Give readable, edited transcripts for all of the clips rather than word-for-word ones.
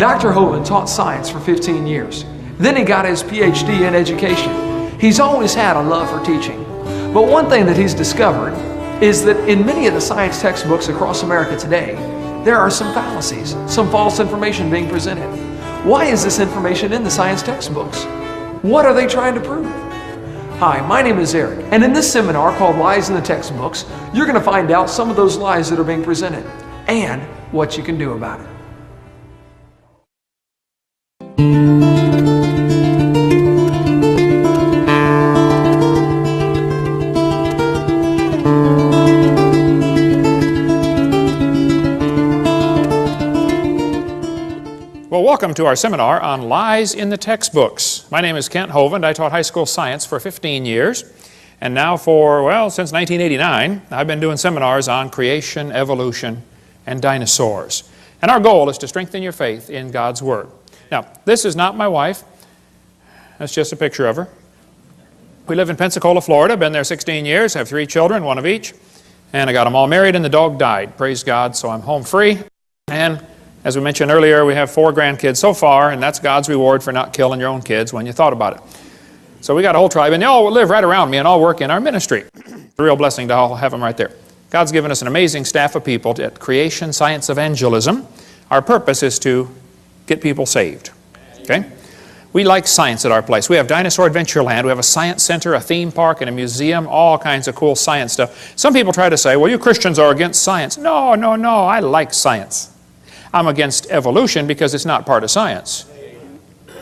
Dr. Hovind taught science for 15 years. Then he got his PhD in education. He's always had a love for teaching. But one thing that he's discovered is that in many of the science textbooks across America today, there are some fallacies, some false information being presented. Why is this information in the science textbooks? What are they trying to prove? Hi, my name is Eric, and in this seminar called Lies in the Textbooks, you're going to find out some of those lies that are being presented and what you can do about it. Well, welcome to our seminar on Lies in the Textbooks. My name is Kent Hovind. I taught high school science for 15 years. And now for, well, since 1989, I've been doing seminars on creation, evolution, and dinosaurs. And our goal is to strengthen your faith in God's Word. Now, this is not my wife. That's just a picture of her. We live in Pensacola, Florida. Been there 16 years. Have 3 children, 1 of each. And I got them all married and the dog died. Praise God, so I'm home free. And as we mentioned earlier, we have 4 grandkids so far, and that's God's reward for not killing your own kids when you thought about it. So we got a whole tribe, and they all live right around me and all work in our ministry. It's a real blessing to all have them right there. God's given us an amazing staff of people at Creation Science Evangelism. Our purpose is to get people saved. Okay? We like science at our place. We have Dinosaur Adventureland. We have a science center, a theme park, and a museum, all kinds of cool science stuff. Some people try to say, well, you Christians are against science. No, no, no, I like science. I'm against evolution because it's not part of science.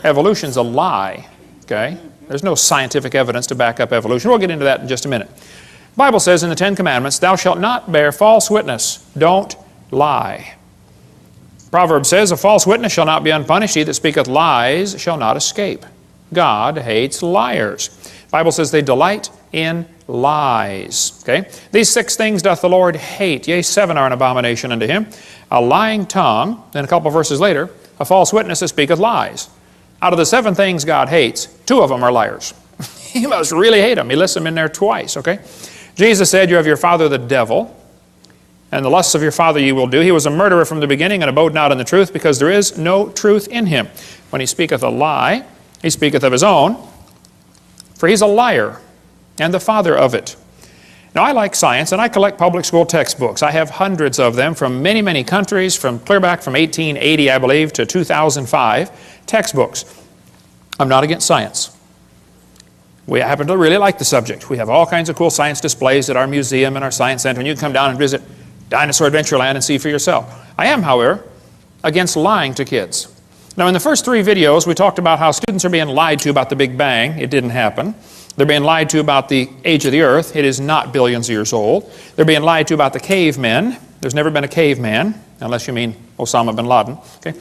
Evolution's a lie, okay? There's no scientific evidence to back up evolution. We'll get into that in just a minute. The Bible says in the 10 Commandments, thou shalt not bear false witness. Don't lie. Proverbs says, a false witness shall not be unpunished. He that speaketh lies shall not escape. God hates liars. The Bible says they delight in lies. Okay? These 6 things doth the Lord hate. Yea, 7 are an abomination unto him. A lying tongue, then a couple verses later, a false witness that speaketh lies. Out of the 7 things God hates, 2 of them are liars. He must really hate them. He lists them in there twice, okay? Jesus said, you have your father the devil, and the lusts of your father you will do. He was a murderer from the beginning and abode not in the truth, because there is no truth in him. When he speaketh a lie, he speaketh of his own, for he's a liar and the father of it. Now, I like science, and I collect public school textbooks. I have hundreds of them from many, many countries, from clear back from 1880, I believe, to 2005, textbooks. I'm not against science. We happen to really like the subject. We have all kinds of cool science displays at our museum and our science center, and you can come down and visit Dinosaur Adventureland and see for yourself. I am, however, against lying to kids. Now, in the first 3 videos, we talked about how students are being lied to about the Big Bang. It didn't happen. They're being lied to about the age of the earth. It is not billions of years old. They're being lied to about the cavemen. There's never been a caveman, unless you mean Osama bin Laden. Okay?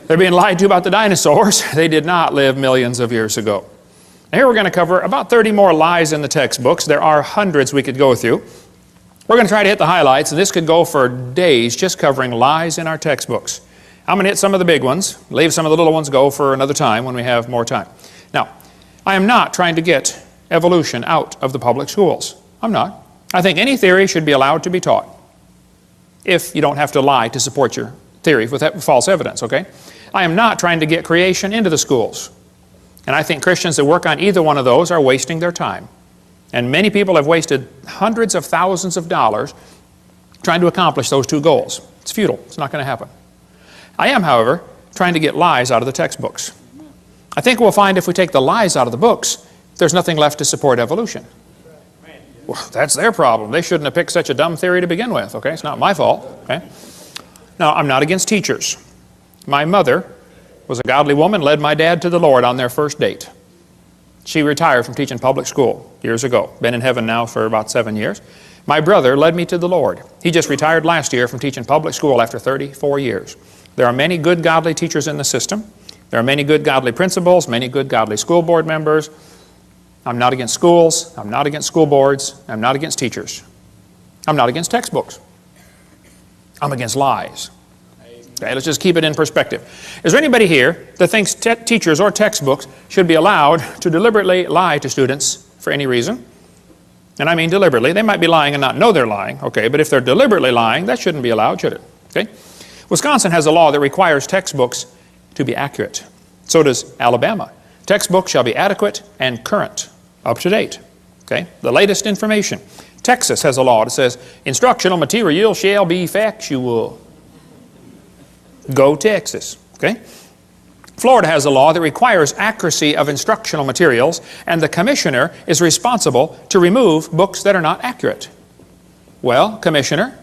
They're being lied to about the dinosaurs. They did not live millions of years ago. Now, here we're going to cover about 30 more lies in the textbooks. There are hundreds we could go through. We're going to try to hit the highlights, and this could go for days just covering lies in our textbooks. I'm going to hit some of the big ones, leave some of the little ones go for another time when we have more time. Now, I am not trying to get evolution out of the public schools. I'm not. I think any theory should be allowed to be taught if you don't have to lie to support your theory with false evidence, okay? I am not trying to get creation into the schools. And I think Christians that work on either one of those are wasting their time. And many people have wasted hundreds of thousands of dollars trying to accomplish those 2 goals. It's futile. It's not going to happen. I am, however, trying to get lies out of the textbooks. I think we'll find if we take the lies out of the books, there's nothing left to support evolution. Well, that's their problem. They shouldn't have picked such a dumb theory to begin with, okay? It's not my fault, okay? Now, I'm not against teachers. My mother was a godly woman, led my dad to the Lord on their first date. She retired from teaching public school years ago. Been in heaven now for about 7 years. My brother led me to the Lord. He just retired last year from teaching public school after 34 years. There are many good godly teachers in the system. There are many good godly principals, many good godly school board members. I'm not against schools. I'm not against school boards. I'm not against teachers. I'm not against textbooks. I'm against lies. Okay, let's just keep it in perspective. Is there anybody here that thinks teachers or textbooks should be allowed to deliberately lie to students for any reason? And I mean deliberately. They might be lying and not know they're lying, okay, but if they're deliberately lying, that shouldn't be allowed, should it? Okay? Wisconsin has a law that requires textbooks to be accurate. So does Alabama. Textbooks shall be adequate and current, up to date. Okay? The latest information. Texas has a law that says instructional material shall be factual. Go Texas. Okay? Florida has a law that requires accuracy of instructional materials, and the commissioner is responsible to remove books that are not accurate. Well, commissioner,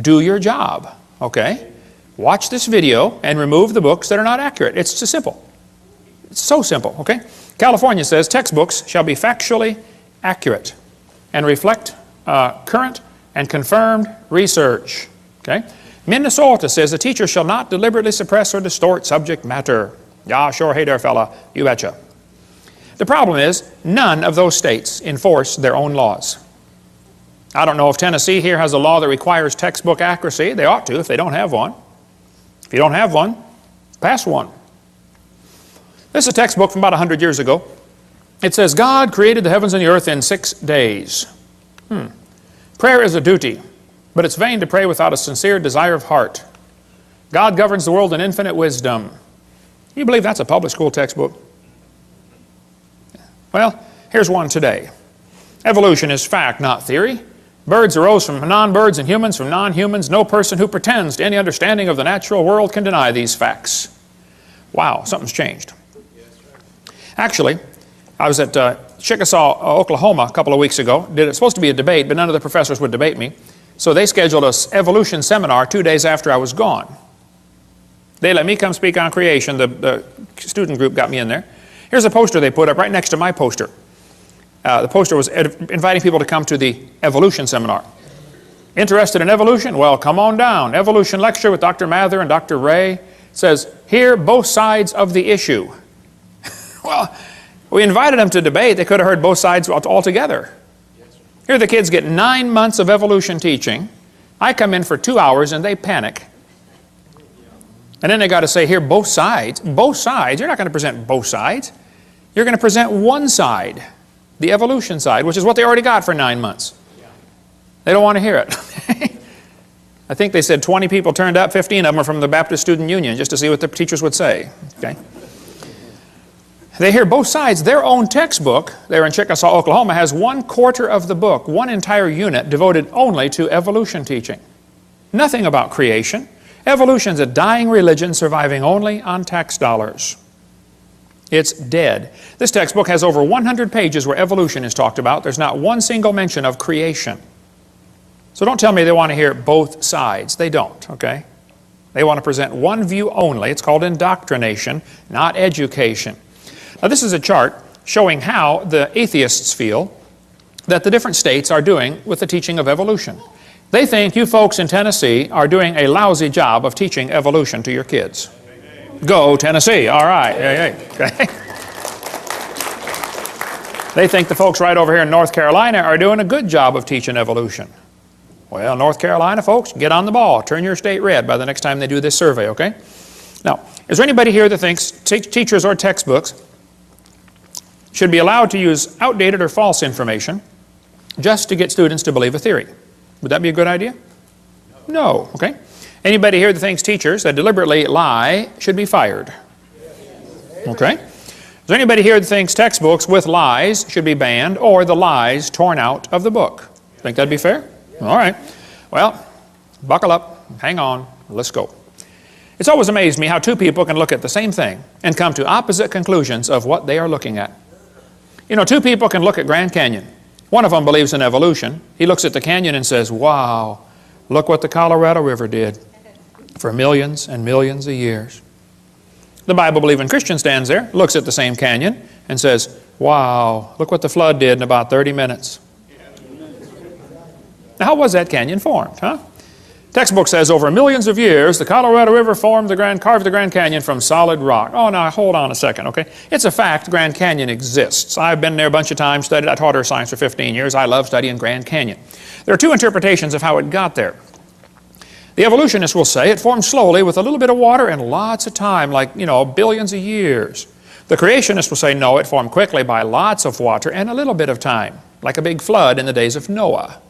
do your job. Okay? Watch this video and remove the books that are not accurate. It's just simple. It's so simple. Okay? California says textbooks shall be factually accurate and reflect current and confirmed research. Okay? Minnesota says the teacher shall not deliberately suppress or distort subject matter. Yeah, sure, hey there, fella, you betcha. The problem is, none of those states enforce their own laws. I don't know if Tennessee here has a law that requires textbook accuracy. They ought to if they don't have one. If you don't have one, pass one. This is a textbook from about 100 years ago. It says, God created the heavens and the earth in 6 days. Prayer is a duty, but it's vain to pray without a sincere desire of heart. God governs the world in infinite wisdom. You believe that's a public school textbook? Well, here's one today. Evolution is fact, not theory. Birds arose from non-birds and humans from non-humans. No person who pretends to any understanding of the natural world can deny these facts. Wow, something's changed. Actually, I was at Chickasaw, Oklahoma a couple of weeks ago. It was supposed to be a debate, but none of the professors would debate me. So they scheduled an evolution seminar 2 days after I was gone. They let me come speak on creation. The student group got me in there. Here's a poster they put up right next to my poster. The poster was inviting people to come to the evolution seminar. Interested in evolution? Well, come on down. Evolution lecture with Dr. Mather and Dr. Ray. It says, hear both sides of the issue. Well, we invited them to debate. They could have heard both sides altogether. Here the kids get 9 months of evolution teaching. I come in for 2 hours and they panic. And then they got to say, here, both sides. Both sides. You're not going to present both sides. You're going to present one side, the evolution side, which is what they already got for 9 months. They don't want to hear it. I think they said 20 people turned up, 15 of them are from the Baptist Student Union, just to see what the teachers would say. Okay? They hear both sides. Their own textbook, there in Chickasaw, Oklahoma, has 1/4 of the book, one entire unit devoted only to evolution teaching. Nothing about creation. Evolution's a dying religion surviving only on tax dollars. It's dead. This textbook has over 100 pages where evolution is talked about. There's not one single mention of creation. So don't tell me they want to hear both sides. They don't, okay? They want to present one view only. It's called indoctrination, not education. Now this is a chart showing how the atheists feel that the different states are doing with the teaching of evolution. They think you folks in Tennessee are doing a lousy job of teaching evolution to your kids. Go Tennessee, all right. Okay. They think the folks right over here in North Carolina are doing a good job of teaching evolution. Well, North Carolina folks, get on the ball. Turn your state red by the next time they do this survey, okay? Now, is there anybody here that thinks teachers or textbooks should be allowed to use outdated or false information just to get students to believe a theory? Would that be a good idea? No, okay? Anybody here that thinks teachers that deliberately lie should be fired? Okay. Is there anybody here that thinks textbooks with lies should be banned or the lies torn out of the book? Think that'd be fair? All right. Well, buckle up, hang on, let's go. It's always amazed me how two people can look at the same thing and come to opposite conclusions of what they are looking at. You know, two people can look at Grand Canyon. One of them believes in evolution. He looks at the canyon and says, wow, look what the Colorado River did for millions and millions of years. The Bible-believing Christian stands there, looks at the same canyon, and says, wow, look what the flood did in about 30 minutes. Now, how was that canyon formed, huh? Textbook says over millions of years, the Colorado River carved the Grand Canyon from solid rock. Oh, now hold on a second, okay? It's a fact Grand Canyon exists. I've been there a bunch of times, studied. I taught earth science for 15 years. I love studying Grand Canyon. There are two interpretations of how it got there. The evolutionists will say it formed slowly with a little bit of water and lots of time, like, you know, billions of years. The creationists will say no, it formed quickly by lots of water and a little bit of time, like a big flood in the days of Noah.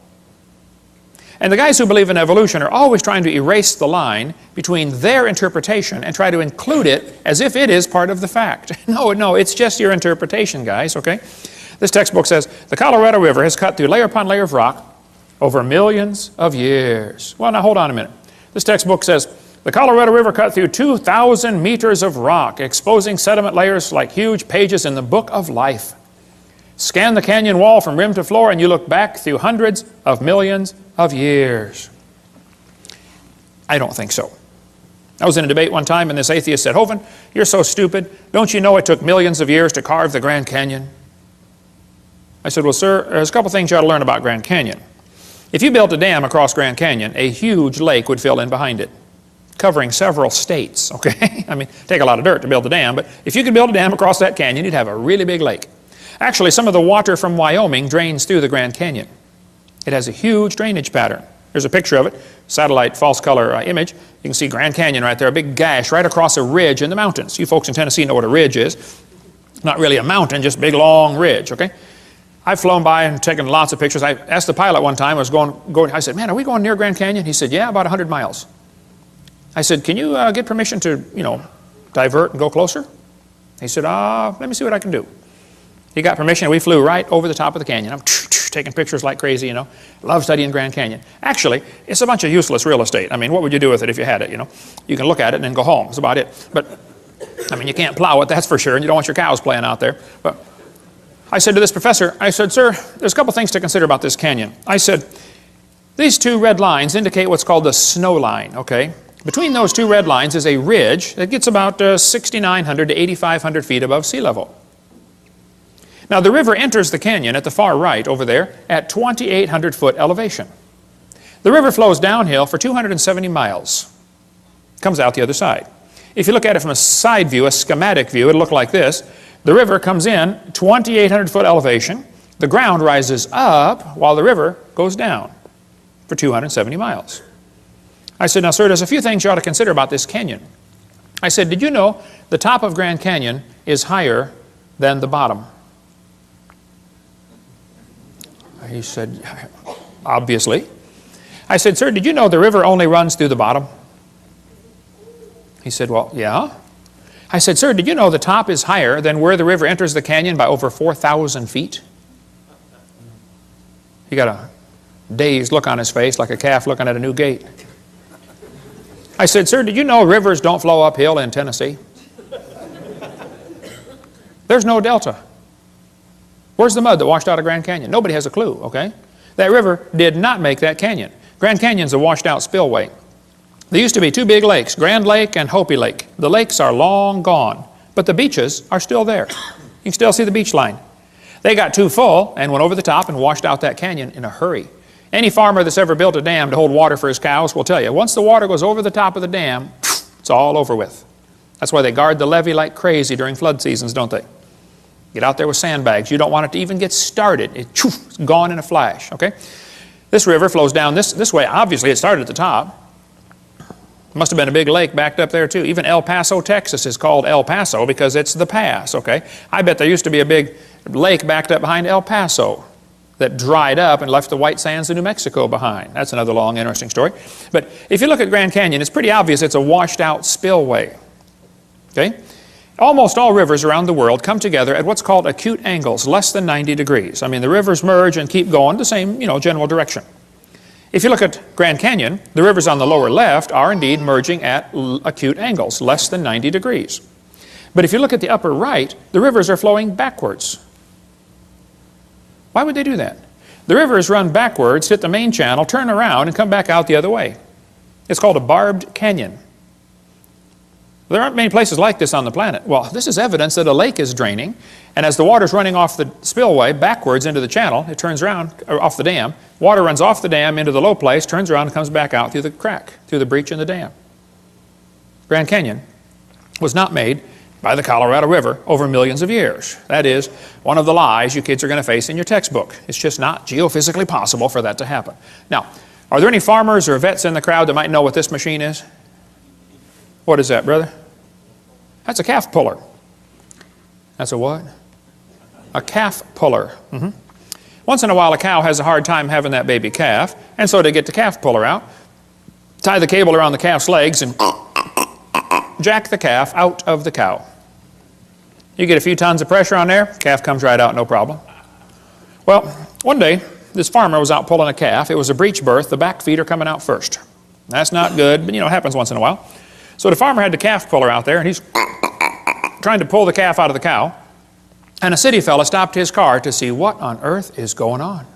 And the guys who believe in evolution are always trying to erase the line between their interpretation and try to include it as if it is part of the fact. No, it's just your interpretation, guys, okay? This textbook says, the Colorado River has cut through layer upon layer of rock over millions of years. Well, now hold on a minute. This textbook says, the Colorado River cut through 2,000 meters of rock, exposing sediment layers like huge pages in the book of life. Scan the canyon wall from rim to floor and you look back through hundreds of millions of years. I don't think so. I was in a debate one time and this atheist said, Hovind, you're so stupid. Don't you know it took millions of years to carve the Grand Canyon? I said, well, sir, there's a couple things you ought to learn about Grand Canyon. If you built a dam across Grand Canyon, a huge lake would fill in behind it, covering several states, okay? I mean, take a lot of dirt to build a dam, but if you could build a dam across that canyon, you'd have a really big lake. Actually, some of the water from Wyoming drains through the Grand Canyon. It has a huge drainage pattern. There's a picture of it, satellite false color image. You can see Grand Canyon right there, a big gash right across a ridge in the mountains. You folks in Tennessee know what a ridge is. Not really a mountain, just a big long ridge, okay? I've flown by and taken lots of pictures. I asked the pilot one time, I said, man, are we going near Grand Canyon? He said, yeah, about 100 miles. I said, can you get permission to, divert and go closer? He said, let me see what I can do. He got permission, we flew right over the top of the canyon. I'm taking pictures like crazy, Love studying Grand Canyon. Actually, it's a bunch of useless real estate. I mean, what would you do with it if you had it, You can look at it and then go home. That's about it. But, I mean, you can't plow it, that's for sure, and you don't want your cows playing out there. But I said to this professor, I said, sir, there's a couple things to consider about this canyon. I said, these two red lines indicate what's called the snow line, okay? Between those two red lines is a ridge that gets about 6,900 to 8,500 feet above sea level. Now, the river enters the canyon at the far right over there at 2,800 foot elevation. The river flows downhill for 270 miles. Comes out the other side. If you look at it from a side view, a schematic view, it'll look like this. The river comes in 2,800 foot elevation. The ground rises up while the river goes down for 270 miles. I said, now, sir, there's a few things you ought to consider about this canyon. I said, did you know the top of Grand Canyon is higher than the bottom? He said, obviously. I said, sir, did you know the river only runs through the bottom? He said, well, yeah. I said, sir, did you know the top is higher than where the river enters the canyon by over 4,000 feet? He got a dazed look on his face like a calf looking at a new gate. I said, sir, did you know rivers don't flow uphill in Tennessee? There's no delta. Where's the mud that washed out of Grand Canyon? Nobody has a clue, okay? That river did not make that canyon. Grand Canyon's a washed out spillway. There used to be two big lakes, Grand Lake and Hopi Lake. The lakes are long gone, but the beaches are still there. You can still see the beach line. They got too full and went over the top and washed out that canyon in a hurry. Any farmer that's ever built a dam to hold water for his cows will tell you, once the water goes over the top of the dam, it's all over with. That's why they guard the levee like crazy during flood seasons, don't they? Get out there with sandbags. You don't want it to even get started. It's gone in a flash, okay? This river flows down this way. Obviously, it started at the top. Must have been a big lake backed up there, too. Even El Paso, Texas is called El Paso because it's the pass, okay? I bet there used to be a big lake backed up behind El Paso that dried up and left the white sands of New Mexico behind. That's another long, interesting story. But if you look at Grand Canyon, it's pretty obvious it's a washed-out spillway, okay? Almost all rivers around the world come together at what's called acute angles, less than 90 degrees. I mean, the rivers merge and keep going the same, general direction. If you look at Grand Canyon, the rivers on the lower left are indeed merging at acute angles, less than 90 degrees. But if you look at the upper right, the rivers are flowing backwards. Why would they do that? The rivers run backwards, hit the main channel, turn around, and come back out the other way. It's called a barbed canyon. There aren't many places like this on the planet. Well, this is evidence that a lake is draining, and as the water's running off the spillway backwards into the channel, it turns around, off the dam, water runs off the dam into the low place, turns around and comes back out through the crack, through the breach in the dam. Grand Canyon was not made by the Colorado River over millions of years. That is one of the lies you kids are going to face in your textbook. It's just not geophysically possible for that to happen. Now, are there any farmers or vets in the crowd that might know what this machine is? What is that, brother? That's a calf puller. That's a what? A calf puller. One Once in a while, a cow has a hard time having that baby calf, and so they get the calf puller out, tie the cable around the calf's legs, and jack the calf out of the cow. You get a few tons of pressure on there, calf comes right out, no problem. Well, one day, this farmer was out pulling a calf. It was a breech birth. The back feet are coming out first. That's not good, but you know, it happens once in a while. So the farmer had the calf puller out there, and he's trying to pull the calf out of the cow. And a city fella stopped his car to see what on earth is going on.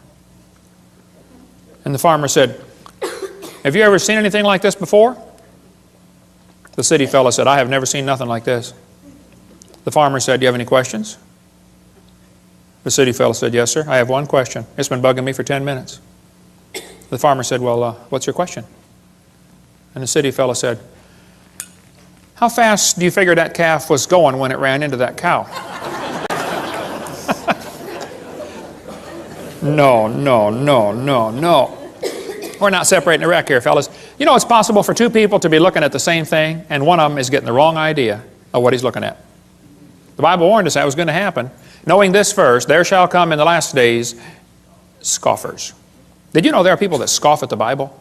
And the farmer said, "Have you ever seen anything like this before?" The city fella said, "I have never seen nothing like this." The farmer said, "Do you have any questions?" The city fella said, "Yes, sir, I have one question. It's been bugging me for 10 minutes. The farmer said, "Well, what's your question?" And the city fella said, "How fast do you figure that calf was going when it ran into that cow?" No. We're not separating the wreck here, fellas. You know, it's possible for two people to be looking at the same thing, and one of them is getting the wrong idea of what he's looking at. The Bible warned us that was going to happen. Knowing this verse, there shall come in the last days scoffers. Did you know there are people that scoff at the Bible?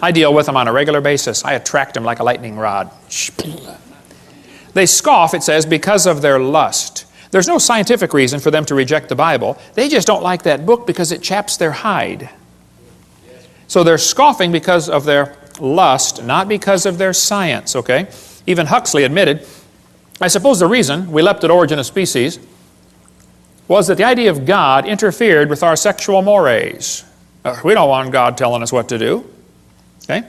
I deal with them on a regular basis. I attract them like a lightning rod. They scoff, it says, because of their lust. There's no scientific reason for them to reject the Bible. They just don't like that book because it chaps their hide. So they're scoffing because of their lust, not because of their science, okay? Even Huxley admitted, I suppose the reason we leapt at origin of species was that the idea of God interfered with our sexual mores. We don't want God telling us what to do. Okay?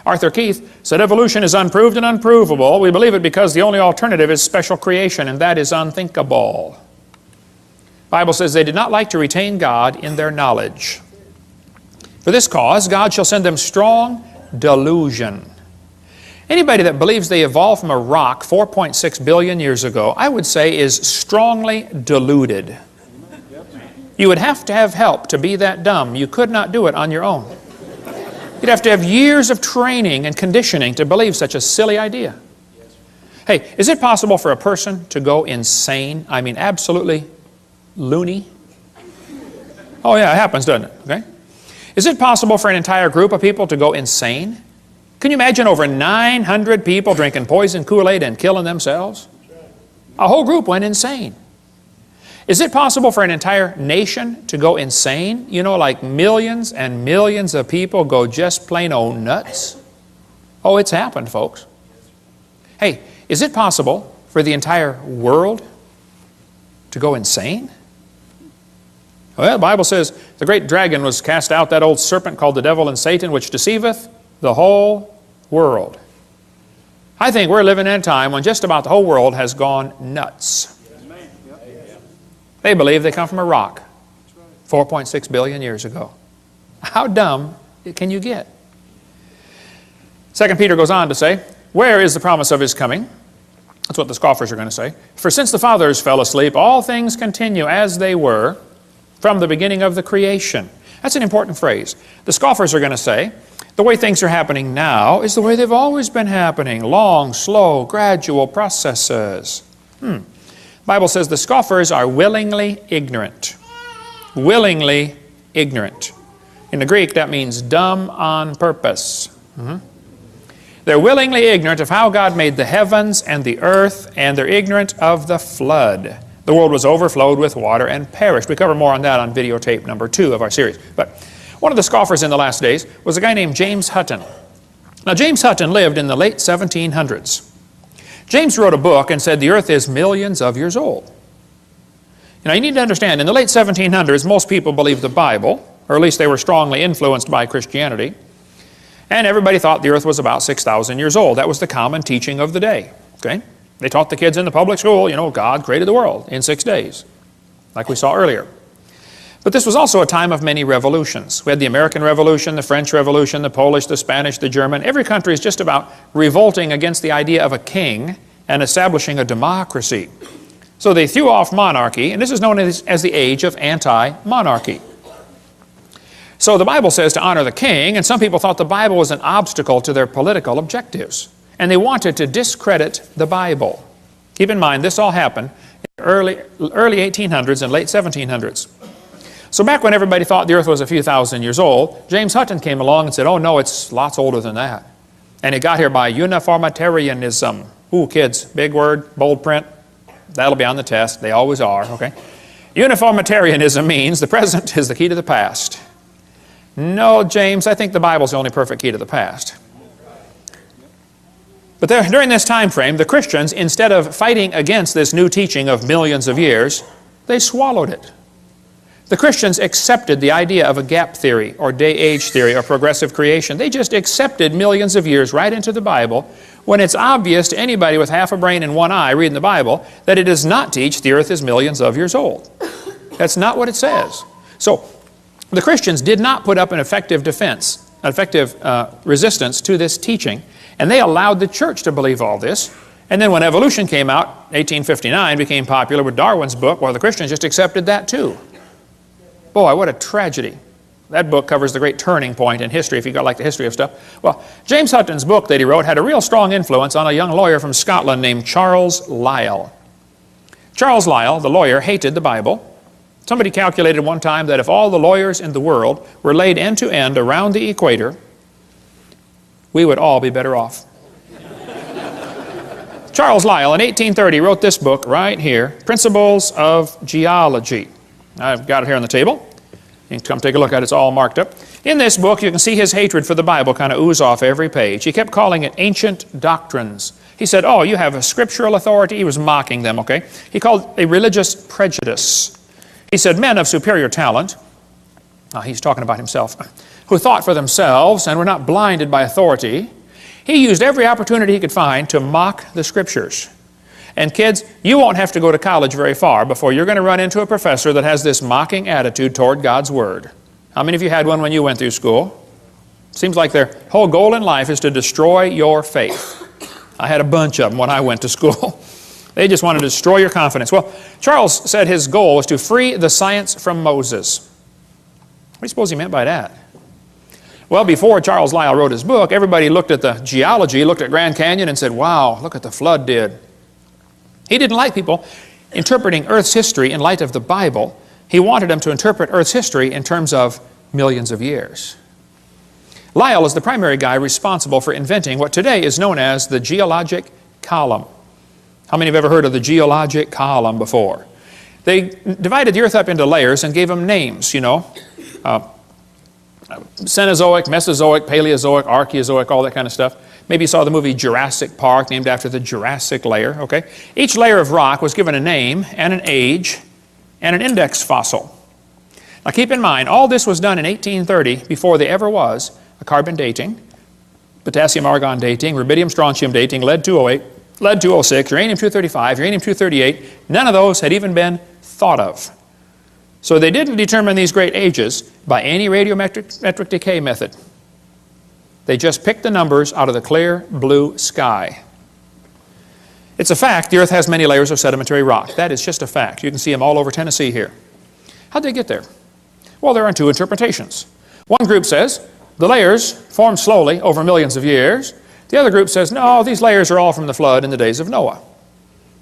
Arthur Keith said evolution is unproved and unprovable. We believe it because the only alternative is special creation, and that is unthinkable. The Bible says they did not like to retain God in their knowledge. For this cause, God shall send them strong delusion. Anybody that believes they evolved from a rock 4.6 billion years ago, I would say is strongly deluded. You would have to have help to be that dumb. You could not do it on your own. You'd have to have years of training and conditioning to believe such a silly idea. Hey, is it possible for a person to go insane? I mean, absolutely loony? Oh yeah, it happens, doesn't it? Okay. Is it possible for an entire group of people to go insane? Can you imagine over 900 people drinking poison Kool-Aid and killing themselves? A whole group went insane. Is it possible for an entire nation to go insane? You know, like millions and millions of people go just plain old nuts? Oh, it's happened, folks. Hey, is it possible for the entire world to go insane? Well, the Bible says the great dragon was cast out, that old serpent called the devil and Satan, which deceiveth the whole world. I think we're living in a time when just about the whole world has gone nuts. They believe they come from a rock 4.6 billion years ago. How dumb can you get? 2 Peter goes on to say, where is the promise of his coming? That's what the scoffers are going to say. For since the fathers fell asleep, all things continue as they were from the beginning of the creation. That's an important phrase. The scoffers are going to say, the way things are happening now is the way they've always been happening. Long, slow, gradual processes. The Bible says the scoffers are willingly ignorant. Willingly ignorant. In the Greek, that means dumb on purpose. They're willingly ignorant of how God made the heavens and the earth, and they're ignorant of the flood. The world was overflowed with water and perished. We cover more on that on videotape number 2 of our series. But one of the scoffers in the last days was a guy named James Hutton. Now, James Hutton lived in the late 1700s. James wrote a book and said the earth is millions of years old. Now, you need to understand, in the late 1700s, most people believed the Bible, or at least they were strongly influenced by Christianity, and everybody thought the earth was about 6,000 years old. That was the common teaching of the day. Okay? They taught the kids in the public school, you know, God created the world in 6 days, like we saw earlier. But this was also a time of many revolutions. We had the American Revolution, the French Revolution, the Polish, the Spanish, the German. Every country is just about revolting against the idea of a king and establishing a democracy. So they threw off monarchy, and this is known as the age of anti-monarchy. So the Bible says to honor the king, and some people thought the Bible was an obstacle to their political objectives. And they wanted to discredit the Bible. Keep in mind, this all happened in the early 1800s and late 1700s. So back when everybody thought the earth was a few thousand years old, James Hutton came along and said, oh no, it's lots older than that. And it got here by uniformitarianism. Ooh, kids, big word, bold print. That'll be on the test. They always are, okay? Uniformitarianism means the present is the key to the past. No, James, I think the Bible's the only perfect key to the past. But during this time frame, the Christians, instead of fighting against this new teaching of millions of years, they swallowed it. The Christians accepted the idea of a gap theory or day-age theory or progressive creation. They just accepted millions of years right into the Bible when it's obvious to anybody with half a brain and one eye reading the Bible that it does not teach the earth is millions of years old. That's not what it says. So the Christians did not put up an effective defense, effective resistance to this teaching, and they allowed the church to believe all this. And then when evolution came out, 1859 became popular with Darwin's book, well, the Christians just accepted that too. Boy, what a tragedy. That book covers the great turning point in history, if you like the history of stuff. Well, James Hutton's book that he wrote had a real strong influence on a young lawyer from Scotland named Charles Lyell. Charles Lyell, the lawyer, hated the Bible. Somebody calculated one time that if all the lawyers in the world were laid end to end around the equator, we would all be better off. Charles Lyell, in 1830, wrote this book right here, Principles of Geology. I've got it here on the table. You can come take a look at it. It's all marked up. In this book, you can see his hatred for the Bible kind of ooze off every page. He kept calling it ancient doctrines. He said, oh, you have a scriptural authority. He was mocking them, okay? He called it a religious prejudice. He said, men of superior talent, he's talking about himself, who thought for themselves and were not blinded by authority, he used every opportunity he could find to mock the Scriptures. And kids, you won't have to go to college very far before you're going to run into a professor that has this mocking attitude toward God's Word. How many of you had one when you went through school? Seems like their whole goal in life is to destroy your faith. I had a bunch of them when I went to school. They just wanted to destroy your confidence. Well, Charles said his goal was to free the science from Moses. What do you suppose he meant by that? Well, before Charles Lyell wrote his book, everybody looked at the geology, looked at Grand Canyon and said, wow, look what the flood did. He didn't like people interpreting Earth's history in light of the Bible. He wanted them to interpret Earth's history in terms of millions of years. Lyell is the primary guy responsible for inventing what today is known as the geologic column. How many have ever heard of the geologic column before? They divided the earth up into layers and gave them names, you know. Cenozoic, Mesozoic, Paleozoic, Archaeozoic, all that kind of stuff. Maybe you saw the movie Jurassic Park, named after the Jurassic layer, okay? Each layer of rock was given a name and an age and an index fossil. Now keep in mind, all this was done in 1830 before there ever was a carbon dating, potassium-argon dating, rubidium-strontium dating, lead-208, lead-206, uranium-235, uranium-238. None of those had even been thought of. So they didn't determine these great ages by any radiometric decay method. They just picked the numbers out of the clear blue sky. It's a fact the earth has many layers of sedimentary rock. That is just a fact. You can see them all over Tennessee here. How'd they get there? Well, there are two interpretations. One group says the layers formed slowly over millions of years. The other group says, no, these layers are all from the flood in the days of Noah.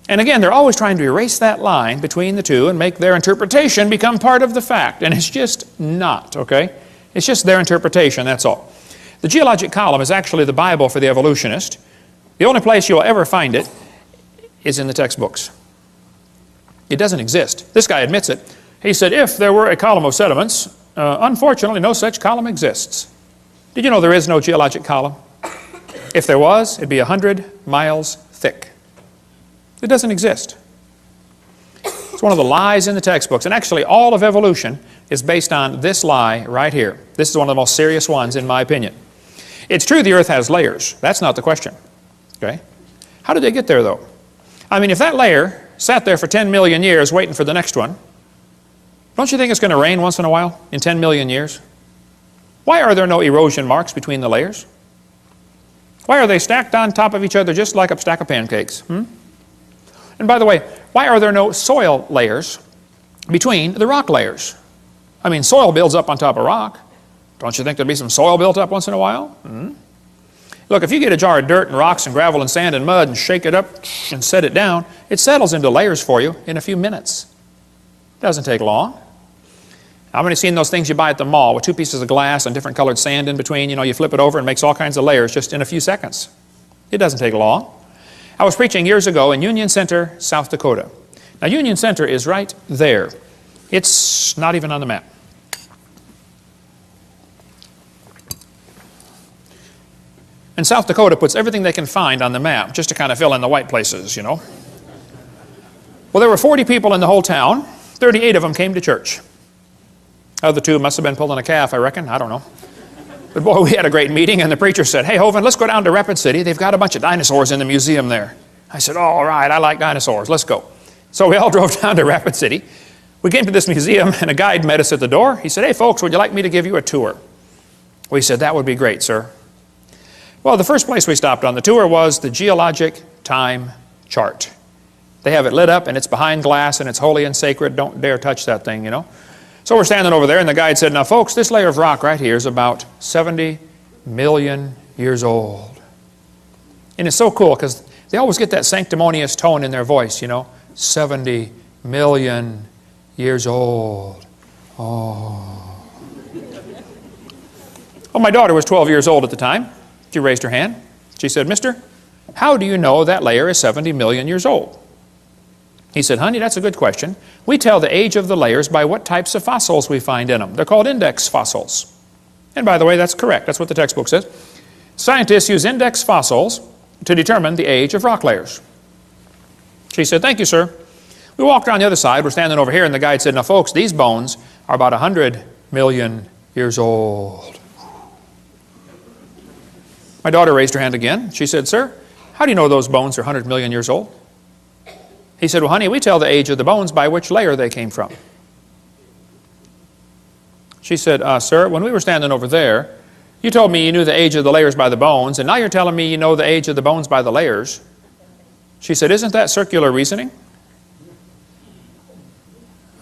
And again, they're always trying to erase that line between the two and make their interpretation become part of the fact. And it's just not, okay? It's just their interpretation, that's all. The geologic column is actually the Bible for the evolutionist. The only place you'll ever find it is in the textbooks. It doesn't exist. This guy admits it. He said, if there were a column of sediments, unfortunately no such column exists. Did you know there is no geologic column? If there was, it'd be 100 miles thick. It doesn't exist. It's one of the lies in the textbooks. And actually, all of evolution is based on this lie right here. This is one of the most serious ones, in my opinion. It's true the earth has layers. That's not the question. Okay? How did they get there, though? I mean, if that layer sat there for 10 million years waiting for the next one, don't you think it's going to rain once in a while in 10 million years? Why are there no erosion marks between the layers? Why are they stacked on top of each other just like a stack of pancakes? And by the way, why are there no soil layers between the rock layers? I mean, soil builds up on top of rock. Don't you think there'd be some soil built up once in a while? Look, if you get a jar of dirt and rocks and gravel and sand and mud and shake it up and set it down, it settles into layers for you in a few minutes. Doesn't take long. How many seen those things you buy at the mall with two pieces of glass and different colored sand in between? You know, you flip it over and it makes all kinds of layers just in a few seconds. It doesn't take long. I was preaching years ago in Union Center, South Dakota. Now, Union Center is right there. It's not even on the map. And South Dakota puts everything they can find on the map just to kind of fill in the white places, you know. Well, there were 40 people in the whole town. 38 of them came to church. Other two must have been pulling a calf, I reckon. I don't know. But boy, we had a great meeting, and the preacher said, "Hey, Hovind, let's go down to Rapid City. They've got a bunch of dinosaurs in the museum there." I said, "Oh, all right, I like dinosaurs. Let's go." So we all drove down to Rapid City. We came to this museum, and a guide met us at the door. He said, "Hey, folks, would you like me to give you a tour?" We said, "That would be great, sir." Well, the first place we stopped on the tour was the geologic time chart. They have it lit up, and it's behind glass, and it's holy and sacred. Don't dare touch that thing, you know. So we're standing over there, and the guide said, "Now, folks, this layer of rock right here is about 70 million years old." And it's so cool because they always get that sanctimonious tone in their voice, you know. 70 million years old. Oh. Well, my daughter was 12 years old at the time. She raised her hand. She said, "Mister, how do you know that layer is 70 million years old?" He said, "Honey, that's a good question. We tell the age of the layers by what types of fossils we find in them. They're called index fossils." And by the way, that's correct. That's what the textbook says. Scientists use index fossils to determine the age of rock layers. She said, "Thank you, sir." We walked around the other side. We're standing over here, and the guide said, "Now, folks, these bones are about 100 million years old." My daughter raised her hand again. She said, "Sir, how do you know those bones are 100 million years old?" He said, "Well, honey, we tell the age of the bones by which layer they came from." She said, "Sir, when we were standing over there, you told me you knew the age of the layers by the bones, and now you're telling me you know the age of the bones by the layers." She said, "Isn't that circular reasoning?"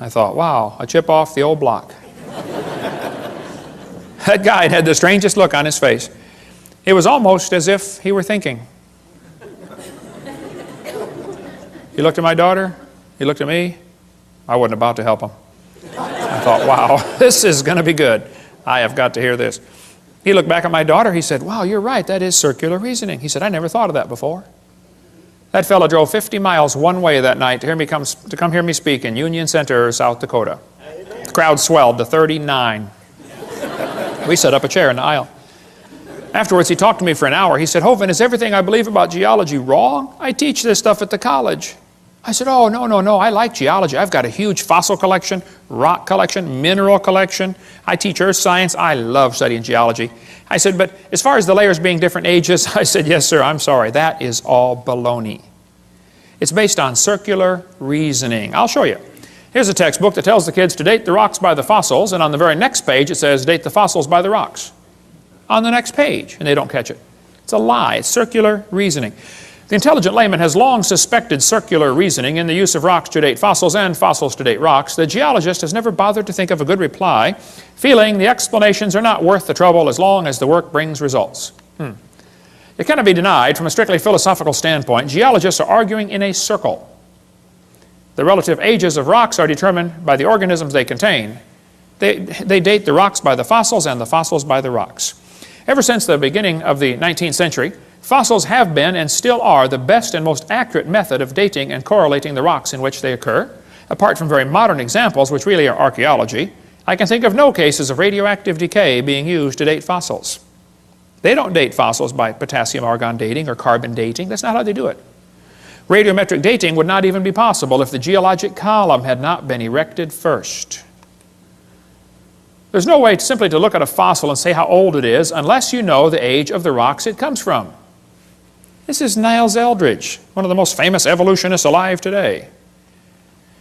I thought, wow, a chip off the old block. That guide had the strangest look on his face. It was almost as if he were thinking. He looked at my daughter. He looked at me. I wasn't about to help him. I thought, wow, this is going to be good. I have got to hear this. He looked back at my daughter. He said, "Wow, you're right. That is circular reasoning." He said, "I never thought of that before." That fellow drove 50 miles one way that night to come hear me speak in Union Center, South Dakota. The crowd swelled to 39. We set up a chair in the aisle. Afterwards, he talked to me for an hour. He said, "Hovind, is everything I believe about geology wrong? I teach this stuff at the college." I said, "Oh, no, I like geology. I've got a huge fossil collection, rock collection, mineral collection. I teach earth science. I love studying geology." I said, "But as far as the layers being different ages," I said, "Yes, sir, I'm sorry. That is all baloney. It's based on circular reasoning." I'll show you. Here's a textbook that tells the kids to date the rocks by the fossils, and on the very next page it says, "Date the fossils by the rocks." On the next page, and they don't catch it. It's a lie. It's circular reasoning. The intelligent layman has long suspected circular reasoning in the use of rocks to date fossils and fossils to date rocks. The geologist has never bothered to think of a good reply, feeling the explanations are not worth the trouble as long as the work brings results. It cannot be denied from a strictly philosophical standpoint. Geologists are arguing in a circle. The relative ages of rocks are determined by the organisms they contain. They date the rocks by the fossils and the fossils by the rocks. Ever since the beginning of the 19th century, fossils have been and still are the best and most accurate method of dating and correlating the rocks in which they occur. Apart from very modern examples, which really are archaeology, I can think of no cases of radioactive decay being used to date fossils. They don't date fossils by potassium-argon dating or carbon dating. That's not how they do it. Radiometric dating would not even be possible if the geologic column had not been erected first. There's no way simply to look at a fossil and say how old it is unless you know the age of the rocks it comes from. This is Niles Eldredge, one of the most famous evolutionists alive today.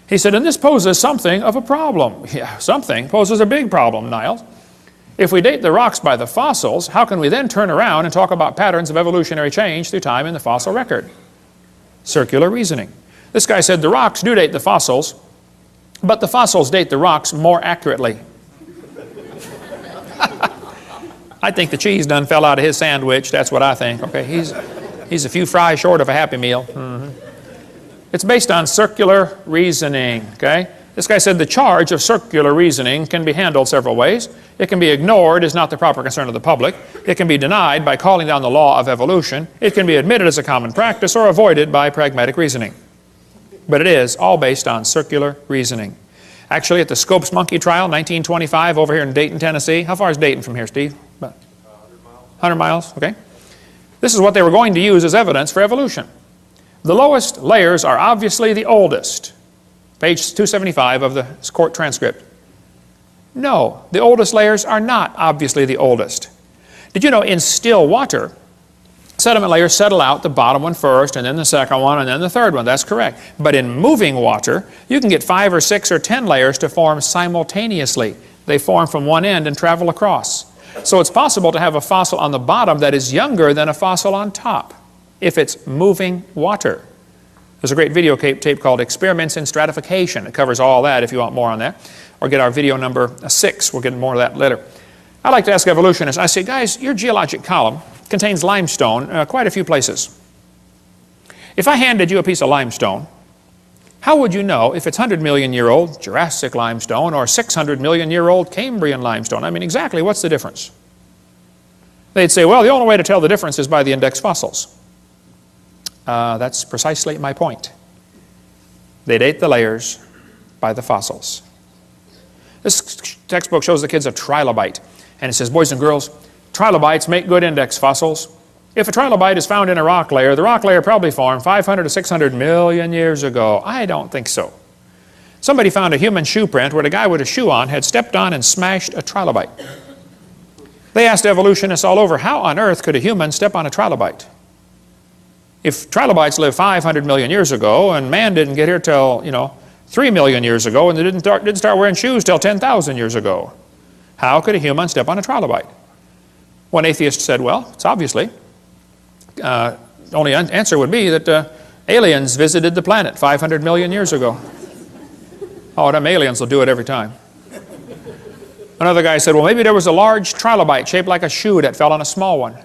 He said, "And this poses something of a problem." Yeah, something poses a big problem, Niles. If we date the rocks by the fossils, how can we then turn around and talk about patterns of evolutionary change through time in the fossil record? Circular reasoning. This guy said the rocks do date the fossils, but the fossils date the rocks more accurately. I think the cheese done fell out of his sandwich. That's what I think. Okay, he's a few fries short of a Happy Meal. It's based on circular reasoning. Okay, This guy said the charge of circular reasoning can be handled several ways. It can be ignored as not the proper concern of the public. It can be denied by calling down the law of evolution. It can be admitted as a common practice or avoided by pragmatic reasoning. But it is all based on circular reasoning. Actually, at the Scopes monkey trial, 1925, over here in Dayton, Tennessee. How far is Dayton from here, Steve? About 100 miles, okay. This is what they were going to use as evidence for evolution. The lowest layers are obviously the oldest. Page 275 of the court transcript. No, the oldest layers are not obviously the oldest. Did you know in still water, sediment layers settle out, the bottom one first, and then the second one, and then the third one? That's correct. But in moving water, you can get 5 or 6 or 10 layers to form simultaneously. They form from one end and travel across. So it's possible to have a fossil on the bottom that is younger than a fossil on top if it's moving water. There's a great video tape called Experiments in Stratification. It covers all that if you want more on that. Or get our video number 6. We'll get more of that later. I like to ask evolutionists, I say, guys, your geologic column contains limestone quite a few places. If I handed you a piece of limestone, how would you know if it's 100 million year old Jurassic limestone or 600 million year old Cambrian limestone? I mean, exactly what's the difference? They'd say, well, the only way to tell the difference is by the index fossils. That's precisely my point. They date the layers by the fossils. This textbook shows the kids a trilobite, and it says, boys and girls, trilobites make good index fossils. If a trilobite is found in a rock layer, the rock layer probably formed 500 to 600 million years ago. I don't think so. Somebody found a human shoe print where the guy with a shoe on had stepped on and smashed a trilobite. They asked evolutionists all over, how on earth could a human step on a trilobite? If trilobites lived 500 million years ago and man didn't get here till, 3 million years ago, and they didn't start wearing shoes till 10,000 years ago, how could a human step on a trilobite? One atheist said, well, it's obviously. The only answer would be that aliens visited the planet 500 million years ago. Oh, them aliens will do it every time. Another guy said, well, maybe there was a large trilobite shaped like a shoe that fell on a small one.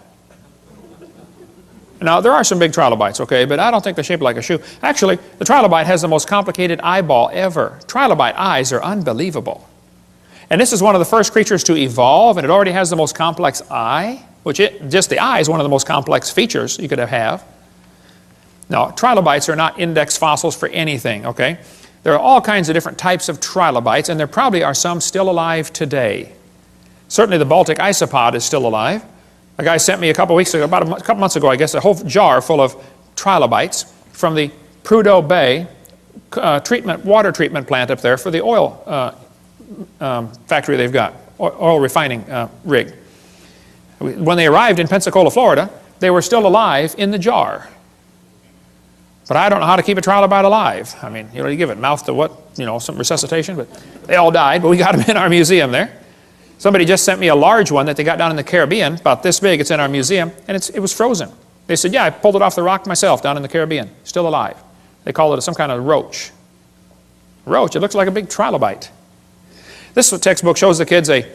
Now, there are some big trilobites, okay, but I don't think they're shaped like a shoe. Actually, the trilobite has the most complicated eyeball ever. Trilobite eyes are unbelievable. And this is one of the first creatures to evolve, and it already has the most complex eye, just the eye is one of the most complex features you could have. Now, trilobites are not index fossils for anything, okay? There are all kinds of different types of trilobites, and there probably are some still alive today. Certainly the Baltic isopod is still alive. A guy sent me a couple weeks ago, about a couple months ago, I guess, a whole jar full of trilobites from the Prudhoe Bay water treatment plant up there for the oil factory they've got, oil refining rig. When they arrived in Pensacola, Florida, they were still alive in the jar. But I don't know how to keep a trilobite alive. I mean, you give it mouth to what, some resuscitation, but they all died, but we got them in our museum there. Somebody just sent me a large one that they got down in the Caribbean, about this big. It's in our museum, and it was frozen. They said, yeah, I pulled it off the rock myself down in the Caribbean, still alive. They call it some kind of roach. Roach, it looks like a big trilobite. This textbook shows the kids a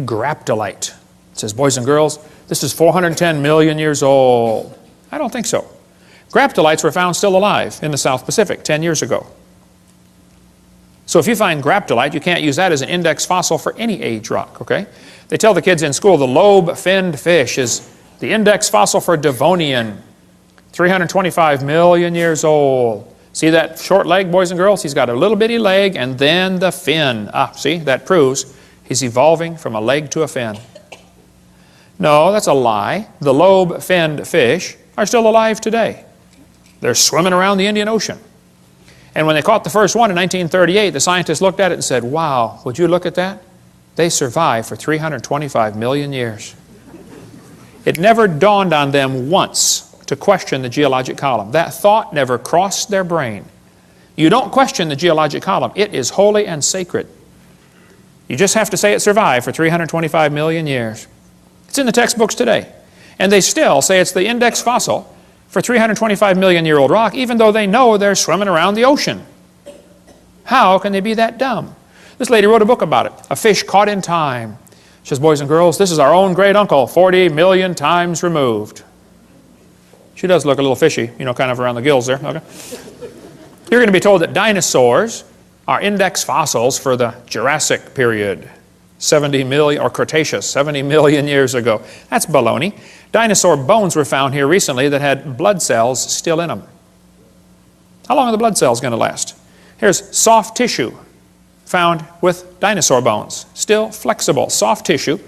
graptolite. It says, boys and girls, this is 410 million years old. I don't think so. Graptolites were found still alive in the South Pacific 10 years ago. So if you find graptolite, you can't use that as an index fossil for any age rock, okay? They tell the kids in school the lobe-finned fish is the index fossil for Devonian, 325 million years old. See that short leg, boys and girls? He's got a little bitty leg and then the fin. See, that proves he's evolving from a leg to a fin. No, that's a lie. The lobe-finned fish are still alive today. They're swimming around the Indian Ocean. And when they caught the first one in 1938, the scientists looked at it and said, wow, would you look at that? They survived for 325 million years. It never dawned on them once to question the geologic column. That thought never crossed their brain. You don't question the geologic column. It is holy and sacred. You just have to say it survived for 325 million years. It's in the textbooks today. And they still say it's the index fossil for 325 million year old rock, even though they know they're swimming around the ocean. How can they be that dumb? This lady wrote a book about it, A Fish Caught in Time. She says, boys and girls, this is our own great uncle, 40 million times removed. She does look a little fishy, kind of around the gills there. Okay. You're going to be told that dinosaurs are index fossils for the Jurassic period, 70 million, or Cretaceous, 70 million years ago. That's baloney. Dinosaur bones were found here recently that had blood cells still in them. How long are the blood cells going to last? Here's soft tissue found with dinosaur bones, still flexible, soft tissue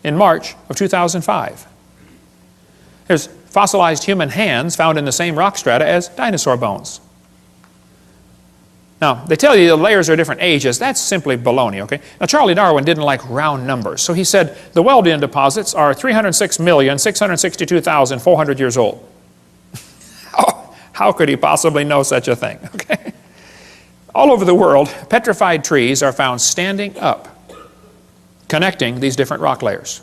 in March of 2005. Here's fossilized human hands found in the same rock strata as dinosaur bones. Now, they tell you the layers are different ages. That's simply baloney, okay? Now, Charlie Darwin didn't like round numbers, so he said the Wealden deposits are 306,662,400 years old. How could he possibly know such a thing, okay? All over the world, petrified trees are found standing up, connecting these different rock layers.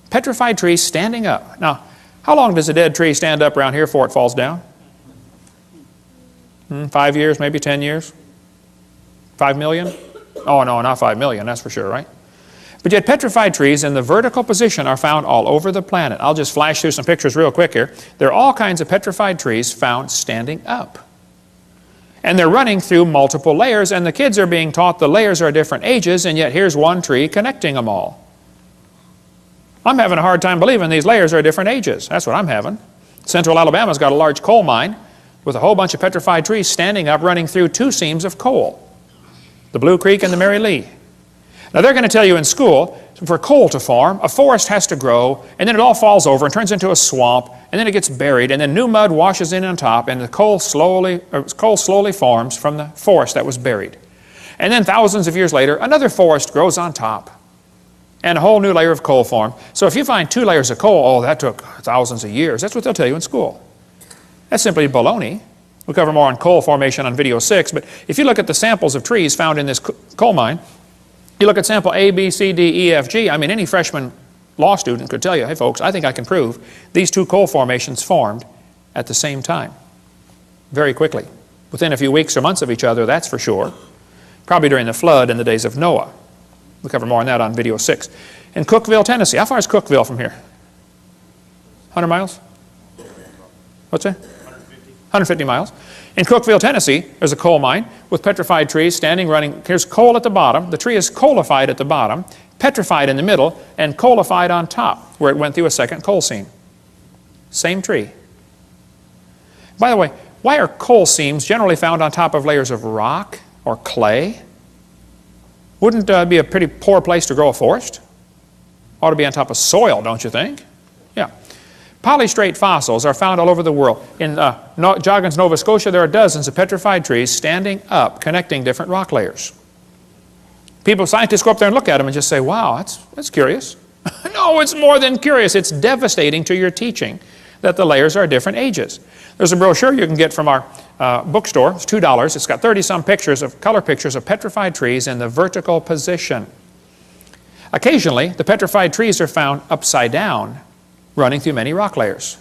Petrified trees standing up. Now, how long does a dead tree stand up around here before it falls down? 5 years, maybe 10 years? 5 million? Oh, no, not 5 million, that's for sure, right? But yet petrified trees in the vertical position are found all over the planet. I'll just flash through some pictures real quick here. There are all kinds of petrified trees found standing up. And they're running through multiple layers, and the kids are being taught the layers are different ages, and yet here's one tree connecting them all. I'm having a hard time believing these layers are different ages. That's what I'm having. Central Alabama's got a large coal mine with a whole bunch of petrified trees standing up running through 2 seams of coal, the Blue Creek and the Mary Lee. Now they're going to tell you in school, for coal to form, a forest has to grow, and then it all falls over and turns into a swamp, and then it gets buried, and then new mud washes in on top, and the coal slowly forms from the forest that was buried. And then thousands of years later, another forest grows on top, and a whole new layer of coal formed. So if you find 2 layers of coal, oh, that took thousands of years. That's what they'll tell you in school. That's simply baloney. We'll cover more on coal formation on video 6, but if you look at the samples of trees found in this coal mine, you look at sample A, B, C, D, E, F, G, I mean, any freshman law student could tell you, hey folks, I think I can prove these 2 coal formations formed at the same time, very quickly. Within a few weeks or months of each other, that's for sure. Probably during the flood in the days of Noah. We'll cover more on that on video 6. In Cookeville, Tennessee. How far is Cookeville from here? 100 miles? What's that? 150 miles. In Cookeville, Tennessee, there's a coal mine with petrified trees standing, running. Here's coal at the bottom. The tree is coalified at the bottom, petrified in the middle, and coalified on top, where it went through a second coal seam. Same tree. By the way, why are coal seams generally found on top of layers of rock or clay? Wouldn't be a pretty poor place to grow a forest? Ought to be on top of soil, don't you think? Yeah. Polystrate fossils are found all over the world. In Joggins, Nova Scotia, there are dozens of petrified trees standing up, connecting different rock layers. Scientists go up there and look at them and just say, wow, that's curious. No, it's more than curious. It's devastating to your teaching that the layers are different ages. There's a brochure you can get from our bookstore. It's $2. It's got 30-some color pictures of petrified trees in the vertical position. Occasionally, the petrified trees are found upside down, running through many rock layers.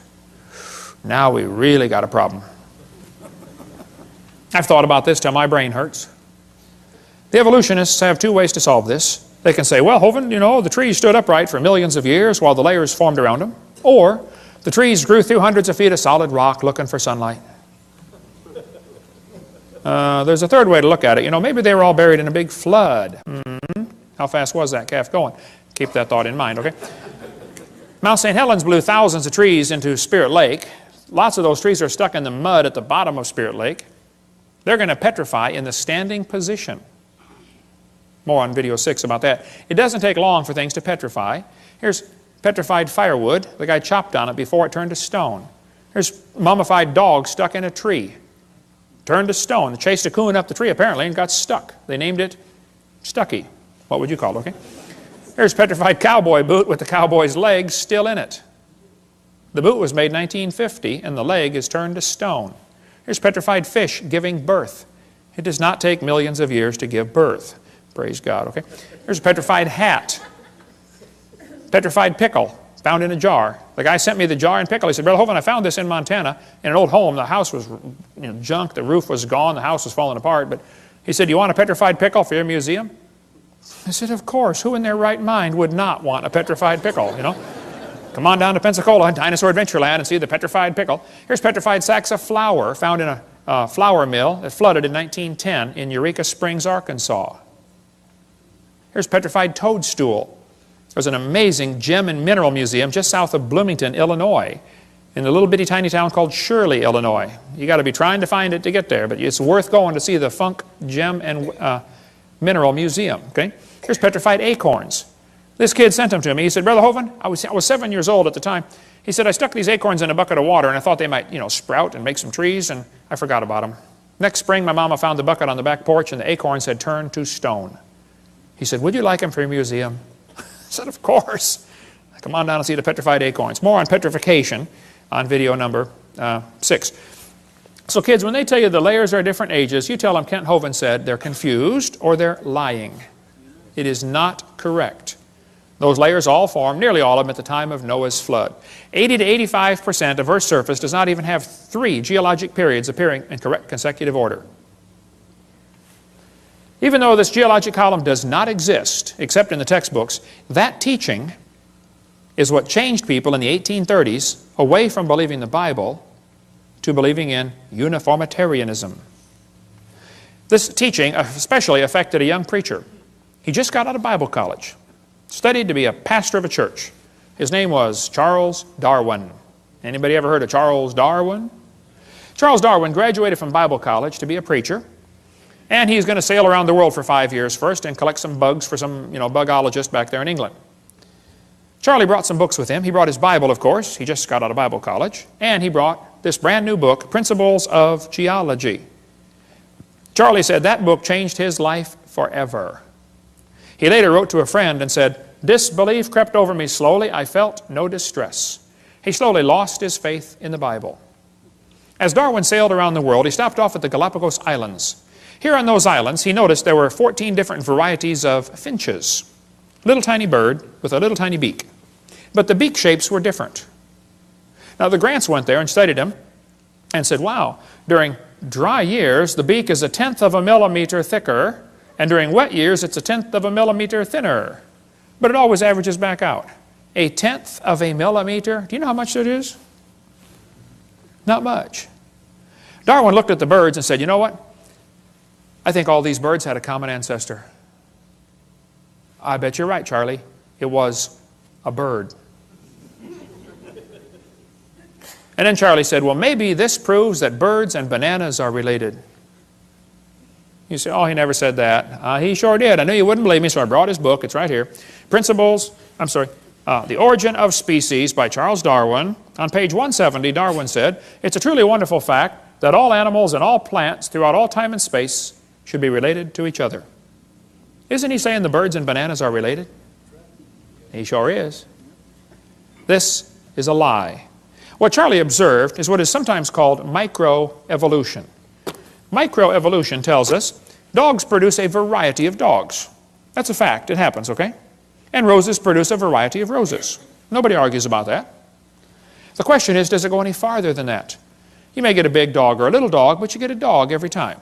Now we really got a problem. I've thought about this till my brain hurts. The evolutionists have 2 ways to solve this. They can say, well, Hovind, you know, the trees stood upright for millions of years while the layers formed around them. Or the trees grew through hundreds of feet of solid rock looking for sunlight. There's a third way to look at it. You know, maybe they were all buried in a big flood. How fast was that calf going? Keep that thought in mind, okay? Mount St. Helens blew thousands of trees into Spirit Lake. Lots of those trees are stuck in the mud at the bottom of Spirit Lake. They're going to petrify in the standing position. More on video 6 about that. It doesn't take long for things to petrify. Here's petrified firewood. The guy chopped on it before it turned to stone. Here's mummified dog stuck in a tree. Turned to stone. They chased a coon up the tree apparently and got stuck. They named it Stucky. What would you call it, okay? Here's petrified cowboy boot with the cowboy's legs still in it. The boot was made in 1950 and the leg is turned to stone. Here's petrified fish giving birth. It does not take millions of years to give birth. Praise God, okay? Here's a petrified hat. Petrified pickle found in a jar. The guy sent me the jar and pickle. He said, Brother Hovind, I found this in Montana in an old home. The house was junk. The roof was gone. The house was falling apart. But he said, you want a petrified pickle for your museum? I said, of course. Who in their right mind would not want a petrified pickle, you know? Come on down to Pensacola, Dinosaur Adventureland, and see the petrified pickle. Here's petrified sacks of flour found in a flour mill that flooded in 1910 in Eureka Springs, Arkansas. Here's petrified toadstool. There's an amazing gem and mineral museum just south of Bloomington, Illinois, in a little bitty tiny town called Shirley, Illinois. You got to be trying to find it to get there, but it's worth going to see the Funk Gem and Mineral Museum. Okay? Here's petrified acorns. This kid sent them to me. He said, Brother Hovind, I was 7 years old at the time. He said, I stuck these acorns in a bucket of water, and I thought they might, sprout and make some trees, and I forgot about them. Next spring, my mama found the bucket on the back porch, and the acorns had turned to stone. He said, would you like them for your museum? I said, of course. Come on down and see the petrified acorns. More on petrification on video number 6. So kids, when they tell you the layers are different ages, you tell them Kent Hovind said they're confused or they're lying. It is not correct. Those layers all formed, nearly all of them, at the time of Noah's flood. 80 to 85% of Earth's surface does not even have 3 geologic periods appearing in correct consecutive order. Even though this geologic column does not exist, except in the textbooks, that teaching is what changed people in the 1830s away from believing the Bible to believing in uniformitarianism. This teaching especially affected a young preacher. He just got out of Bible college, studied to be a pastor of a church. His name was Charles Darwin. Anybody ever heard of Charles Darwin? Charles Darwin graduated from Bible college to be a preacher, and he's going to sail around the world for 5 years first and collect some bugs for some, bugologist back there in England. Charlie brought some books with him. He brought his Bible, of course. He just got out of Bible college. And he brought this brand new book, Principles of Geology. Charlie said that book changed his life forever. He later wrote to a friend and said, disbelief crept over me slowly. I felt no distress. He slowly lost his faith in the Bible. As Darwin sailed around the world, he stopped off at the Galapagos Islands. Here on those islands, he noticed there were 14 different varieties of finches. Little tiny bird with a little tiny beak. But the beak shapes were different. Now the Grants went there and studied them and said, wow, during dry years, the beak is 1/10 of a millimeter thicker, and during wet years, it's 1/10 of a millimeter thinner. But it always averages back out. 1/10 of a millimeter, do you know how much that is? Not much. Darwin looked at the birds and said, you know what? I think all these birds had a common ancestor. I bet you're right, Charlie. It was a bird. And then Charlie said, well, maybe this proves that birds and bananas are related. You say, oh, he never said that. He sure did. I knew you wouldn't believe me, so I brought his book. It's right here. The Origin of Species by Charles Darwin. On page 170, Darwin said, it's a truly wonderful fact that all animals and all plants throughout all time and space should be related to each other. Isn't he saying the birds and bananas are related? He sure is. This is a lie. What Charlie observed is what is sometimes called microevolution. Microevolution tells us dogs produce a variety of dogs. That's a fact. It happens, okay? And roses produce a variety of roses. Nobody argues about that. The question is, does it go any farther than that? You may get a big dog or a little dog, but you get a dog every time.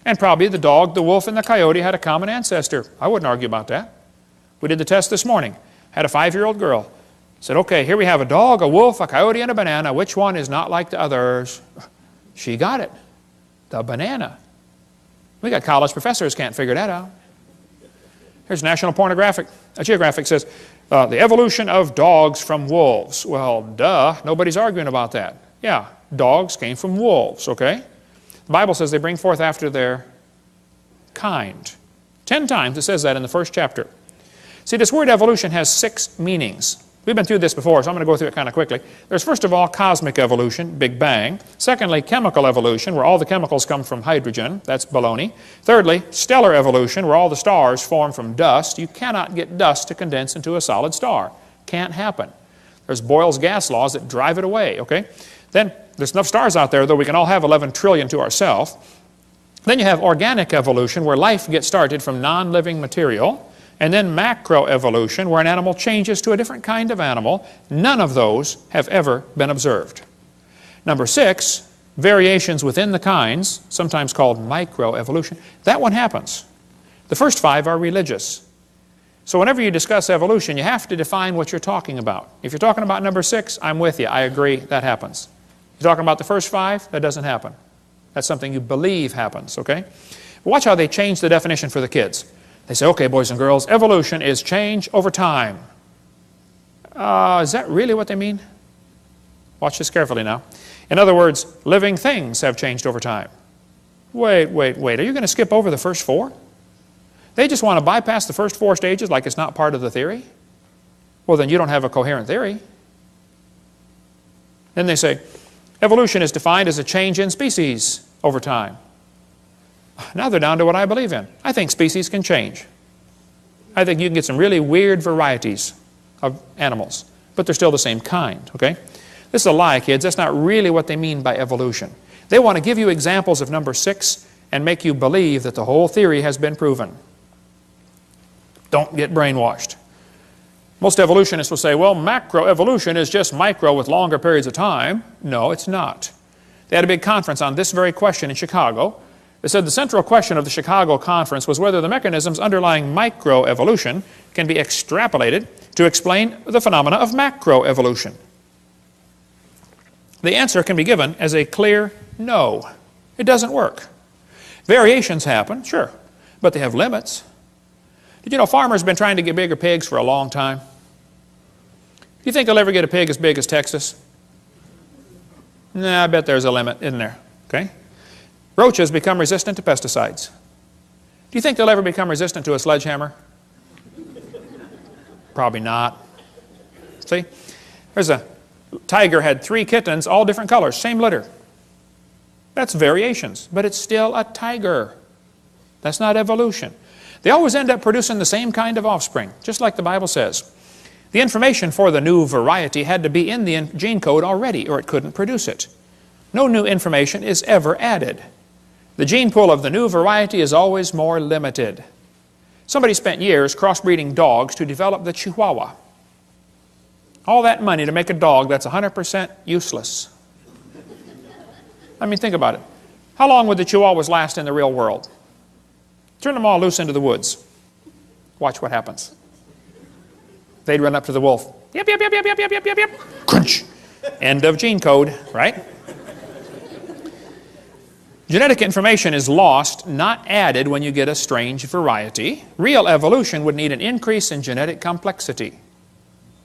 And probably the dog, the wolf, and the coyote had a common ancestor. I wouldn't argue about that. We did the test this morning. Had a 5-year-old girl. Said, okay, here we have a dog, a wolf, a coyote, and a banana. Which one is not like the others? She got it. The banana. We got college professors can't figure that out. Here's National Geographic says, the evolution of dogs from wolves. Well, duh, nobody's arguing about that. Yeah, dogs came from wolves, okay? The Bible says they bring forth after their kind. 10 times it says that in the first chapter. See, this word evolution has 6 meanings. We've been through this before, so I'm going to go through it kind of quickly. There's first of all cosmic evolution, Big Bang. Secondly, chemical evolution, where all the chemicals come from hydrogen. That's baloney. Thirdly, stellar evolution, where all the stars form from dust. You cannot get dust to condense into a solid star. Can't happen. There's Boyle's gas laws that drive it away, okay? Then there's enough stars out there, though we can all have 11 trillion to ourselves. Then you have organic evolution, where life gets started from non-living material. And then macroevolution, where an animal changes to a different kind of animal. None of those have ever been observed. Number 6, variations within the kinds, sometimes called microevolution. That one happens. The first 5 are religious. So whenever you discuss evolution, you have to define what you're talking about. If you're talking about number 6, I'm with you. I agree, that happens. You're talking about the first 5, that doesn't happen. That's something you believe happens, okay? Watch how they change the definition for the kids. They say, okay, boys and girls, evolution is change over time. Is that really what they mean? Watch this carefully now. In other words, living things have changed over time. Wait. Are you going to skip over the first four? They just want to bypass the first four stages like it's not part of the theory? Well, then you don't have a coherent theory. Then they say, evolution is defined as a change in species over time. Now they're down to what I believe in. I think species can change. I think you can get some really weird varieties of animals, but they're still the same kind, okay? This is a lie, kids. That's not really what they mean by evolution. They want to give you examples of number 6 and make you believe that the whole theory has been proven. Don't get brainwashed. Most evolutionists will say, well, macroevolution is just micro with longer periods of time. No, it's not. They had a big conference on this very question in Chicago. They said the central question of the Chicago conference was whether the mechanisms underlying microevolution can be extrapolated to explain the phenomena of macroevolution. The answer can be given as a clear no. It doesn't work. Variations happen, sure, but they have limits. Did you know farmers have been trying to get bigger pigs for a long time? Do you think they'll ever get a pig as big as Texas? Nah, I bet there's a limit, isn't there? Okay? Roaches become resistant to pesticides. Do you think they'll ever become resistant to a sledgehammer? Probably not. See? There's a tiger had 3 kittens, all different colors, same litter. That's variations, but it's still a tiger. That's not evolution. They always end up producing the same kind of offspring, just like the Bible says. The information for the new variety had to be in the gene code already, or it couldn't produce it. No new information is ever added. The gene pool of the new variety is always more limited. Somebody spent years crossbreeding dogs to develop the Chihuahua. All that money to make a dog that's 100% useless. I mean, think about it. How long would the Chihuahuas last in the real world? Turn them all loose into the woods. Watch what happens. They'd run up to the wolf. Yep, yep, yep, yep, yep, yep, yep, yep. Crunch. End of gene code, right? Genetic information is lost, not added when you get a strange variety. Real evolution would need an increase in genetic complexity.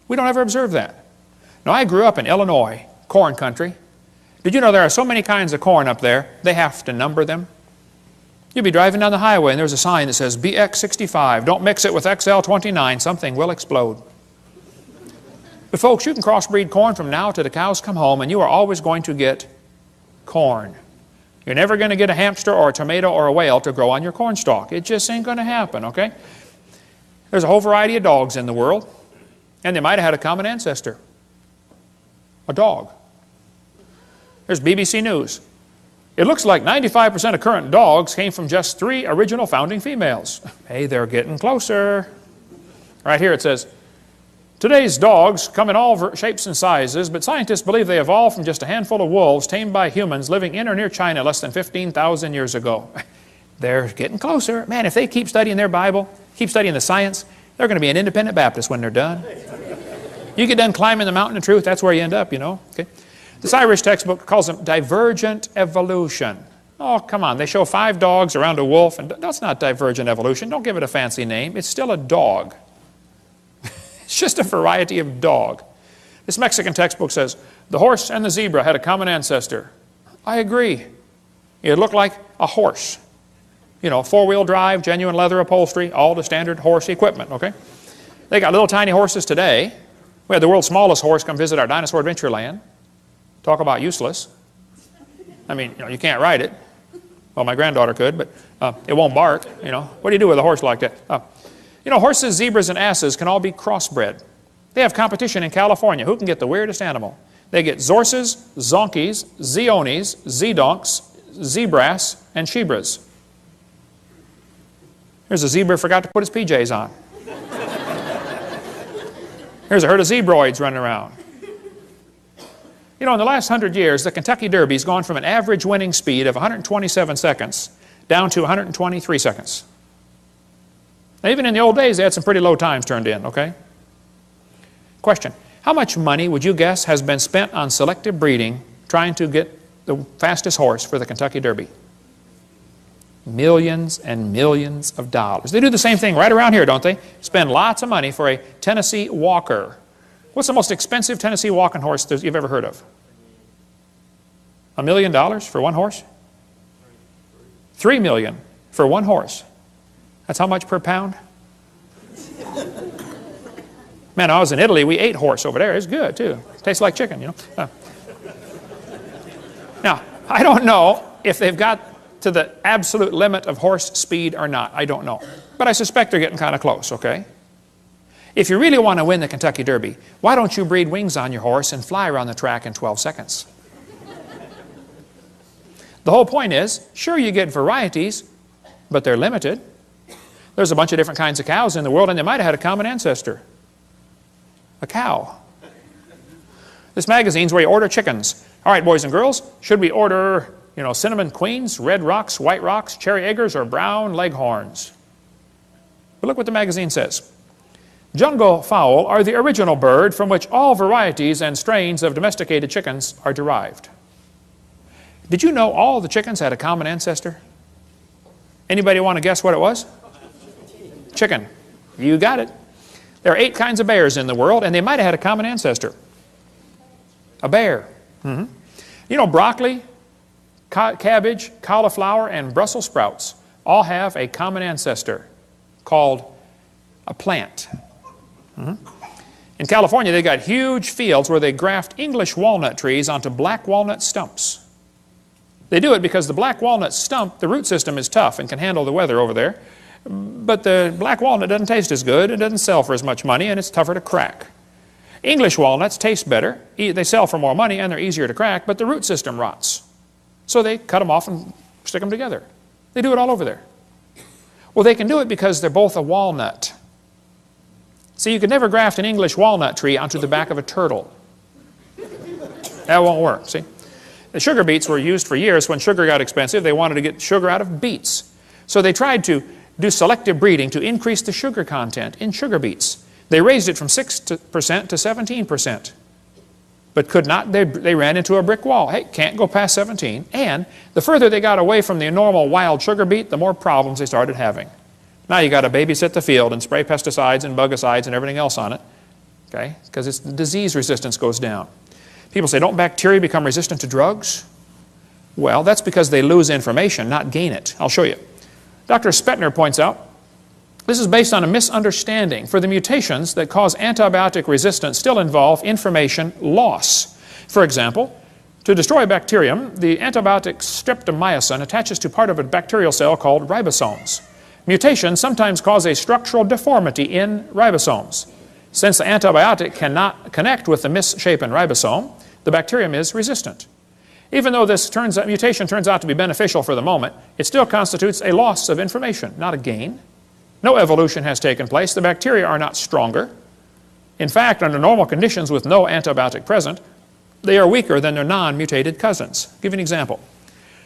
We don't ever observe that. Now, I grew up in Illinois, corn country. Did you know there are so many kinds of corn up there, they have to number them? You'll be driving down the highway and there's a sign that says BX65. Don't mix it with XL29. Something will explode. But folks, you can crossbreed corn from now to the cows come home and you are always going to get corn. You're never going to get a hamster or a tomato or a whale to grow on your corn stalk. It just ain't going to happen, okay? There's a whole variety of dogs in the world, and they might have had a common ancestor. A dog. There's BBC News. It looks like 95% of current dogs came from just 3 original founding females. Hey, they're getting closer. Right here it says, today's dogs come in all shapes and sizes, but scientists believe they evolved from just a handful of wolves tamed by humans living in or near China less than 15,000 years ago. They're getting closer. Man, if they keep studying their Bible, keep studying the science, they're going to be an independent Baptist when they're done. You get done climbing the mountain of truth, that's where you end up, you know. Okay? This Irish textbook calls them divergent evolution. Oh, come on. They show 5 dogs around a wolf, and that's not divergent evolution. Don't give it a fancy name. It's still a dog. It's just a variety of dog. This Mexican textbook says, the horse and the zebra had a common ancestor. I agree. It looked like a horse. You know, 4-wheel drive, genuine leather upholstery, all the standard horse equipment, okay? They got little tiny horses today. We had the world's smallest horse come visit our dinosaur adventure land. Talk about useless. I mean, you know, you can't ride it. Well, my granddaughter could, but it won't bark, you know. What do you do with a horse like that? You know, horses, zebras, and asses can all be crossbred. They have competition in California. Who can get the weirdest animal? They get zorses, zonkies, zeonies, zedonks, zebras, and shebras. Here's a zebra who forgot to put his PJs on. Here's a herd of zebroids running around. You know, in the last 100 years, the Kentucky Derby's gone from an average winning speed of 127 seconds down to 123 seconds. Now, even in the old days, they had some pretty low times turned in, okay? Question, how much money would you guess has been spent on selective breeding trying to get the fastest horse for the Kentucky Derby. Millions and millions of dollars. They do the same thing right around here, don't they? Spend lots of money for a Tennessee Walker. What's the most expensive Tennessee walking horse you've ever heard of? $1 million for one horse? $3 million for one horse. That's how much per pound? Man, I was in Italy, we ate horse over there. It's good too. Tastes like chicken, you know. Now, I don't know if they've got to the absolute limit of horse speed or not. I don't know. But I suspect they're getting kind of close, okay? If you really want to win the Kentucky Derby, why don't you breed wings on your horse and fly around the track in 12 seconds? The whole point is, sure, you get varieties, but they're limited. There's a bunch of different kinds of cows in the world, and they might have had a common ancestor. A cow. This magazine's where you order chickens. All right, boys and girls, should we order, you know, cinnamon queens, red rocks, white rocks, cherry eggers, or brown leghorns? But look what the magazine says. Jungle fowl are the original bird from which all varieties and strains of domesticated chickens are derived. Did you know all the chickens had a common ancestor? Anybody want to guess what it was? Chicken. You got it. There are 8 kinds of bears in the world, and they might have had a common ancestor. A bear. You know, broccoli, cabbage, cauliflower, and Brussels sprouts all have a common ancestor called a plant. In California, they've got huge fields where they graft English walnut trees onto black walnut stumps. They do it because the black walnut stump, the root system is tough and can handle the weather over there. But the black walnut doesn't taste as good, it doesn't sell for as much money, and it's tougher to crack. English walnuts taste better, they sell for more money, and they're easier to crack, but the root system rots. So they cut them off and stick them together. They do it all over there. Well, they can do it because they're both a walnut. See, you could never graft an English walnut tree onto the back of a turtle. That won't work, see? The sugar beets were used for years. When sugar got expensive, they wanted to get sugar out of beets. So they tried to do selective breeding to increase the sugar content in sugar beets. They raised it from 6% to 17%. But could not, they ran into a brick wall. Hey, can't go past 17. And the further they got away from the normal wild sugar beet, the more problems they started having. Now you got to babysit the field and spray pesticides and bugicides and everything else on it, okay? Because its disease resistance goes down. People say, don't bacteria become resistant to drugs? Well, that's because they lose information, not gain it. I'll show you. Dr. Spettner points out, this is based on a misunderstanding, for the mutations that cause antibiotic resistance still involve information loss. For example, to destroy a bacterium, the antibiotic streptomycin attaches to part of a bacterial cell called ribosomes. Mutations sometimes cause a structural deformity in ribosomes. Since the antibiotic cannot connect with the misshapen ribosome, the bacterium is resistant. Even though this mutation turns out to be beneficial for the moment, it still constitutes a loss of information, not a gain. No evolution has taken place. The bacteria are not stronger. In fact, under normal conditions with no antibiotic present, they are weaker than their non-mutated cousins. I'll give you an example.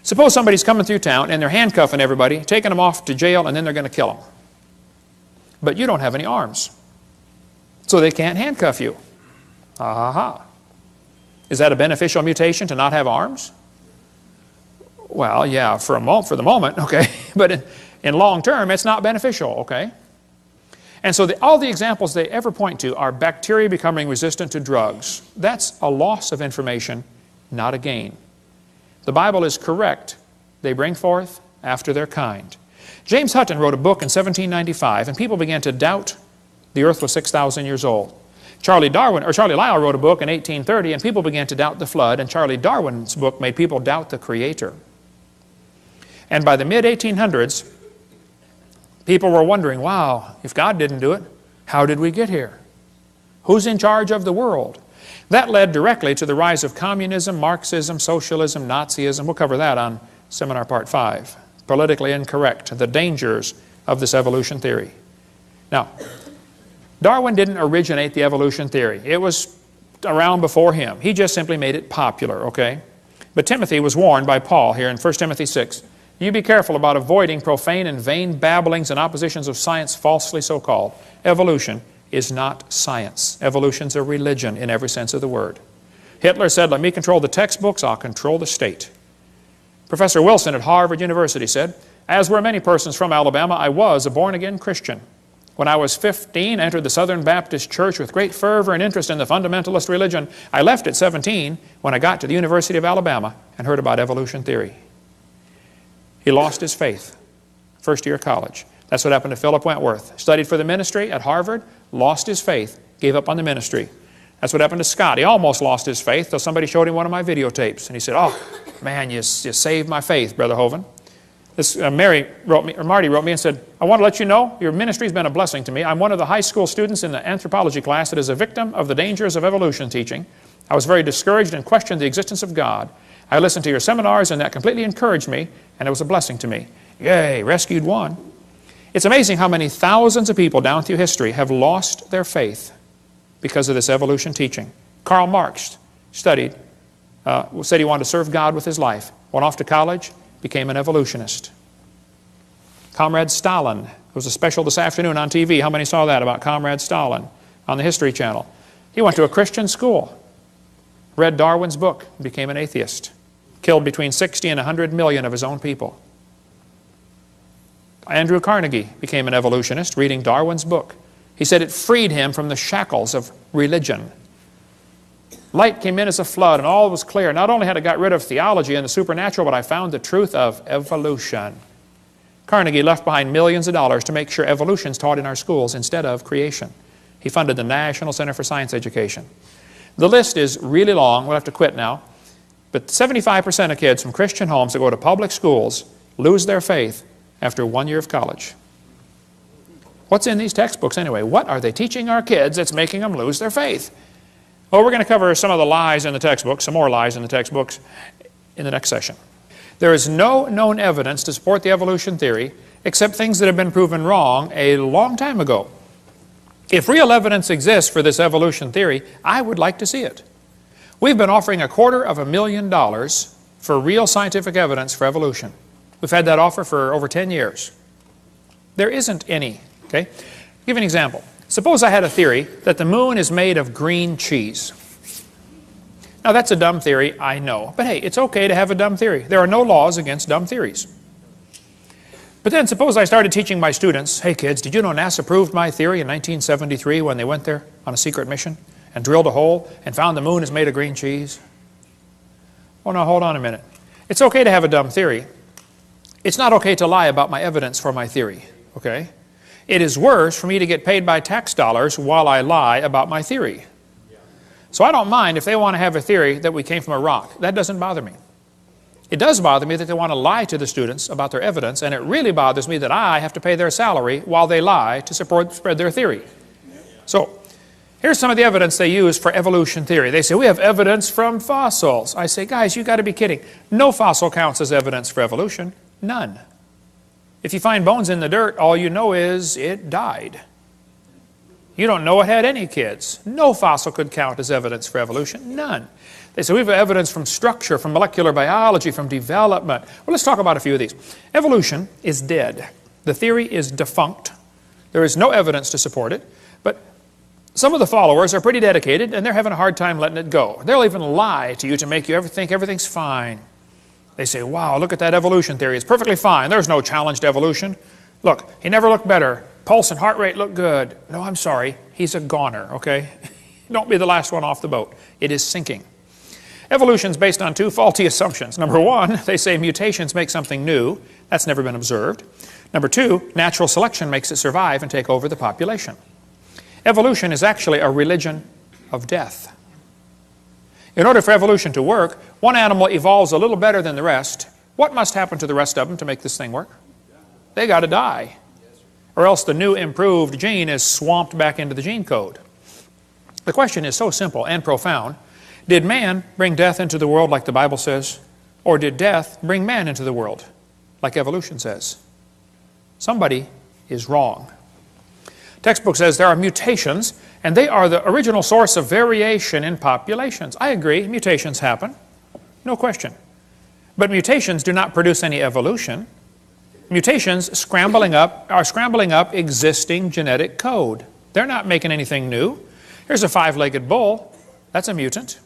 Suppose somebody's coming through town and they're handcuffing everybody, taking them off to jail, and then they're going to kill them. But you don't have any arms, so they can't handcuff you. Ha. Is that a beneficial mutation to not have arms? Well, yeah, for the moment, okay. But in long term, it's not beneficial, okay? And so all the examples they ever point to are bacteria becoming resistant to drugs. That's a loss of information, not a gain. The Bible is correct. They bring forth after their kind. James Hutton wrote a book in 1795, and people began to doubt the earth was 6,000 years old. Charlie Lyell wrote a book in 1830, and people began to doubt the flood, and Charlie Darwin's book made people doubt the Creator. And by the mid-1800s, people were wondering, wow, if God didn't do it, how did we get here? Who's in charge of the world? That led directly to the rise of communism, Marxism, socialism, Nazism. We'll cover that on Seminar Part 5. Politically incorrect, the dangers of this evolution theory. Now, Darwin didn't originate the evolution theory. It was around before him. He just simply made it popular, okay? But Timothy was warned by Paul here in 1 Timothy 6. You be careful about avoiding profane and vain babblings and oppositions of science falsely so called. Evolution is not science. Evolution's a religion in every sense of the word. Hitler said, let me control the textbooks, I'll control the state. Professor Wilson at Harvard University said, as were many persons from Alabama, I was a born-again Christian. When I was 15, I entered the Southern Baptist Church with great fervor and interest in the fundamentalist religion. I left at 17 when I got to the University of Alabama and heard about evolution theory. He lost his faith, first year of college. That's what happened to Philip Wentworth. Studied for the ministry at Harvard, lost his faith, gave up on the ministry. That's what happened to Scott. He almost lost his faith till somebody showed him one of my videotapes. And he said, oh, man, you saved my faith, Brother Hovind. This, Marty wrote me and said, I want to let you know your ministry has been a blessing to me. I'm one of the high school students in the anthropology class that is a victim of the dangers of evolution teaching. I was very discouraged and questioned the existence of God. I listened to your seminars and that completely encouraged me, and it was a blessing to me. Yay, rescued one. It's amazing how many thousands of people down through history have lost their faith because of this evolution teaching. Karl Marx studied, said he wanted to serve God with his life, went off to college, became an evolutionist. Comrade Stalin. There was a special this afternoon on TV. How many saw that about Comrade Stalin on the History Channel? He went to a Christian school, read Darwin's book, became an atheist, killed between 60 and 100 million of his own people. Andrew Carnegie became an evolutionist reading Darwin's book. He said it freed him from the shackles of religion. Light came in as a flood and all was clear. Not only had it got rid of theology and the supernatural, but I found the truth of evolution. Carnegie left behind millions of dollars to make sure evolution is taught in our schools instead of creation. He funded the National Center for Science Education. The list is really long. We'll have to quit now. But 75% of kids from Christian homes that go to public schools lose their faith after 1 year of college. What's in these textbooks anyway? What are they teaching our kids that's making them lose their faith? Well, we're going to cover some of the lies in the textbooks, some more lies in the textbooks in the next session. There is no known evidence to support the evolution theory except things that have been proven wrong a long time ago. If real evidence exists for this evolution theory, I would like to see it. We've been offering $250,000 for real scientific evidence for evolution. We've had that offer for over 10 years. There isn't any, okay? I'll give you an example. Suppose I had a theory that the moon is made of green cheese. Now that's a dumb theory, I know. But hey, it's okay to have a dumb theory. There are no laws against dumb theories. But then suppose I started teaching my students, hey kids, did you know NASA proved my theory in 1973 when they went there on a secret mission and drilled a hole and found the moon is made of green cheese? Oh no, hold on a minute. It's okay to have a dumb theory. It's not okay to lie about my evidence for my theory, okay? It is worse for me to get paid by tax dollars while I lie about my theory. So I don't mind if they want to have a theory that we came from a rock. That doesn't bother me. It does bother me that they want to lie to the students about their evidence, and it really bothers me that I have to pay their salary while they lie to spread their theory. So here's some of the evidence they use for evolution theory. They say, we have evidence from fossils. I say, guys, you've got to be kidding. No fossil counts as evidence for evolution. None. If you find bones in the dirt, all you know is it died. You don't know it had any kids. No fossil could count as evidence for evolution. None. They say we have evidence from structure, from molecular biology, from development. Well, let's talk about a few of these. Evolution is dead. The theory is defunct. There is no evidence to support it. But some of the followers are pretty dedicated, and they're having a hard time letting it go. They'll even lie to you to make you think everything's fine. They say, wow, look at that evolution theory. It's perfectly fine. There's no challenge to evolution. Look, he never looked better. Pulse and heart rate look good. No, I'm sorry. He's a goner, okay? Don't be the last one off the boat. It is sinking. Evolution is based on two faulty assumptions. Number one, they say mutations make something new. That's never been observed. Number two, natural selection makes it survive and take over the population. Evolution is actually a religion of death. In order for evolution to work, one animal evolves a little better than the rest. What must happen to the rest of them to make this thing work? They got to die. Or else the new improved gene is swamped back into the gene code. The question is so simple and profound. Did man bring death into the world like the Bible says? Or did death bring man into the world like evolution says? Somebody is wrong. Textbook says there are mutations, and they are the original source of variation in populations. I agree, mutations happen, no question. But mutations do not produce any evolution. Mutations are scrambling up existing genetic code. They're not making anything new. Here's a 5-legged bull. That's a mutant.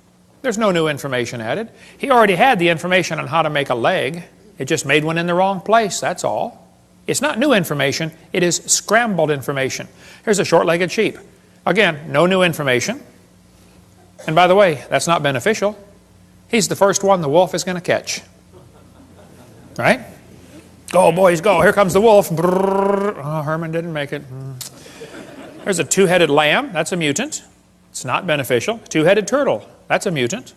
There's no new information added. He already had the information on how to make a leg. It just made one in the wrong place, that's all. It's not new information, it is scrambled information. Here's a short-legged sheep. Again, no new information. And by the way, that's not beneficial. He's the first one the wolf is going to catch. Right? Go, boys, go. Here comes the wolf. Brrr. Oh, Herman didn't make it. There's a two-headed lamb. That's a mutant. It's not beneficial. Two-headed turtle. That's a mutant.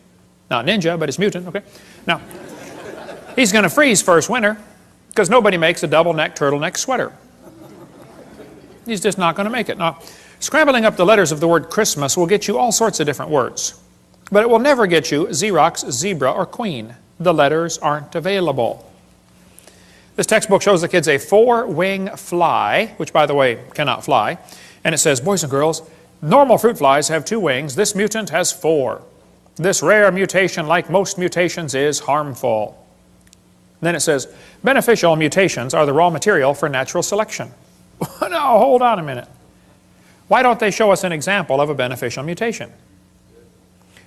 Not ninja, but it's mutant. Okay. Now, he's going to freeze first winter because nobody makes a double-neck turtleneck sweater. He's just not going to make it. Now, scrambling up the letters of the word Christmas will get you all sorts of different words. But it will never get you Xerox, zebra, or queen. The letters aren't available. This textbook shows the kids a four-wing fly, which, by the way, cannot fly. And it says, boys and girls, normal fruit flies have 2 wings. This mutant has 4. This rare mutation, like most mutations, is harmful. Then it says, beneficial mutations are the raw material for natural selection. Now, hold on a minute. Why don't they show us an example of a beneficial mutation?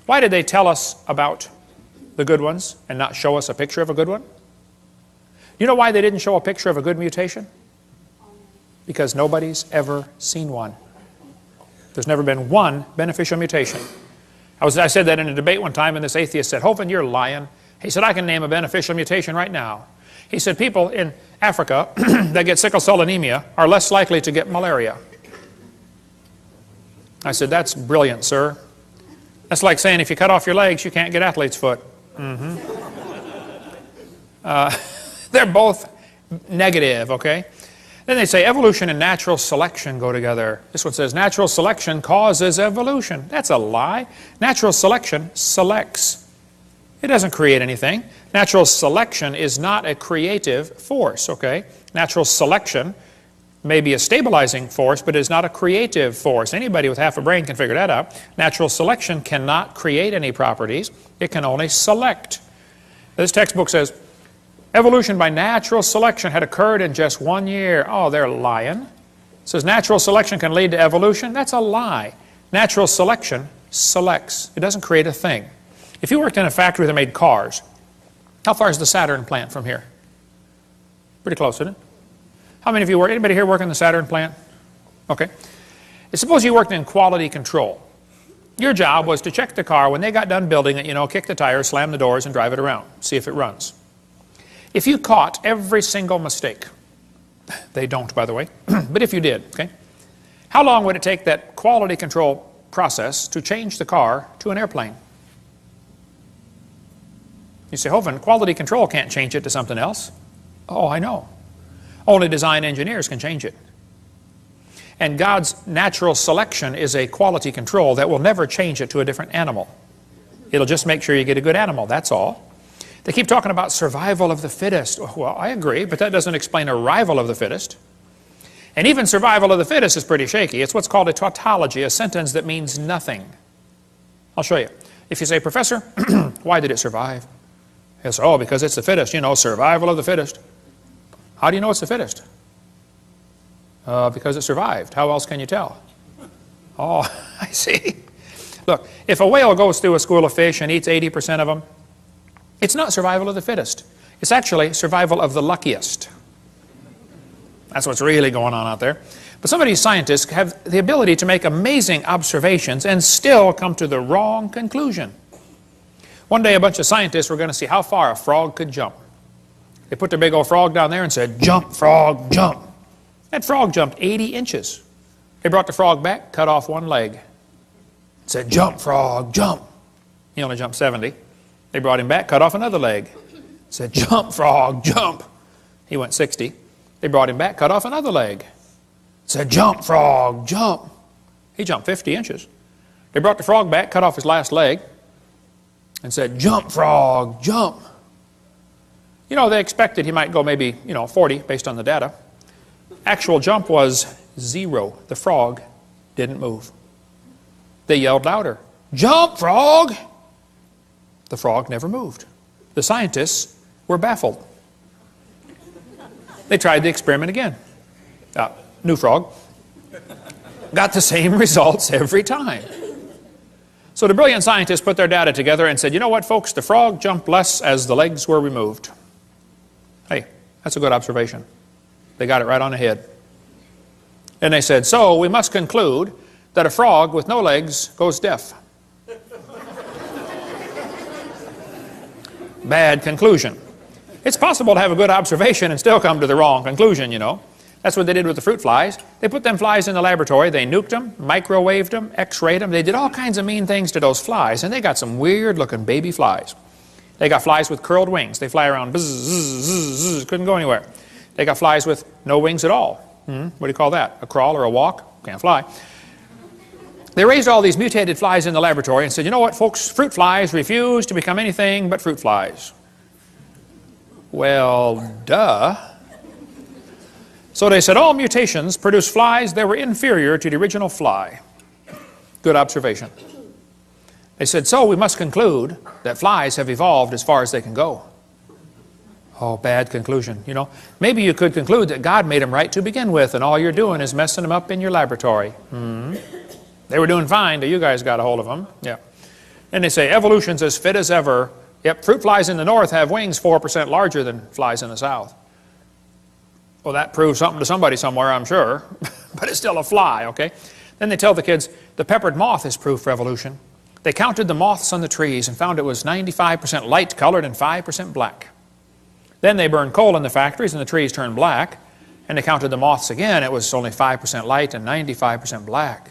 Why did they tell us about the good ones and not show us a picture of a good one? You know why they didn't show a picture of a good mutation? Because nobody's ever seen one. There's never been one beneficial mutation. I said that in a debate one time, and this atheist said, Hovind, you're lying. He said, I can name a beneficial mutation right now. He said, people in Africa that get sickle cell anemia are less likely to get malaria. I said, that's brilliant, sir. That's like saying if you cut off your legs, you can't get athlete's foot. They're both negative, okay? Then they say evolution and natural selection go together. This one says natural selection causes evolution. That's a lie. Natural selection selects. It doesn't create anything. Natural selection is not a creative force, okay? Natural selection may be a stabilizing force, but it is not a creative force. Anybody with half a brain can figure that out. Natural selection cannot create any properties. It can only select. This textbook says, evolution by natural selection had occurred in just 1 year. Oh, they're lying. It says natural selection can lead to evolution. That's a lie. Natural selection selects. It doesn't create a thing. If you worked in a factory that made cars, how far is the Saturn plant from here? Pretty close, isn't it? How many of you work? Anybody here work in the Saturn plant? Okay. Suppose you worked in quality control. Your job was to check the car when they got done building it, you know, kick the tires, slam the doors, and drive it around. See if it runs. If you caught every single mistake, they don't, by the way, but if you did, okay, how long would it take that quality control process to change the car to an airplane? You say, Hovind, quality control can't change it to something else. Oh, I know. Only design engineers can change it. And God's natural selection is a quality control that will never change it to a different animal. It'll just make sure you get a good animal, that's all. They keep talking about survival of the fittest. Well, I agree, but that doesn't explain arrival of the fittest. And even survival of the fittest is pretty shaky. It's what's called a tautology, a sentence that means nothing. I'll show you. If you say, Professor, why did it survive? He'll say, oh, because it's the fittest. You know, survival of the fittest. How do you know it's the fittest? Because it survived. How else can you tell? Oh, I see. Look, if a whale goes through a school of fish and eats 80% of them, it's not survival of the fittest. It's actually survival of the luckiest. That's what's really going on out there. But some of these scientists have the ability to make amazing observations and still come to the wrong conclusion. One day a bunch of scientists were going to see how far a frog could jump. They put their big old frog down there and said, jump, frog, jump. That frog jumped 80 inches. They brought the frog back, cut off one leg. Said, jump, frog, jump. He only jumped 70. They brought him back, cut off another leg. Said, jump, frog, jump. He went 60. They brought him back, cut off another leg. Said, jump, frog, jump. He jumped 50 inches. They brought the frog back, cut off his last leg, and said, jump, frog, jump. You know, they expected he might go maybe, 40 based on the data. Actual jump was 0. The frog didn't move. They yelled louder, jump, frog. The frog never moved. The scientists were baffled. They tried the experiment again. New frog. Got the same results every time. So the brilliant scientists put their data together and said, you know what, folks, the frog jumped less as the legs were removed. Hey, that's a good observation. They got it right on the head. And they said, so we must conclude that a frog with no legs goes deaf. Bad conclusion. It's possible to have a good observation and still come to the wrong conclusion, you know. That's what they did with the fruit flies. They put them flies in the laboratory, they nuked them, microwaved them, x-rayed them. They did all kinds of mean things to those flies, and they got some weird looking baby flies. They got flies with curled wings. They fly around, buzz, zzz, zzz, zzz, couldn't go anywhere. They got flies with no wings at all. What do you call that? A crawl or a walk? Can't fly. They raised all these mutated flies in the laboratory and said, you know what, folks, fruit flies refuse to become anything but fruit flies. Well, duh. So they said all mutations produce flies that were inferior to the original fly. Good observation. They said, so we must conclude that flies have evolved as far as they can go. Oh, bad conclusion, you know. Maybe you could conclude that God made them right to begin with, and all you're doing is messing them up in your laboratory. They were doing fine till you guys got a hold of them. Yeah. And they say evolution's as fit as ever. Yep, fruit flies in the north have wings 4% larger than flies in the south. Well, that proves something to somebody somewhere, I'm sure. But it's still a fly, okay? Then they tell the kids, the peppered moth is proof for evolution. They counted the moths on the trees and found it was 95% light colored and 5% black. Then they burned coal in the factories and the trees turned black. And they counted the moths again. It was only 5% light and 95% black.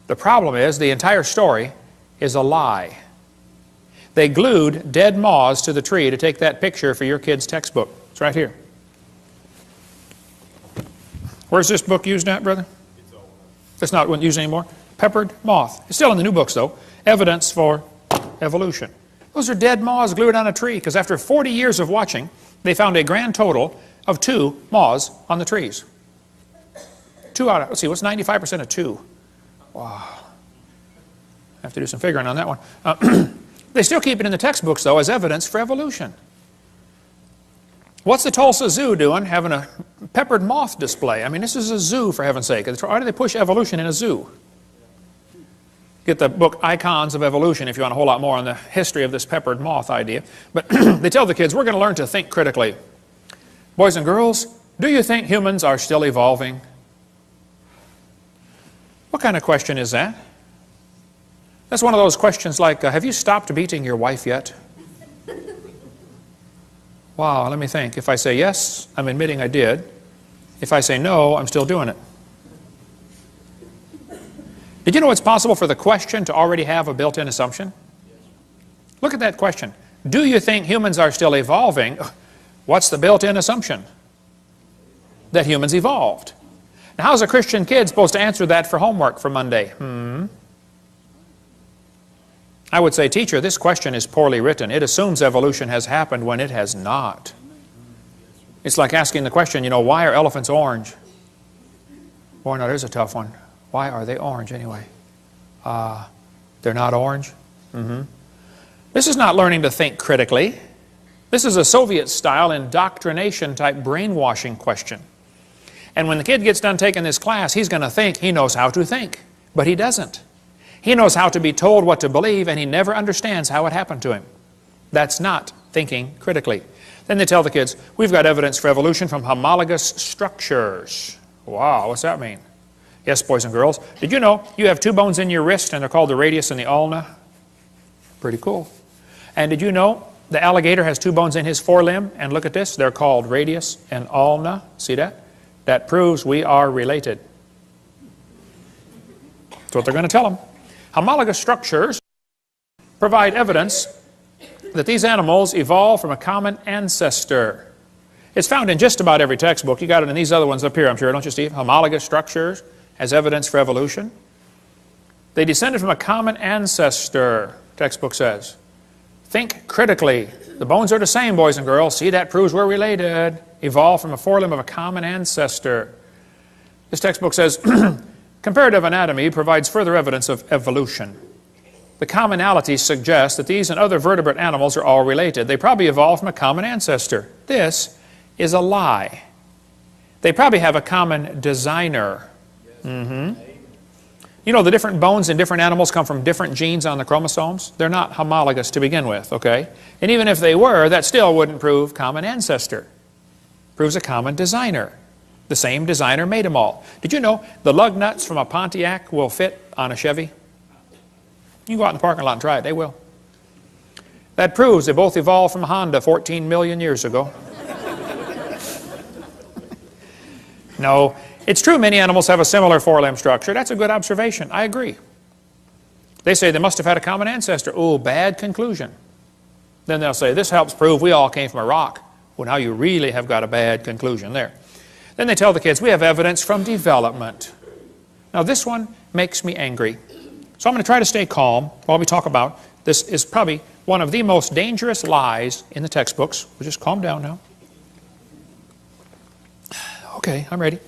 The problem is the entire story is a lie. They glued dead moths to the tree to take that picture for your kid's textbook. It's right here. Where's this book used at, brother? It's not used anymore. Peppered moth. It's still in the new books, though. Evidence for evolution. Those are dead moths glued on a tree because after 40 years of watching, they found a grand total of 2 moths on the trees. 2 out of, let's see, what's 95% of 2? Wow. I have to do some figuring on that one. They still keep it in the textbooks, though, as evidence for evolution. What's the Tulsa Zoo doing having a peppered moth display? I mean, this is a zoo, for heaven's sake. Why do they push evolution in a zoo? Get the book Icons of Evolution if you want a whole lot more on the history of this peppered moth idea. But they tell the kids, we're going to learn to think critically. Boys and girls, do you think humans are still evolving? What kind of question is that? That's one of those questions like, have you stopped beating your wife yet? Wow, let me think. If I say yes, I'm admitting I did. If I say no, I'm still doing it. Did you know it's possible for the question to already have a built-in assumption? Look at that question. Do you think humans are still evolving? What's the built-in assumption? That humans evolved. Now, how's a Christian kid supposed to answer that for homework for Monday? I would say, teacher, this question is poorly written. It assumes evolution has happened when it has not. It's like asking the question, you know, why are elephants orange? Boy, now there's a tough one. Why are they orange anyway? They're not orange? This is not learning to think critically. This is a Soviet-style indoctrination-type brainwashing question. And when the kid gets done taking this class, he's going to think he knows how to think. But he doesn't. He knows how to be told what to believe, and he never understands how it happened to him. That's not thinking critically. Then they tell the kids, we've got evidence for evolution from homologous structures. Wow, what's that mean? Yes, boys and girls, did you know you have 2 bones in your wrist, and they're called the radius and the ulna? Pretty cool. And did you know the alligator has 2 bones in his forelimb? And look at this, they're called radius and ulna. See that? That proves we are related. That's what they're going to tell them. Homologous structures provide evidence that these animals evolved from a common ancestor. It's found in just about every textbook. You got it in these other ones up here, I'm sure, don't you, Steve? Homologous structures as evidence for evolution. They descended from a common ancestor, textbook says. Think critically. The bones are the same, boys and girls. See, that proves we're related. Evolved from a forelimb of a common ancestor. This textbook says, comparative anatomy provides further evidence of evolution. The commonalities suggest that these and other vertebrate animals are all related. They probably evolved from a common ancestor. This is a lie. They probably have a common designer. You You know, the different bones in different animals come from different genes on the chromosomes. They're not homologous to begin with, okay? And even if they were, that still wouldn't prove common ancestor. Proves a common designer. The same designer made them all. Did you know the lug nuts from a Pontiac will fit on a Chevy? You can go out in the parking lot and try it. They will. That proves they both evolved from Honda 14 million years ago. No, it's true many animals have a similar four-limb structure. That's a good observation. I agree. They say they must have had a common ancestor. Oh, bad conclusion. Then they'll say, this helps prove we all came from a rock. Well, now you really have got a bad conclusion there. Then they tell the kids, we have evidence from development. Now this one makes me angry. So I'm going to try to stay calm while we talk about this. Is probably one of the most dangerous lies in the textbooks. We'll just calm down now. Okay, I'm ready.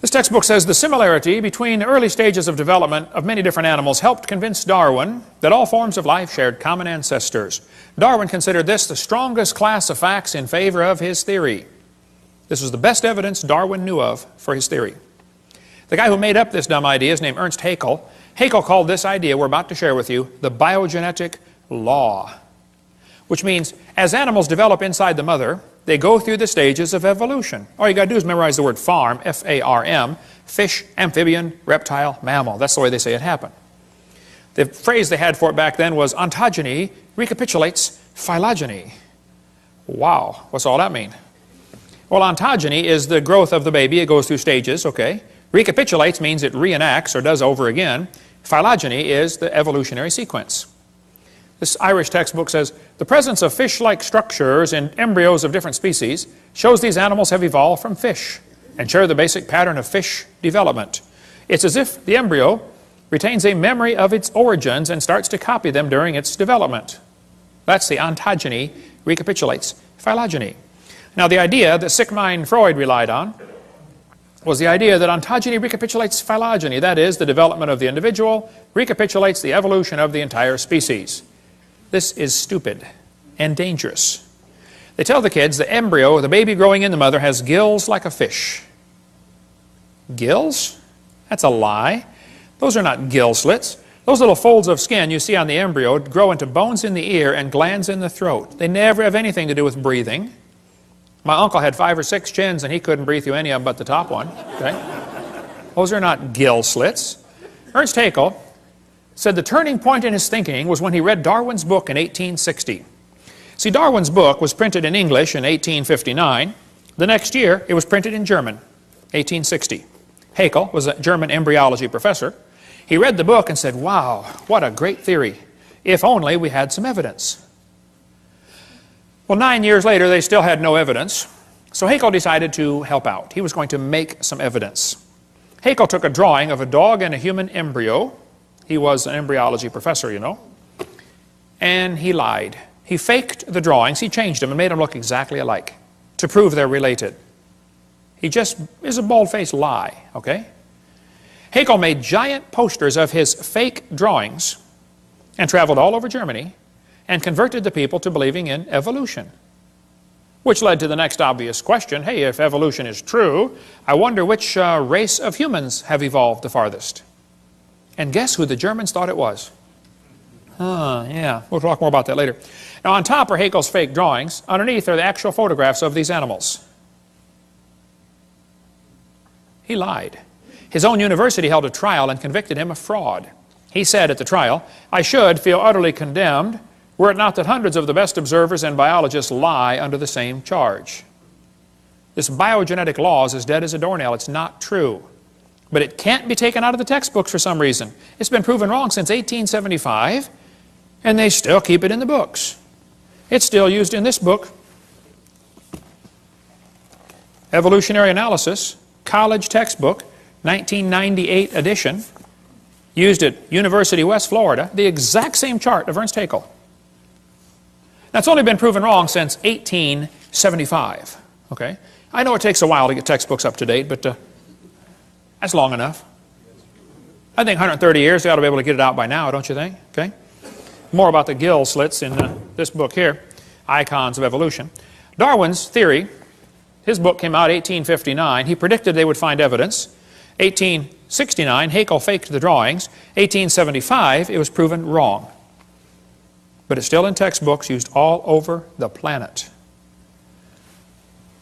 This textbook says the similarity between the early stages of development of many different animals helped convince Darwin that all forms of life shared common ancestors. Darwin considered this the strongest class of facts in favor of his theory. This was the best evidence Darwin knew of for his theory. The guy who made up this dumb idea is named Ernst Haeckel. Haeckel called this idea we're about to share with you the biogenetic law, which means as animals develop inside the mother, they go through the stages of evolution. All you got to do is memorize the word farm, F-A-R-M, fish, amphibian, reptile, mammal. That's the way they say it happened. The phrase they had for it back then was ontogeny recapitulates phylogeny. Wow, what's all that mean? Well, ontogeny is the growth of the baby. It goes through stages, okay? Recapitulates means it reenacts or does over again. Phylogeny is the evolutionary sequence. This Irish textbook says, the presence of fish-like structures in embryos of different species shows these animals have evolved from fish and share the basic pattern of fish development. It's as if the embryo retains a memory of its origins and starts to copy them during its development. That's the ontogeny recapitulates phylogeny. Now the idea that Sigmund Freud relied on was the idea that ontogeny recapitulates phylogeny, that is, the development of the individual recapitulates the evolution of the entire species. This is stupid and dangerous. They tell the kids the embryo, the baby growing in the mother, has gills like a fish. Gills? That's a lie. Those are not gill slits. Those little folds of skin you see on the embryo grow into bones in the ear and glands in the throat. They never have anything to do with breathing. My uncle had 5 or 6 chins and he couldn't breathe through any of them but the top one. Okay? Those are not gill slits. Ernst Haeckel said the turning point in his thinking was when he read Darwin's book in 1860. See, Darwin's book was printed in English in 1859. The next year, it was printed in German, 1860. Haeckel was a German embryology professor. He read the book and said, wow, what a great theory. If only we had some evidence. Well, 9 years later, they still had no evidence. So Haeckel decided to help out. He was going to make some evidence. Haeckel took a drawing of a dog and a human embryo. He was an embryology professor, you know. And he lied. He faked the drawings. He changed them and made them look exactly alike to prove they're related. He just is a bald-faced lie, okay? Haeckel made giant posters of his fake drawings and traveled all over Germany and converted the people to believing in evolution, which led to the next obvious question. Hey, if evolution is true, I wonder which race of humans have evolved the farthest. And guess who the Germans thought it was? Yeah, we'll talk more about that later. Now, on top are Haeckel's fake drawings. Underneath are the actual photographs of these animals. He lied. His own university held a trial and convicted him of fraud. He said at the trial, I should feel utterly condemned were it not that hundreds of the best observers and biologists lie under the same charge. This biogenetic law is as dead as a doornail. It's not true. But it can't be taken out of the textbooks for some reason. It's been proven wrong since 1875, and they still keep it in the books. It's still used in this book, Evolutionary Analysis, college textbook, 1998 edition, used at University of West Florida, the exact same chart of Ernst Haeckel. That's only been proven wrong since 1875. Okay? I know it takes a while to get textbooks up to date, but that's long enough. I think 130 years, they ought to be able to get it out by now, don't you think? Okay? More about the gill slits in this book here, Icons of Evolution. Darwin's theory, his book came out 1859. He predicted they would find evidence. 1869, Haeckel faked the drawings. 1875, it was proven wrong. But it's still in textbooks used all over the planet.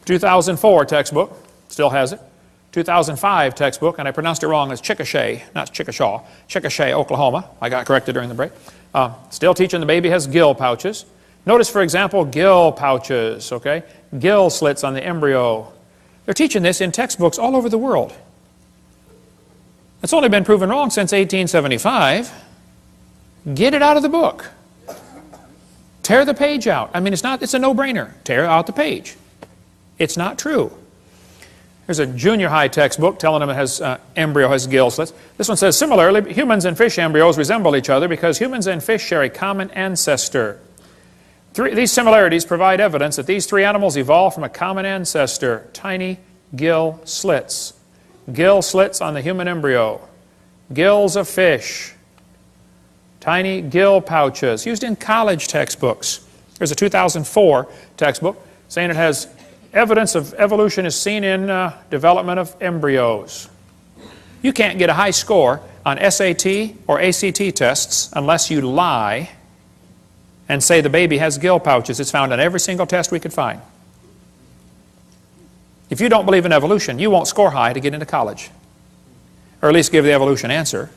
2004 textbook, still has it. 2005 textbook, and I pronounced it wrong, it's Chickasha, not Chickasha, Chickasha, Oklahoma. I got corrected during the break. Still teaching the baby has gill pouches. Notice, for example, gill pouches, okay? Gill slits on the embryo. They're teaching this in textbooks all over the world. It's only been proven wrong since 1875. Get it out of the book. Tear the page out. I mean, it's a no-brainer. Tear out the page. It's not true. There's a junior high textbook telling them it has embryo has gill slits. This one says, similarly, humans and fish embryos resemble each other because humans and fish share a common ancestor. These similarities provide evidence that these three animals evolved from a common ancestor, tiny gill slits. Gill slits on the human embryo. Gills of fish. Tiny gill pouches, used in college textbooks. There's a 2004 textbook saying it has evidence of evolution is seen in development of embryos. You can't get a high score on SAT or ACT tests unless you lie and say the baby has gill pouches. It's found on every single test we could find. If you don't believe in evolution, you won't score high to get into college, or at least give the evolution answer.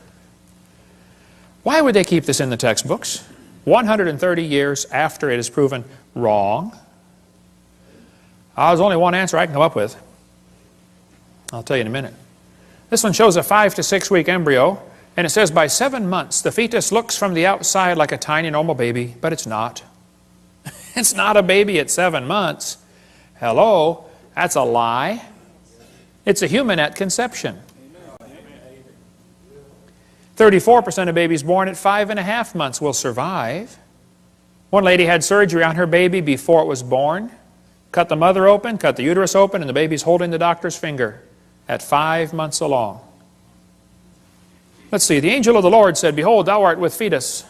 Why would they keep this in the textbooks 130 years after it is proven wrong? There's only one answer I can come up with. I'll tell you in a minute. This one shows a 5 to 6 week embryo, and it says by 7 months the fetus looks from the outside like a tiny normal baby, but it's not. It's not a baby at 7 months. Hello, that's a lie. It's a human at conception. 34% of babies born at 5.5 months will survive. One lady had surgery on her baby before it was born. Cut the mother open, cut the uterus open, and the baby's holding the doctor's finger at 5 months along. Let's see, the angel of the Lord said, behold, thou art with fetus.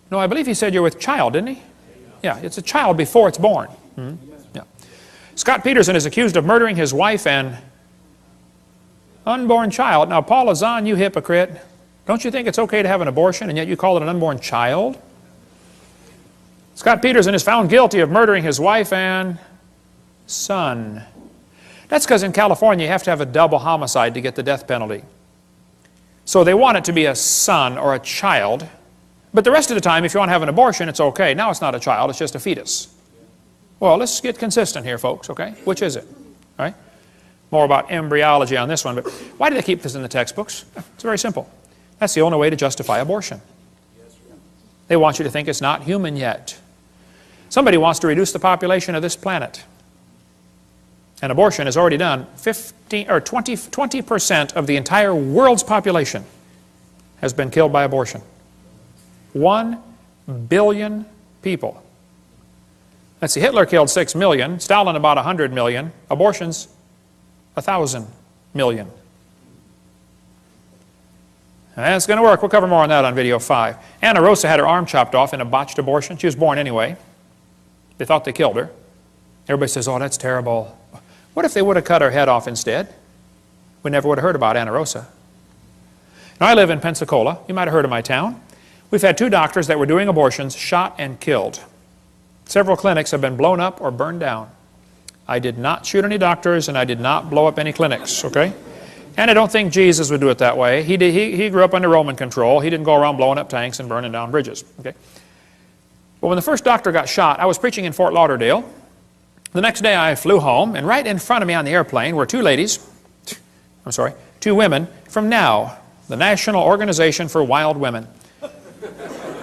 No, I believe he said you're with child, didn't he? Yeah, it's a child before it's born. Yeah. Scott Peterson is accused of murdering his wife and unborn child. Now, Paul Azan, you hypocrite. Don't you think it's okay to have an abortion, and yet you call it an unborn child? Scott Peterson is found guilty of murdering his wife and son. That's because in California you have to have a double homicide to get the death penalty. So they want it to be a son or a child, but the rest of the time if you want to have an abortion it's okay. Now it's not a child, it's just a fetus. Well, let's get consistent here, folks, okay? Which is it? All right? More about embryology on this one, but why do they keep this in the textbooks? It's very simple. That's the only way to justify abortion. They want you to think it's not human yet. Somebody wants to reduce the population of this planet. And abortion has already done 20% of the entire world's population has been killed by abortion. 1 billion people. Let's see, Hitler killed 6 million, Stalin about 100 million, abortions 1,000 million. And that's going to work. We'll cover more on that on video 5. Anna Rosa had her arm chopped off in a botched abortion. She was born anyway. They thought they killed her. Everybody says, oh, that's terrible. What if they would have cut her head off instead? We never would have heard about Anna Rosa. Now, I live in Pensacola. You might have heard of my town. We've had 2 doctors that were doing abortions shot and killed. Several clinics have been blown up or burned down. I did not shoot any doctors, and I did not blow up any clinics, okay? And I don't think Jesus would do it that way. He grew up under Roman control. He didn't go around blowing up tanks and burning down bridges, okay? But when the first doctor got shot, I was preaching in Fort Lauderdale. The next day I flew home, and right in front of me on the airplane were 2 women from NOW, the National Organization for Wild Women.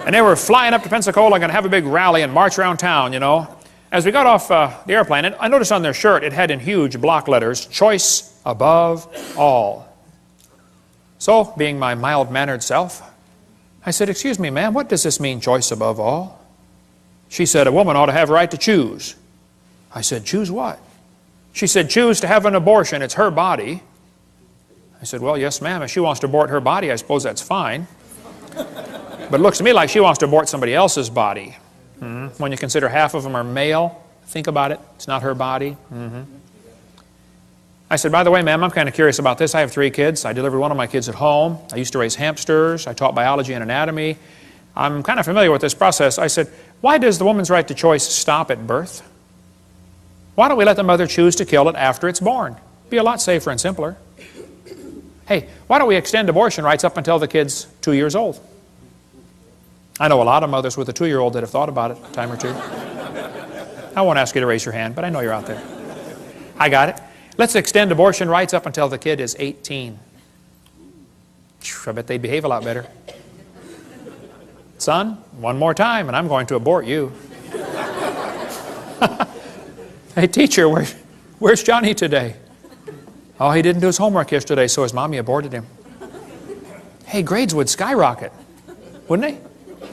And they were flying up to Pensacola, going to have a big rally and march around town, you know. As we got off the airplane, I noticed on their shirt it had in huge block letters, choice above all. So, being my mild-mannered self, I said, excuse me, ma'am, what does this mean, choice above all? She said, a woman ought to have a right to choose. I said, choose what? She said, choose to have an abortion. It's her body. I said, well, yes, ma'am. If she wants to abort her body, I suppose that's fine. But it looks to me like she wants to abort somebody else's body. When you consider half of them are male, think about it. It's not her body. I said, by the way, ma'am, I'm kind of curious about this. I have 3 kids. I delivered one of my kids at home. I used to raise hamsters. I taught biology and anatomy. I'm kind of familiar with this process. I said, why does the woman's right to choice stop at birth? Why don't we let the mother choose to kill it after it's born? Be a lot safer and simpler. Hey, why don't we extend abortion rights up until the kid's 2 years old? I know a lot of mothers with a 2-year-old that have thought about it a time or two. I won't ask you to raise your hand, but I know you're out there. I got it. Let's extend abortion rights up until the kid is 18. I bet they'd behave a lot better. Son, one more time and I'm going to abort you. Hey, teacher, where's Johnny today? Oh, he didn't do his homework yesterday, so his mommy aborted him. Hey, grades would skyrocket, wouldn't they?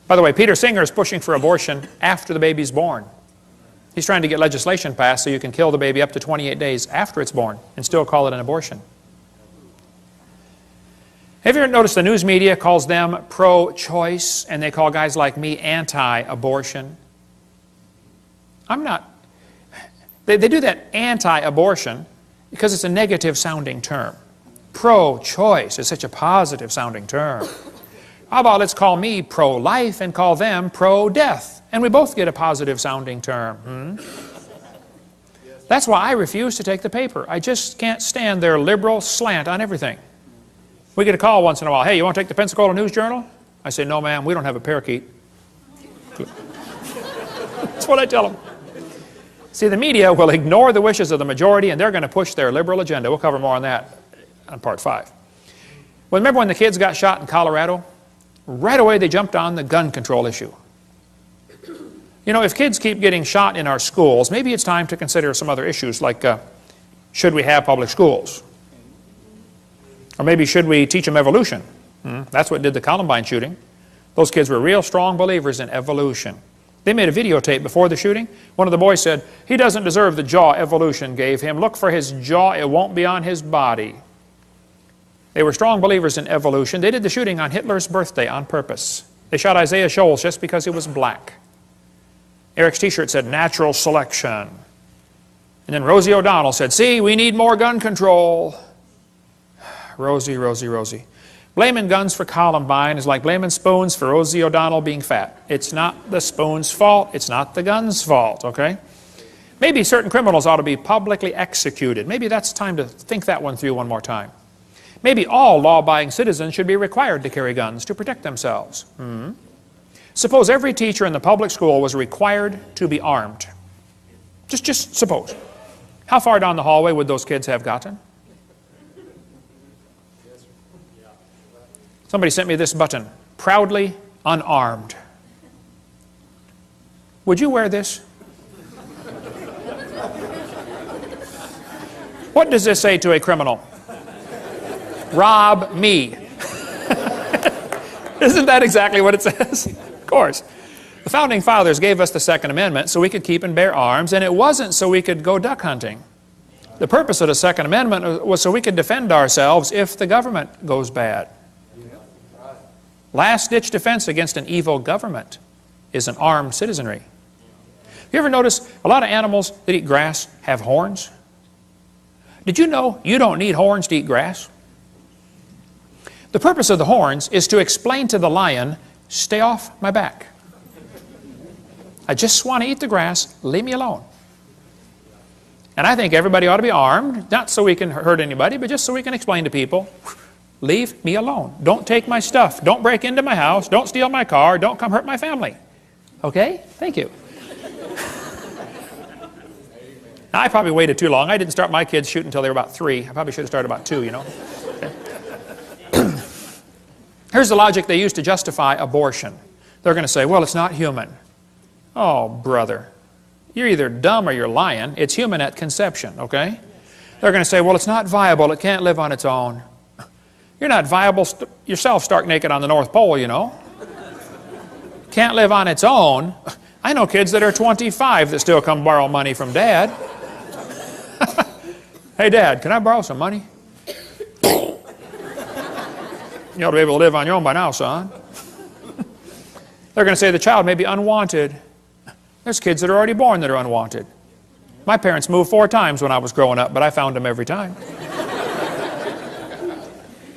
By the way, Peter Singer is pushing for abortion after the baby's born. He's trying to get legislation passed so you can kill the baby up to 28 days after it's born and still call it an abortion. Have you ever noticed the news media calls them pro-choice and they call guys like me anti-abortion? I'm not. They do that anti-abortion because it's a negative sounding term. Pro-choice is such a positive sounding term. How about let's call me pro-life and call them pro-death, and we both get a positive sounding term. That's why I refuse to take the paper. I just can't stand their liberal slant on everything. We get a call once in a while, hey, you want to take the Pensacola News Journal? I say, no ma'am, we don't have a parakeet. That's what I tell them. See, the media will ignore the wishes of the majority and they're going to push their liberal agenda. We'll cover more on that on part 5. Well, remember when the kids got shot in Colorado? Right away they jumped on the gun control issue. You know, if kids keep getting shot in our schools, maybe it's time to consider some other issues like should we have public schools? Or maybe should we teach them evolution? That's what did the Columbine shooting. Those kids were real strong believers in evolution. They made a videotape before the shooting. One of the boys said, he doesn't deserve the jaw evolution gave him. Look for his jaw, it won't be on his body. They were strong believers in evolution. They did the shooting on Hitler's birthday on purpose. They shot Isaiah Shoals just because he was black. Eric's t-shirt said, natural selection. And then Rosie O'Donnell said, see, we need more gun control. Rosie, Rosie, Rosie. Blaming guns for Columbine is like blaming spoons for Rosie O'Donnell being fat. It's not the spoon's fault. It's not the gun's fault, okay? Maybe certain criminals ought to be publicly executed. Maybe that's time to think that one through one more time. Maybe all law-abiding citizens should be required to carry guns to protect themselves. Suppose every teacher in the public school was required to be armed. Just suppose. How far down the hallway would those kids have gotten? Somebody sent me this button, proudly unarmed. Would you wear this? What does this say to a criminal? Rob me. Isn't that exactly what it says? Of course. The Founding Fathers gave us the Second Amendment so we could keep and bear arms, and it wasn't so we could go duck hunting. The purpose of the Second Amendment was so we could defend ourselves if the government goes bad. Last-ditch defense against an evil government is an armed citizenry. You ever notice a lot of animals that eat grass have horns? Did you know you don't need horns to eat grass? The purpose of the horns is to explain to the lion, stay off my back. I just want to eat the grass, leave me alone. And I think everybody ought to be armed, not so we can hurt anybody, but just so we can explain to people, leave me alone. Don't take my stuff. Don't break into my house. Don't steal my car. Don't come hurt my family. Okay? Thank you. Now, I probably waited too long. I didn't start my kids shooting until they were about 3. I probably should have started about 2, you know. Okay. Here's the logic they use to justify abortion. They're going to say, well, it's not human. Oh, brother. You're either dumb or you're lying. It's human at conception, okay? They're going to say, well, it's not viable. It can't live on its own. You're not viable yourself stark naked on the North Pole, you know. Can't live on its own. I know kids that are 25 that still come borrow money from Dad. Hey, Dad, can I borrow some money? You ought to be able to live on your own by now, son. They're going to say the child may be unwanted. There's kids that are already born that are unwanted. My parents moved 4 times when I was growing up, but I found them every time.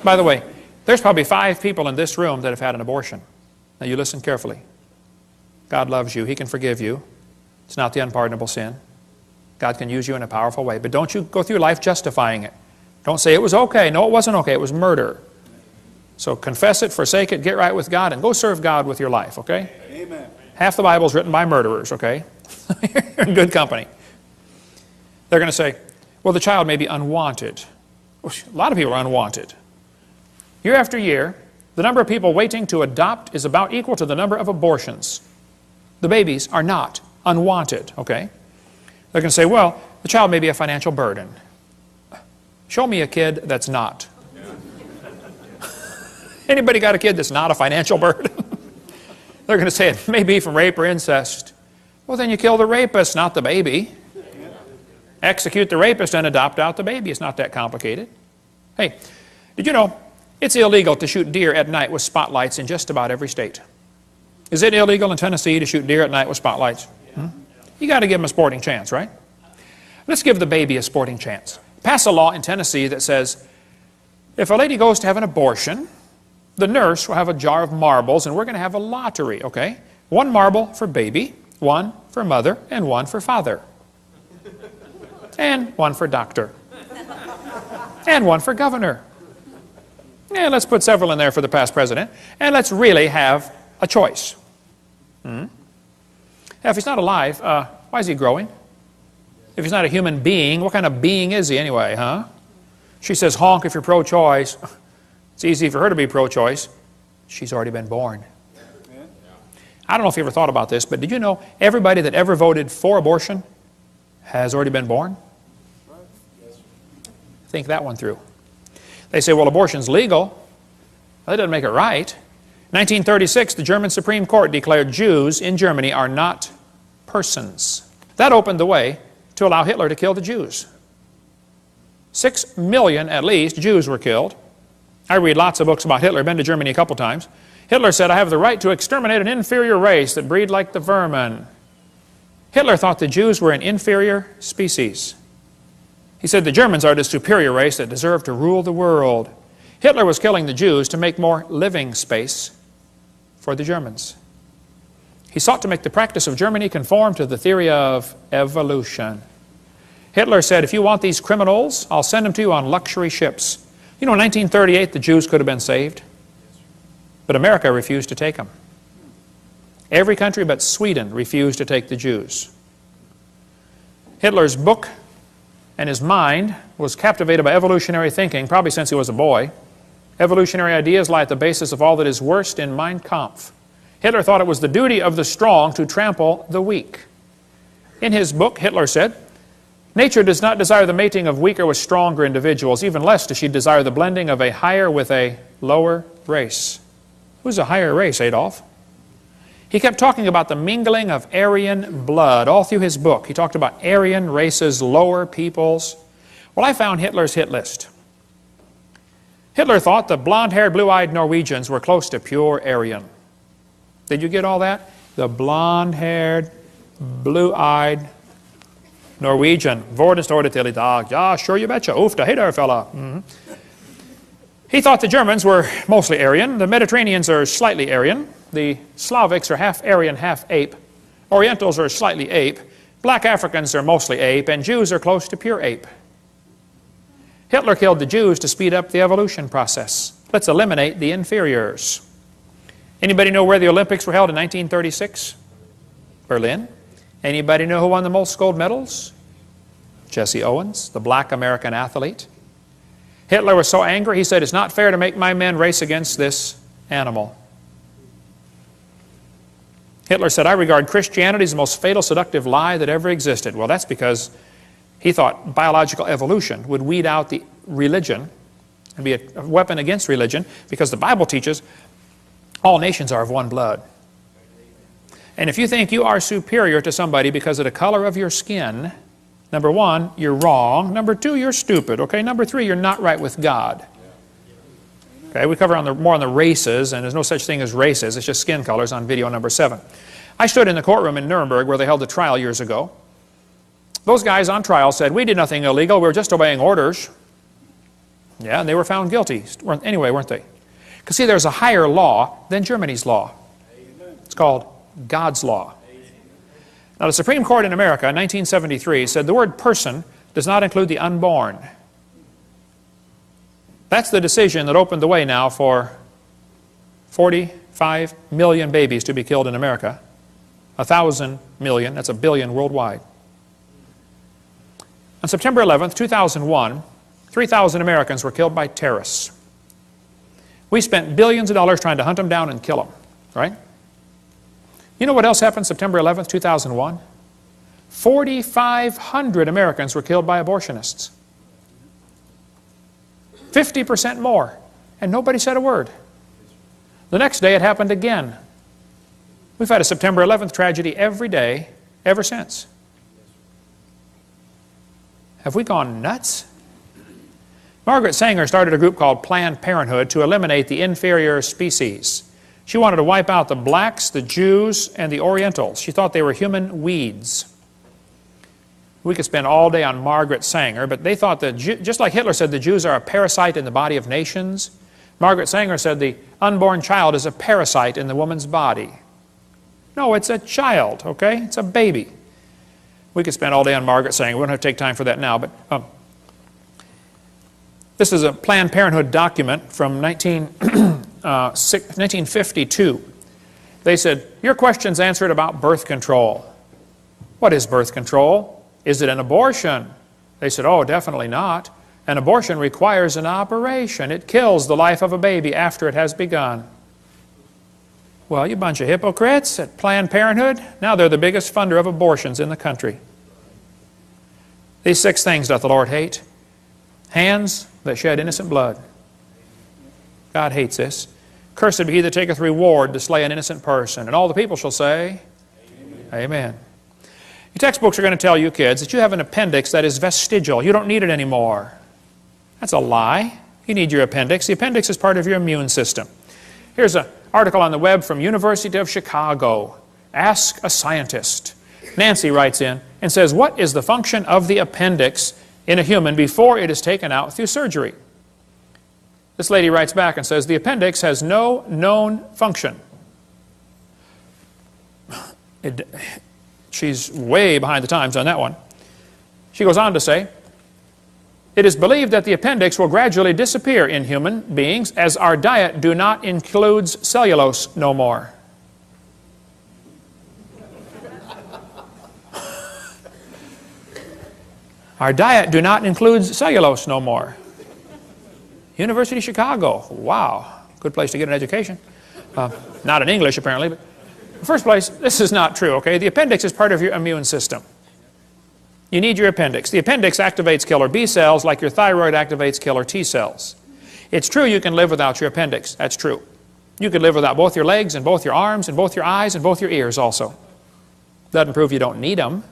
By the way, there's probably 5 people in this room that have had an abortion. Now you listen carefully. God loves you. He can forgive you. It's not the unpardonable sin. God can use you in a powerful way. But don't you go through life justifying it. Don't say it was okay. No, it wasn't okay. It was murder. So confess it, forsake it, get right with God, and go serve God with your life, okay? Amen. Half the Bible is written by murderers, okay? You're in good company. They're going to say, well, the child may be unwanted. A lot of people are unwanted. Year after year, the number of people waiting to adopt is about equal to the number of abortions. The babies are not unwanted, okay? They're going to say, well, the child may be a financial burden. Show me a kid that's not. Anybody got a kid that's not a financial burden? They're going to say it may be from rape or incest. Well, then you kill the rapist, not the baby. Execute the rapist and adopt out the baby. It's not that complicated. Hey, did you know it's illegal to shoot deer at night with spotlights in just about every state? Is it illegal in Tennessee to shoot deer at night with spotlights? You got to give them a sporting chance, right? Let's give the baby a sporting chance. Pass a law in Tennessee that says if a lady goes to have an abortion, the nurse will have a jar of marbles, and we're going to have a lottery, okay? 1 marble for baby, 1 for mother, and 1 for father. And 1 for doctor. And 1 for governor. And let's put several in there for the past president. And let's really have a choice. Now, if he's not alive, why is he growing? If he's not a human being, what kind of being is he anyway, huh? She says, honk if you're pro-choice. It's easy for her to be pro-choice. She's already been born. I don't know if you ever thought about this, but did you know everybody that ever voted for abortion has already been born? Think that one through. They say, well, abortion's legal. Well, that doesn't make it right. 1936, the German Supreme Court declared Jews in Germany are not persons. That opened the way to allow Hitler to kill the Jews. 6 million, at least, Jews were killed. I read lots of books about Hitler. I've been to Germany a couple times. Hitler said, I have the right to exterminate an inferior race that breed like the vermin. Hitler thought the Jews were an inferior species. He said the Germans are the superior race that deserve to rule the world. Hitler was killing the Jews to make more living space for the Germans. He sought to make the practice of Germany conform to the theory of evolution. Hitler said, if you want these criminals, I'll send them to you on luxury ships. You know, in 1938, the Jews could have been saved, but America refused to take them. Every country but Sweden refused to take the Jews. Hitler's book and his mind was captivated by evolutionary thinking, probably since he was a boy. Evolutionary ideas lie at the basis of all that is worst in Mein Kampf. Hitler thought it was the duty of the strong to trample the weak. In his book, Hitler said, nature does not desire the mating of weaker with stronger individuals, even less does she desire the blending of a higher with a lower race. Who's a higher race, Adolf? He kept talking about the mingling of Aryan blood all through his book. He talked about Aryan races, lower peoples. Well, I found Hitler's hit list. Hitler thought the blonde-haired, blue-eyed Norwegians were close to pure Aryan. Did you get all that? The blonde-haired, blue-eyed Norwegian. Vorden står det till idag. Ja, sure you betcha. Ufta, hey there, fella. He thought the Germans were mostly Aryan. The Mediterraneans are slightly Aryan. The Slavics are half Aryan, half ape. Orientals are slightly ape. Black Africans are mostly ape. And Jews are close to pure ape. Hitler killed the Jews to speed up the evolution process. Let's eliminate the inferiors. Anybody know where the Olympics were held in 1936? Berlin. Anybody know who won the most gold medals? Jesse Owens, the black American athlete. Hitler was so angry, he said, it's not fair to make my men race against this animal. Hitler said, I regard Christianity as the most fatal, seductive lie that ever existed. Well, that's because he thought biological evolution would weed out the religion and be a weapon against religion, because the Bible teaches all nations are of one blood. And if you think you are superior to somebody because of the color of your skin, number one, you're wrong. Number two, you're stupid. Okay, number three, you're not right with God. Okay, we cover more on the races, and there's no such thing as races. It's just skin colors on video number 7. I stood in the courtroom in Nuremberg where they held the trial years ago. Those guys on trial said, we did nothing illegal, we were just obeying orders. Yeah, and they were found guilty anyway, weren't they? Because see, there's a higher law than Germany's law. It's called God's law. Now, the Supreme Court in America in 1973 said the word person does not include the unborn. That's the decision that opened the way now for 45 million babies to be killed in America. 1,000 million, that's a billion worldwide. On September 11th, 2001, 3,000 Americans were killed by terrorists. We spent billions of dollars trying to hunt them down and kill them, right? You know what else happened September 11th, 2001? 4,500 Americans were killed by abortionists. 50% more, and nobody said a word. The next day it happened again. We've had a September 11th tragedy every day ever since. Have we gone nuts? Margaret Sanger started a group called Planned Parenthood to eliminate the inferior species. She wanted to wipe out the blacks, the Jews, and the Orientals. She thought they were human weeds. We could spend all day on Margaret Sanger, but they thought that, just like Hitler said the Jews are a parasite in the body of nations, Margaret Sanger said the unborn child is a parasite in the woman's body. No, it's a child, okay? It's a baby. We could spend all day on Margaret Sanger. We don't have to take time for that now, but this is a Planned Parenthood document from 1952. They said, your question's answered about birth control. What is birth control? Is it an abortion? They said, oh, definitely not. An abortion requires an operation. It kills the life of a baby after it has begun. Well, you bunch of hypocrites at Planned Parenthood. Now they're the biggest funder of abortions in the country. These 6 things doth the Lord hate. Hands that shed innocent blood. God hates this. Cursed be he that taketh reward to slay an innocent person. And all the people shall say, Amen. Amen. Your textbooks are going to tell you kids that you have an appendix that is vestigial. You don't need it anymore. That's a lie. You need your appendix. The appendix is part of your immune system. Here's an article on the web from University of Chicago. Ask a scientist. Nancy writes in and says, what is the function of the appendix in a human before it is taken out through surgery? This lady writes back and says, the appendix has no known function. She's way behind the times on that one. She goes on to say, it is believed that the appendix will gradually disappear in human beings as our diet do not includes cellulose no more. Our diet do not include cellulose no more. University of Chicago. Wow. Good place to get an education. Not in English, apparently. But in the first place, this is not true, okay? The appendix is part of your immune system. You need your appendix. The appendix activates killer B cells like your thyroid activates killer T cells. It's true you can live without your appendix. That's true. You could live without both your legs and both your arms and both your eyes and both your ears also. Doesn't prove you don't need them.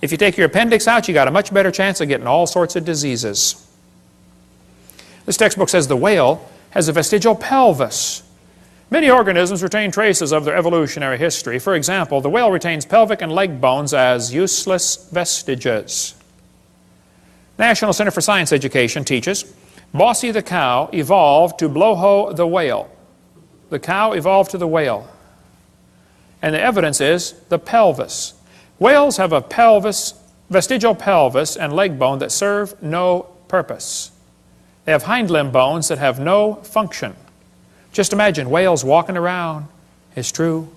If you take your appendix out, you got a much better chance of getting all sorts of diseases. This textbook says the whale has a vestigial pelvis. Many organisms retain traces of their evolutionary history. For example, the whale retains pelvic and leg bones as useless vestiges. National Center for Science Education teaches, Bossy the cow evolved to blowho the whale. The cow evolved to the whale. And the evidence is the pelvis. Whales have a pelvis, vestigial pelvis and leg bone that serve no purpose. They have hind limb bones that have no function. Just imagine whales walking around. It's true.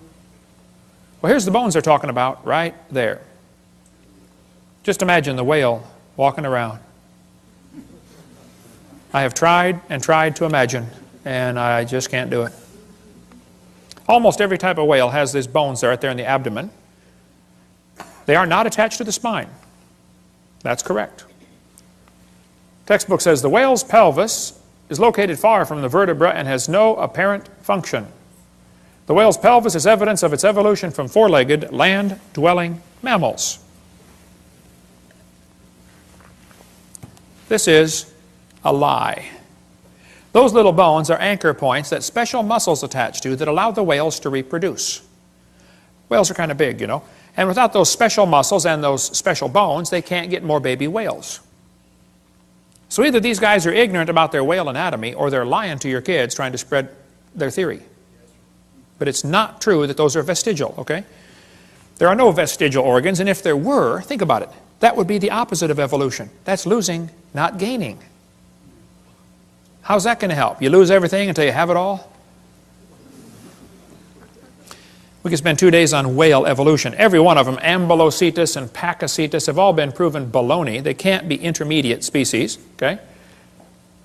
Well, here's the bones they're talking about right there. Just imagine the whale walking around. I have tried and tried to imagine, and I just can't do it. Almost every type of whale has these bones right there in the abdomen. They are not attached to the spine. That's correct. Textbook says the whale's pelvis is located far from the vertebra and has no apparent function. The whale's pelvis is evidence of its evolution from four-legged, land-dwelling mammals. This is a lie. Those little bones are anchor points that special muscles attach to that allow the whales to reproduce. Whales are kind of big, you know. And without those special muscles and those special bones, they can't get more baby whales. So either these guys are ignorant about their whale anatomy, or they're lying to your kids trying to spread their theory. But it's not true that those are vestigial, okay? There are no vestigial organs, and if there were, think about it, that would be the opposite of evolution. That's losing, not gaining. How's that going to help? You lose everything until you have it all? We could spend 2 days on whale evolution. Every one of them, Ambulocetus and Pakicetus, have all been proven baloney. They can't be intermediate species, okay?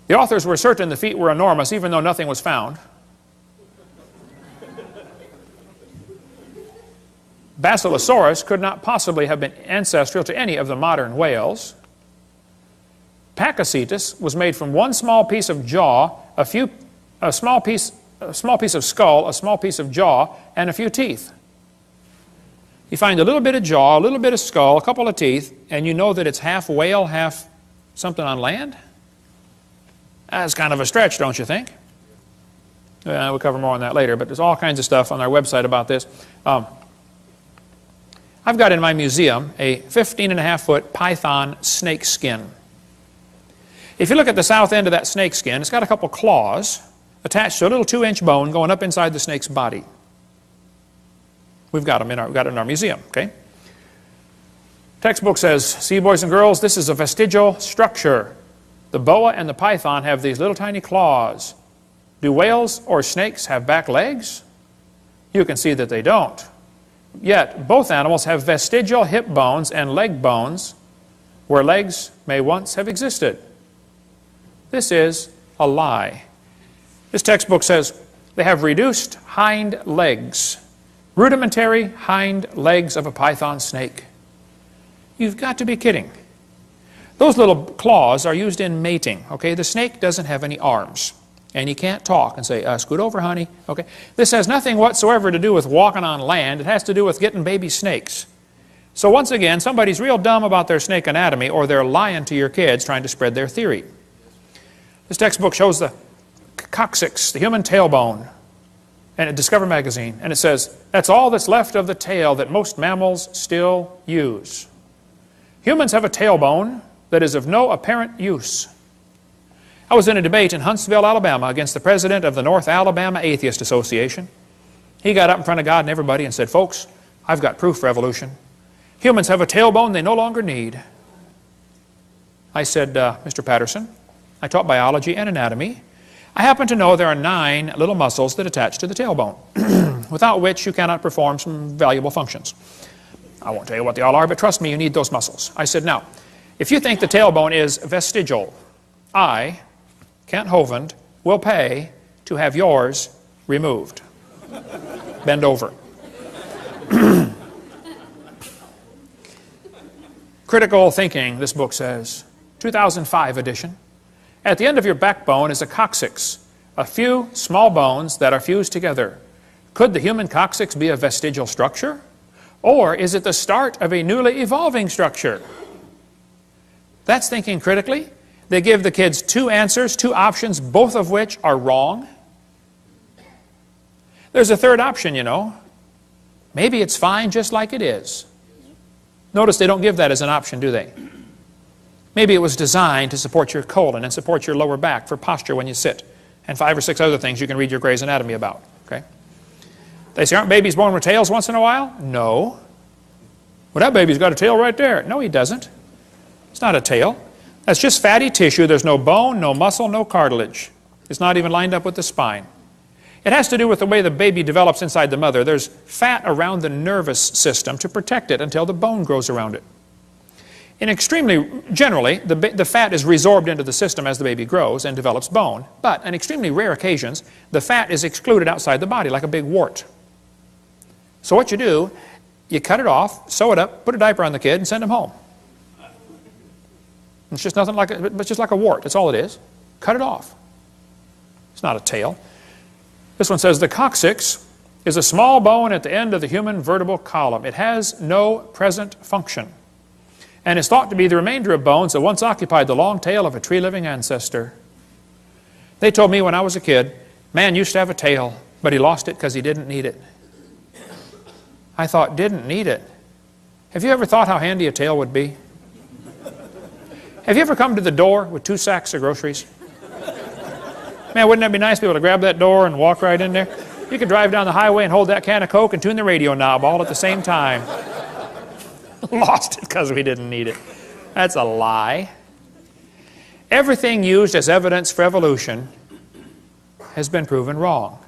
The authors were certain the feet were enormous, even though nothing was found. Basilosaurus could not possibly have been ancestral to any of the modern whales. Pakicetus was made from one small piece of jaw, a small piece of skull, a small piece of jaw, and a few teeth. You find a little bit of jaw, a little bit of skull, a couple of teeth, and you know that it's half whale, half something on land? That's kind of a stretch, don't you think? We'll cover more on that later, but there's all kinds of stuff on our website about this. I've got in my museum a 15.5-foot python snake skin. If you look at the south end of that snake skin, it's got a couple claws attached to a little 2-inch bone going up inside the snake's body. We've got them in our museum, okay? Textbook says, see, boys and girls, this is a vestigial structure. The boa and the python have these little tiny claws. Do whales or snakes have back legs? You can see that they don't. Yet, both animals have vestigial hip bones and leg bones where legs may once have existed. This is a lie. This textbook says they have reduced hind legs, rudimentary hind legs of a python snake. You've got to be kidding. Those little claws are used in mating, okay? The snake doesn't have any arms, and you can't talk and say, scoot over, honey, okay? This has nothing whatsoever to do with walking on land. It has to do with getting baby snakes. So once again, somebody's real dumb about their snake anatomy, or they're lying to your kids trying to spread their theory. This textbook shows the coccyx, the human tailbone, and at Discover magazine, and it says, that's all that's left of the tail that most mammals still use. Humans have a tailbone that is of no apparent use. I was in a debate in Huntsville, Alabama, against the president of the North Alabama Atheist Association. He got up in front of God and everybody and said, folks, I've got proof for evolution. Humans have a tailbone they no longer need. I said, Mr. Patterson, I taught biology and anatomy. I happen to know there are 9 little muscles that attach to the tailbone, without which you cannot perform some valuable functions. I won't tell you what they all are, but trust me, you need those muscles. I said, now, if you think the tailbone is vestigial, I, Kent Hovind, will pay to have yours removed. Bend over. Critical thinking, this book says, 2005 edition. At the end of your backbone is a coccyx, a few small bones that are fused together. Could the human coccyx be a vestigial structure? Or is it the start of a newly evolving structure? That's thinking critically. They give the kids 2 answers, 2 options, both of which are wrong. There's a third option, you know. Maybe it's fine just like it is. Notice they don't give that as an option, do they? Maybe it was designed to support your colon and support your lower back for posture when you sit, and 5 or 6 other things you can read your Gray's Anatomy about. Okay? They say, aren't babies born with tails once in a while? No. Well, that baby's got a tail right there. No, he doesn't. It's not a tail. That's just fatty tissue. There's no bone, no muscle, no cartilage. It's not even lined up with the spine. It has to do with the way the baby develops inside the mother. There's fat around the nervous system to protect it until the bone grows around it. Generally, the fat is resorbed into the system as the baby grows and develops bone. But on extremely rare occasions, the fat is excluded outside the body like a big wart. So what you do, you cut it off, sew it up, put a diaper on the kid, and send him home. It's just nothing like it's just like a wart. That's all it is. Cut it off. It's not a tail. This one says the coccyx is a small bone at the end of the human vertebral column. It has no present function, and is thought to be the remainder of bones that once occupied the long tail of a tree-living ancestor. They told me when I was a kid, man used to have a tail, but he lost it because he didn't need it. I thought, didn't need it? Have you ever thought how handy a tail would be? Have you ever come to the door with 2 sacks of groceries? Man, wouldn't that be nice to be able to grab that door and walk right in there? You could drive down the highway and hold that can of Coke and tune the radio knob all at the same time. Lost it because we didn't need it. That's a lie. Everything used as evidence for evolution has been proven wrong.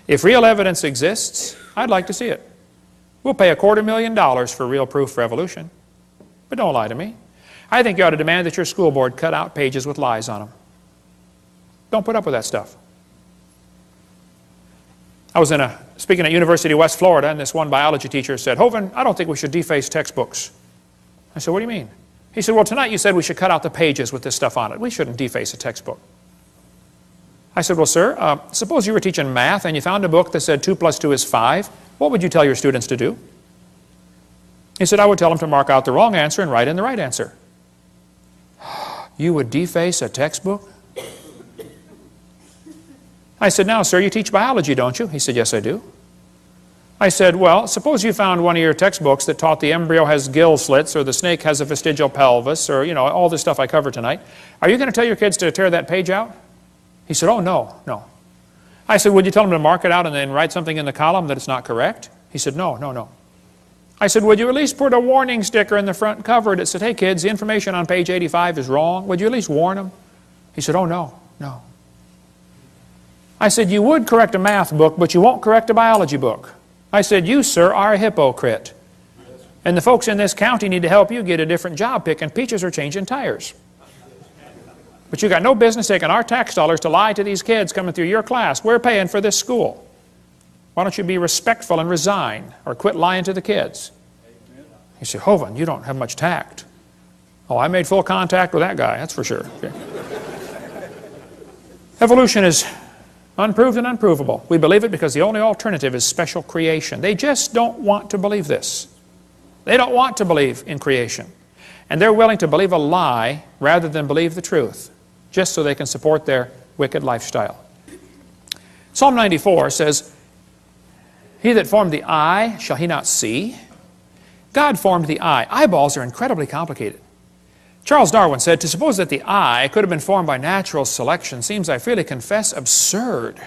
If real evidence exists, I'd like to see it. We'll pay $250,000 for real proof for evolution. But don't lie to me. I think you ought to demand that your school board cut out pages with lies on them. Don't put up with that stuff. I was speaking at University of West Florida, and this one biology teacher said, "Hovind, I don't think we should deface textbooks." I said, "What do you mean?" He said, "Well, tonight you said we should cut out the pages with this stuff on it. We shouldn't deface a textbook." I said, "Well, sir, suppose you were teaching math and you found a book that said 2 + 2 is 5. What would you tell your students to do?" He said, "I would tell them to mark out the wrong answer and write in the right answer." You would deface a textbook? I said, "Now, sir, you teach biology, don't you?" He said, "Yes, I do." I said, "Well, suppose you found one of your textbooks that taught the embryo has gill slits or the snake has a vestigial pelvis or, you know, all this stuff I covered tonight. Are you going to tell your kids to tear that page out?" He said, "Oh, no, no." I said, "Would you tell them to mark it out and then write something in the column that it's not correct?" He said, "No, no, no." I said, "Would you at least put a warning sticker in the front cover that said, 'Hey kids, the information on page 85 is wrong'? Would you at least warn them?" He said, "Oh, no, no." I said, "You would correct a math book, but you won't correct a biology book." I said, "You, sir, are a hypocrite. And the folks in this county need to help you get a different job picking peaches or changing tires. But you got no business taking our tax dollars to lie to these kids coming through your class. We're paying for this school. Why don't you be respectful and resign or quit lying to the kids?" He said, "Hovind, you don't have much tact." Oh, I made full contact with that guy, that's for sure. Okay. Evolution is unproved and unprovable. We believe it because the only alternative is special creation. They just don't want to believe this. They don't want to believe in creation. And they're willing to believe a lie rather than believe the truth, just so they can support their wicked lifestyle. Psalm 94 says, "He that formed the eye, shall he not see?" God formed the eye. Eyeballs are incredibly complicated. Charles Darwin said, "To suppose that the eye could have been formed by natural selection seems, I freely confess, absurd."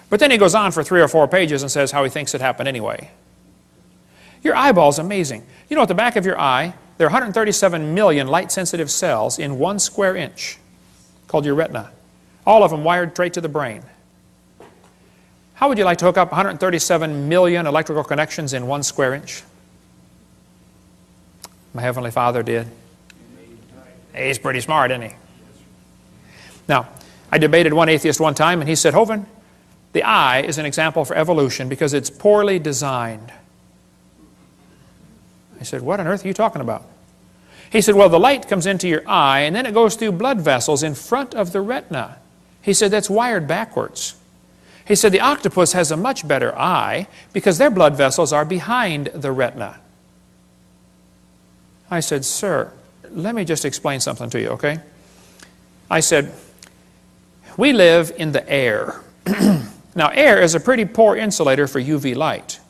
But then he goes on for 3 or 4 pages and says how he thinks it happened anyway. Your eyeball's amazing. You know, at the back of your eye, there are 137 million light-sensitive cells in 1 square inch, called your retina. All of them wired straight to the brain. How would you like to hook up 137 million electrical connections in 1 square inch? My Heavenly Father did. He's pretty smart, isn't he? Now, I debated one atheist one time, and he said, "Hovind, the eye is an example for evolution because it's poorly designed." I said, "What on earth are you talking about?" He said, "Well, the light comes into your eye, and then it goes through blood vessels in front of the retina." He said, "That's wired backwards." He said, "The octopus has a much better eye because their blood vessels are behind the retina." I said, "Sir, let me just explain something to you, okay?" I said, "We live in the air." Now, air is a pretty poor insulator for UV light.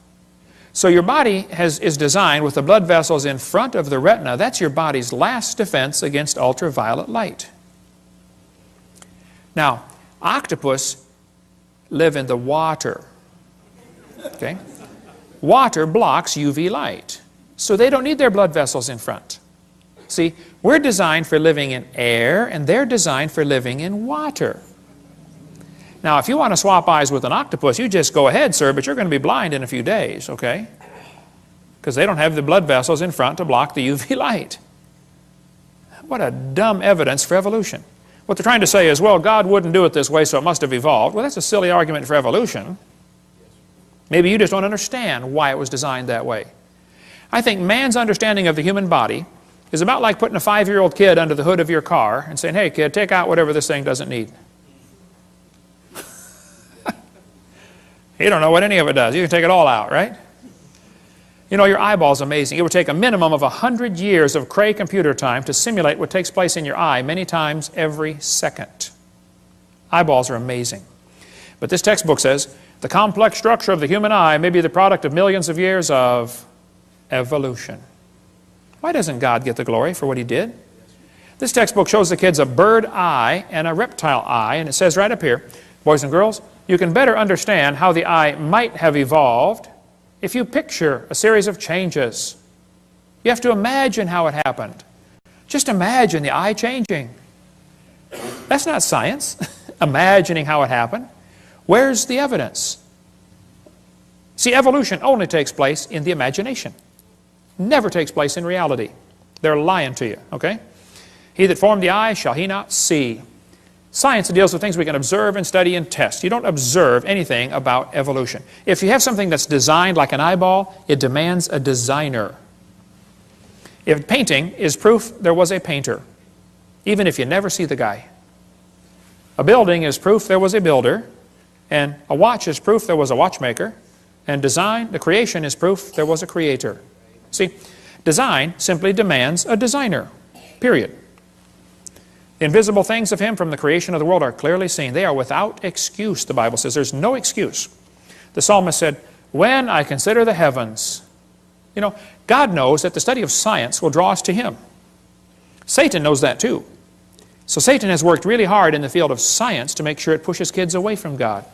So your body is designed with the blood vessels in front of the retina. That's your body's last defense against ultraviolet light. Now, octopus live in the water. Okay? Water blocks UV light. So they don't need their blood vessels in front. See, we're designed for living in air, and they're designed for living in water. Now, if you want to swap eyes with an octopus, you just go ahead, sir, but you're going to be blind in a few days, okay? Because they don't have the blood vessels in front to block the UV light. What a dumb evidence for evolution. What they're trying to say is, well, God wouldn't do it this way, so it must have evolved. Well, that's a silly argument for evolution. Maybe you just don't understand why it was designed that way. I think man's understanding of the human body is about like putting a 5-year-old kid under the hood of your car and saying, "Hey, kid, take out whatever this thing doesn't need." You don't know what any of it does. You can take it all out, right? You know, your eyeball's amazing. It would take a minimum of 100 years of Cray computer time to simulate what takes place in your eye many times every second. Eyeballs are amazing. But this textbook says, the complex structure of the human eye may be the product of millions of years of Evolution. Why doesn't God get the glory for what He did? This textbook shows the kids a bird eye and a reptile eye, and it says right up here, boys and girls, you can better understand how the eye might have evolved if you picture a series of changes. You have to imagine how it happened. Just imagine the eye changing. That's not science, imagining how it happened. Where's the evidence? See, evolution only takes place in the imagination. Never takes place in reality. They're lying to you, okay? He that formed the eye, shall he not see? Science deals with things we can observe and study and test. You don't observe anything about evolution. If you have something that's designed like an eyeball, it demands a designer. If painting is proof there was a painter, even if you never see the guy. A building is proof there was a builder, and a watch is proof there was a watchmaker, and design, the creation, is proof there was a creator. See, design simply demands a designer, period. The invisible things of Him from the creation of the world are clearly seen. They are without excuse, the Bible says. There's no excuse. The psalmist said, when I consider the heavens. You know, God knows that the study of science will draw us to Him. Satan knows that too. So Satan has worked really hard in the field of science to make sure it pushes kids away from God.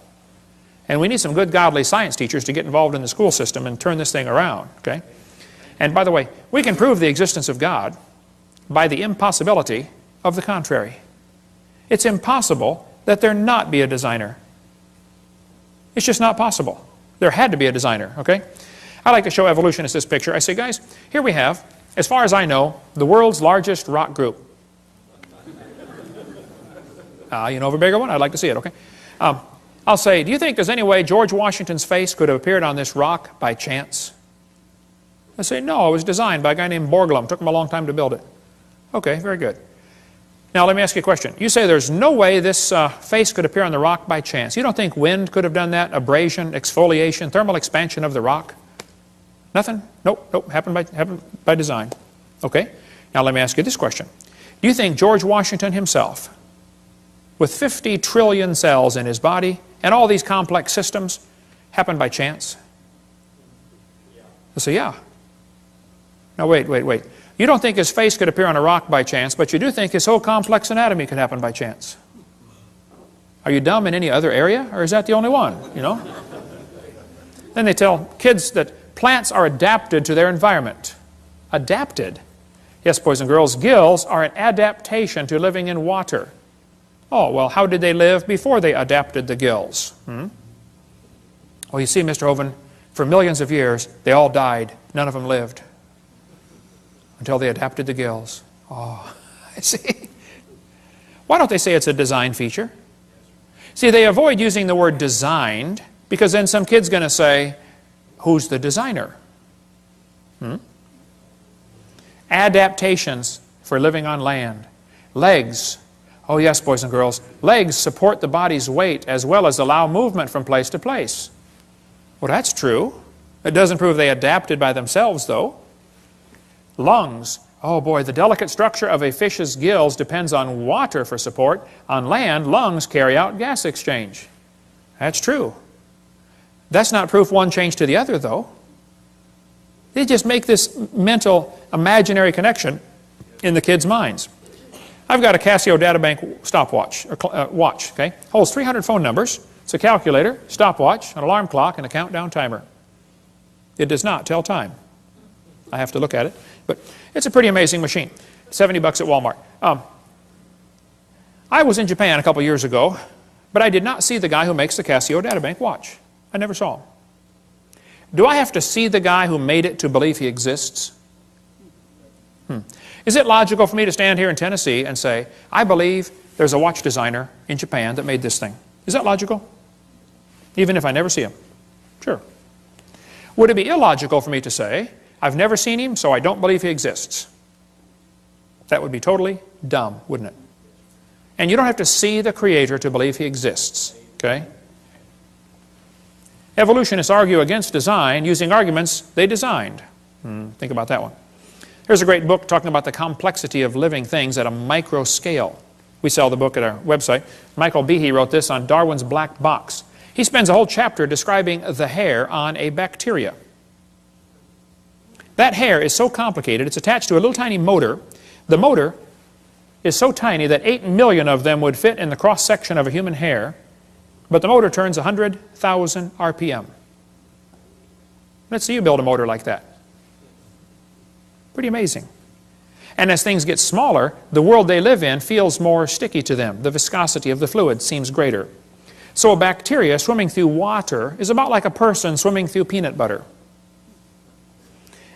And we need some good godly science teachers to get involved in the school system and turn this thing around, okay? And by the way, we can prove the existence of God by the impossibility of the contrary. It's impossible that there not be a designer. It's just not possible. There had to be a designer, okay? I like to show evolutionists this picture. I say, guys, here we have, as far as I know, the world's largest rock group. You know of a bigger one? I'd like to see it, okay? I'll say, do you think there's any way George Washington's face could have appeared on this rock by chance? I say, no, it was designed by a guy named Borglum. Took him a long time to build it. Okay, very good. Now let me ask you a question. You say there's no way this face could appear on the rock by chance. You don't think wind could have done that? Abrasion, exfoliation, thermal expansion of the rock? Nothing? Nope, nope, happened by design. Okay, now let me ask you this question. Do you think George Washington himself, with 50 trillion cells in his body and all these complex systems, happened by chance? I say, yeah. Now wait. You don't think his face could appear on a rock by chance, but you do think his whole complex anatomy could happen by chance. Are you dumb in any other area, or is that the only one, you know? Then they tell kids that plants are adapted to their environment. Adapted? Yes, boys and girls, gills are an adaptation to living in water. Oh, well, how did they live before they adapted the gills? Well, you see, Mr. Hovind, for millions of years, they all died. None of them lived until they adapted the gills. Oh, I see. Why don't they say it's a design feature? See, they avoid using the word designed because then some kid's going to say, who's the designer? Adaptations for living on land. Legs. Oh yes, boys and girls. Legs support the body's weight as well as allow movement from place to place. Well, that's true. It doesn't prove they adapted by themselves, though. Lungs. Oh boy, the delicate structure of a fish's gills depends on water for support. On land, lungs carry out gas exchange. That's true. That's not proof one changed to the other, though. They just make this mental, imaginary connection in the kids' minds. I've got a Casio Databank stopwatch, or watch, okay? Holds 300 phone numbers. It's a calculator, stopwatch, an alarm clock, and a countdown timer. It does not tell time. I have to look at it. But it's a pretty amazing machine. $70 at Walmart. I was in Japan a couple years ago, but I did not see the guy who makes the Casio Databank watch. I never saw him. Do I have to see the guy who made it to believe he exists? Is it logical for me to stand here in Tennessee and say, I believe there's a watch designer in Japan that made this thing? Is that logical? Even if I never see him? Sure. Would it be illogical for me to say, I've never seen him, so I don't believe he exists? That would be totally dumb, wouldn't it? And you don't have to see the Creator to believe he exists, okay? Evolutionists argue against design using arguments they designed. Think about that one. Here's a great book talking about the complexity of living things at a micro scale. We sell the book at our website. Michael Behe wrote this on Darwin's black box. He spends a whole chapter describing the hair on a bacteria. That hair is so complicated, it's attached to a little tiny motor. The motor is so tiny that 8 million of them would fit in the cross-section of a human hair, but the motor turns 100,000 RPM. Let's see you build a motor like that. Pretty amazing. And as things get smaller, the world they live in feels more sticky to them. The viscosity of the fluid seems greater. So a bacteria swimming through water is about like a person swimming through peanut butter.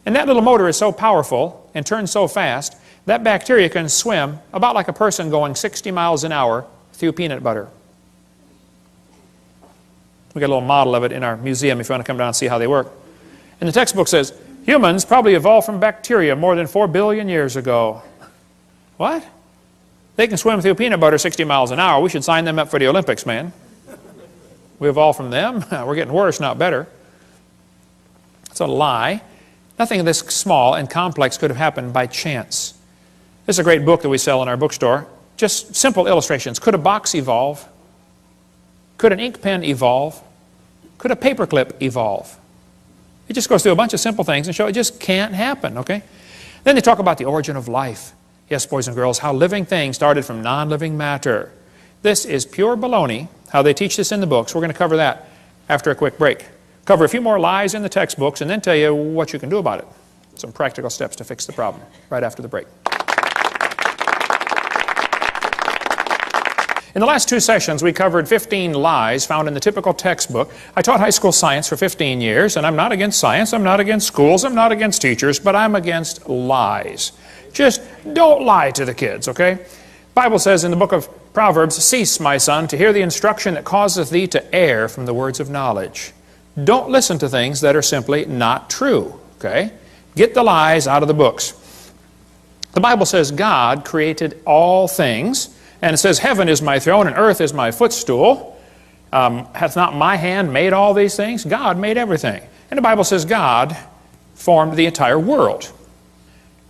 And that little motor is so powerful and turns so fast, that bacteria can swim about like a person going 60 miles an hour through peanut butter. We got a little model of it in our museum if you want to come down and see how they work. And the textbook says, humans probably evolved from bacteria more than 4 billion years ago. What? They can swim through peanut butter 60 miles an hour. We should sign them up for the Olympics, man. We evolved from them. We're getting worse, not better. It's a lie. Nothing this small and complex could have happened by chance. This is a great book that we sell in our bookstore. Just simple illustrations. Could a box evolve? Could an ink pen evolve? Could a paperclip evolve? It just goes through a bunch of simple things and show it just can't happen, okay? Then they talk about the origin of life. Yes, boys and girls, how living things started from non-living matter. This is pure baloney, how they teach this in the books. We're going to cover that after a quick break. Cover a few more lies in the textbooks and then tell you what you can do about it. Some practical steps to fix the problem right after the break. In the last 2 sessions, we covered 15 lies found in the typical textbook. I taught high school science for 15 years, and I'm not against science, I'm not against schools, I'm not against teachers, but I'm against lies. Just don't lie to the kids, okay? The Bible says in the book of Proverbs, "Cease, my son, to hear the instruction that causeth thee to err from the words of knowledge." Don't listen to things that are simply not true, okay? Get the lies out of the books. The Bible says God created all things, and it says, "Heaven is my throne and earth is my footstool. Hath not my hand made all these things?" God made everything. And the Bible says God formed the entire world.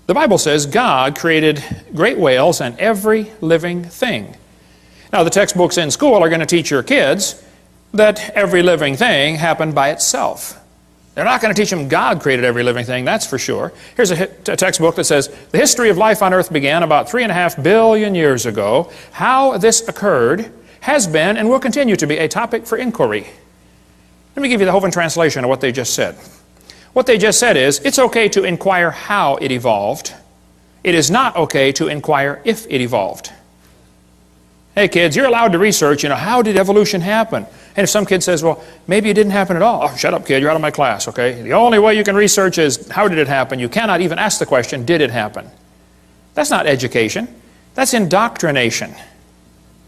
The Bible says God created great whales and every living thing. Now the textbooks in school are going to teach your kids that every living thing happened by itself. They're not going to teach them God created every living thing, that's for sure. Here's a textbook that says, "The history of life on earth began about 3.5 billion years ago. How this occurred has been and will continue to be a topic for inquiry." Let me give you the Hovind translation of what they just said. What they just said is, it's okay to inquire how it evolved. It is not okay to inquire if it evolved. Hey kids, you're allowed to research, how did evolution happen? And if some kid says, well, maybe it didn't happen at all. Oh, shut up, kid, you're out of my class, okay? The only way you can research is, how did it happen? You cannot even ask the question, did it happen? That's not education. That's indoctrination.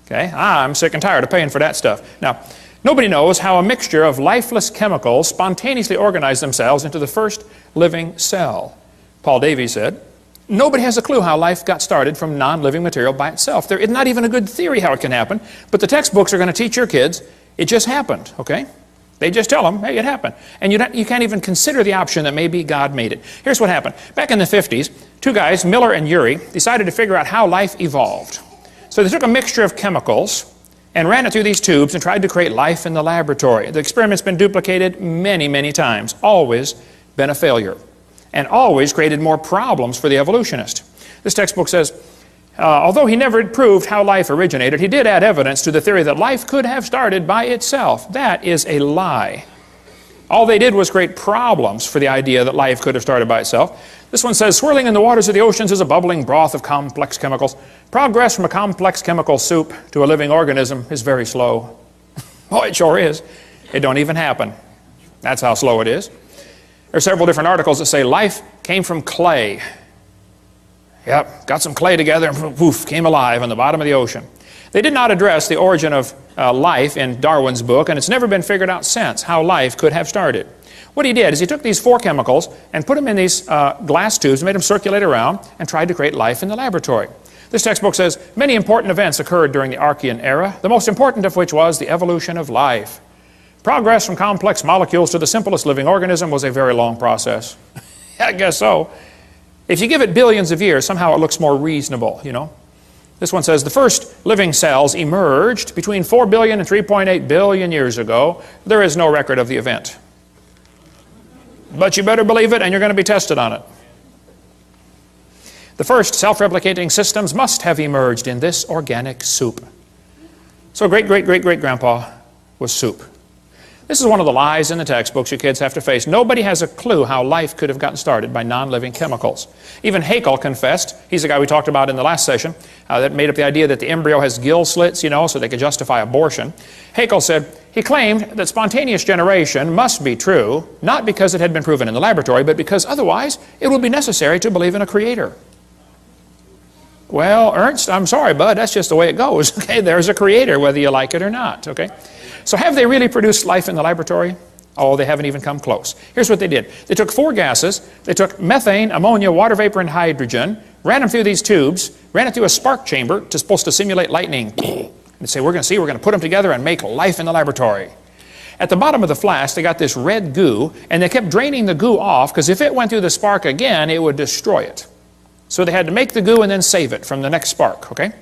Okay? I'm sick and tired of paying for that stuff. Now, nobody knows how a mixture of lifeless chemicals spontaneously organize themselves into the first living cell. Paul Davies said, nobody has a clue how life got started from non-living material by itself. There is not even a good theory how it can happen, but the textbooks are going to teach your kids it just happened, okay? They just tell them, hey, it happened. And you can't even consider the option that maybe God made it. Here's what happened. Back in the 50s, 2 guys, Miller and Urey, decided to figure out how life evolved. So they took a mixture of chemicals and ran it through these tubes and tried to create life in the laboratory. The experiment's been duplicated many, many times, always been a failure, and always created more problems for the evolutionist. This textbook says, although he never proved how life originated, he did add evidence to the theory that life could have started by itself. That is a lie. All they did was create problems for the idea that life could have started by itself. This one says, swirling in the waters of the oceans is a bubbling broth of complex chemicals. Progress from a complex chemical soup to a living organism is very slow. Oh, it sure is. It don't even happen. That's how slow it is. There are several different articles that say life came from clay. Yep, got some clay together and poof, came alive on the bottom of the ocean. They did not address the origin of life in Darwin's book, and it's never been figured out since how life could have started. What he did is he took these 4 chemicals and put them in these glass tubes, made them circulate around, and tried to create life in the laboratory. This textbook says, many important events occurred during the Archean era, the most important of which was the evolution of life. Progress from complex molecules to the simplest living organism was a very long process. I guess so. If you give it billions of years, somehow it looks more reasonable, This one says, the first living cells emerged between 4 billion and 3.8 billion years ago. There is no record of the event. but you better believe it and you're going to be tested on it. The first self-replicating systems must have emerged in this organic soup. So great-great-great-great-grandpa was soup. This is one of the lies in the textbooks you kids have to face. Nobody has a clue how life could have gotten started by non-living chemicals. Even Haeckel confessed, he's the guy we talked about in the last session, that made up the idea that the embryo has gill slits, you know, so they could justify abortion. Haeckel said, he claimed that spontaneous generation must be true, not because it had been proven in the laboratory, but because otherwise it would be necessary to believe in a creator. Well, Ernst, I'm sorry, bud, that's just the way it goes. Okay, there's a creator, whether you like it or not, okay? So have they really produced life in the laboratory? Oh, they haven't even come close. Here's what they did. They took 4 gases. They took methane, ammonia, water vapor, and hydrogen, ran them through these tubes, ran it through a spark chamber supposed to simulate lightning. And say, we're going to put them together and make life in the laboratory. At the bottom of the flask, they got this red goo, and they kept draining the goo off, because if it went through the spark again, it would destroy it. So they had to make the goo and then save it from the next spark, okay?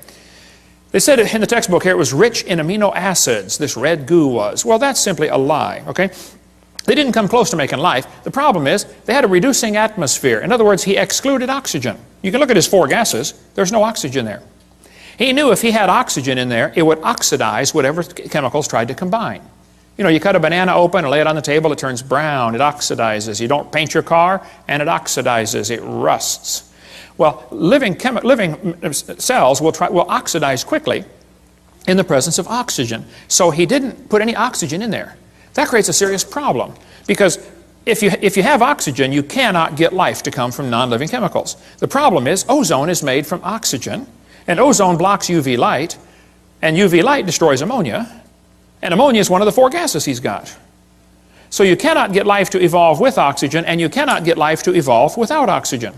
They said in the textbook here it was rich in amino acids, this red goo was. Well, that's simply a lie, okay? They didn't come close to making life. The problem is they had a reducing atmosphere. In other words, he excluded oxygen. You can look at his 4 gases. There's no oxygen there. He knew if he had oxygen in there, it would oxidize whatever chemicals tried to combine. You know, you cut a banana open and lay it on the table, it turns brown, it oxidizes. You don't paint your car, and it oxidizes, it rusts. Well, living cells will oxidize quickly in the presence of oxygen. So he didn't put any oxygen in there. That creates a serious problem, because if you have oxygen, you cannot get life to come from non-living chemicals. The problem is ozone is made from oxygen, and ozone blocks UV light, and UV light destroys ammonia, and ammonia is one of the 4 gases he's got. So you cannot get life to evolve with oxygen, and you cannot get life to evolve without oxygen.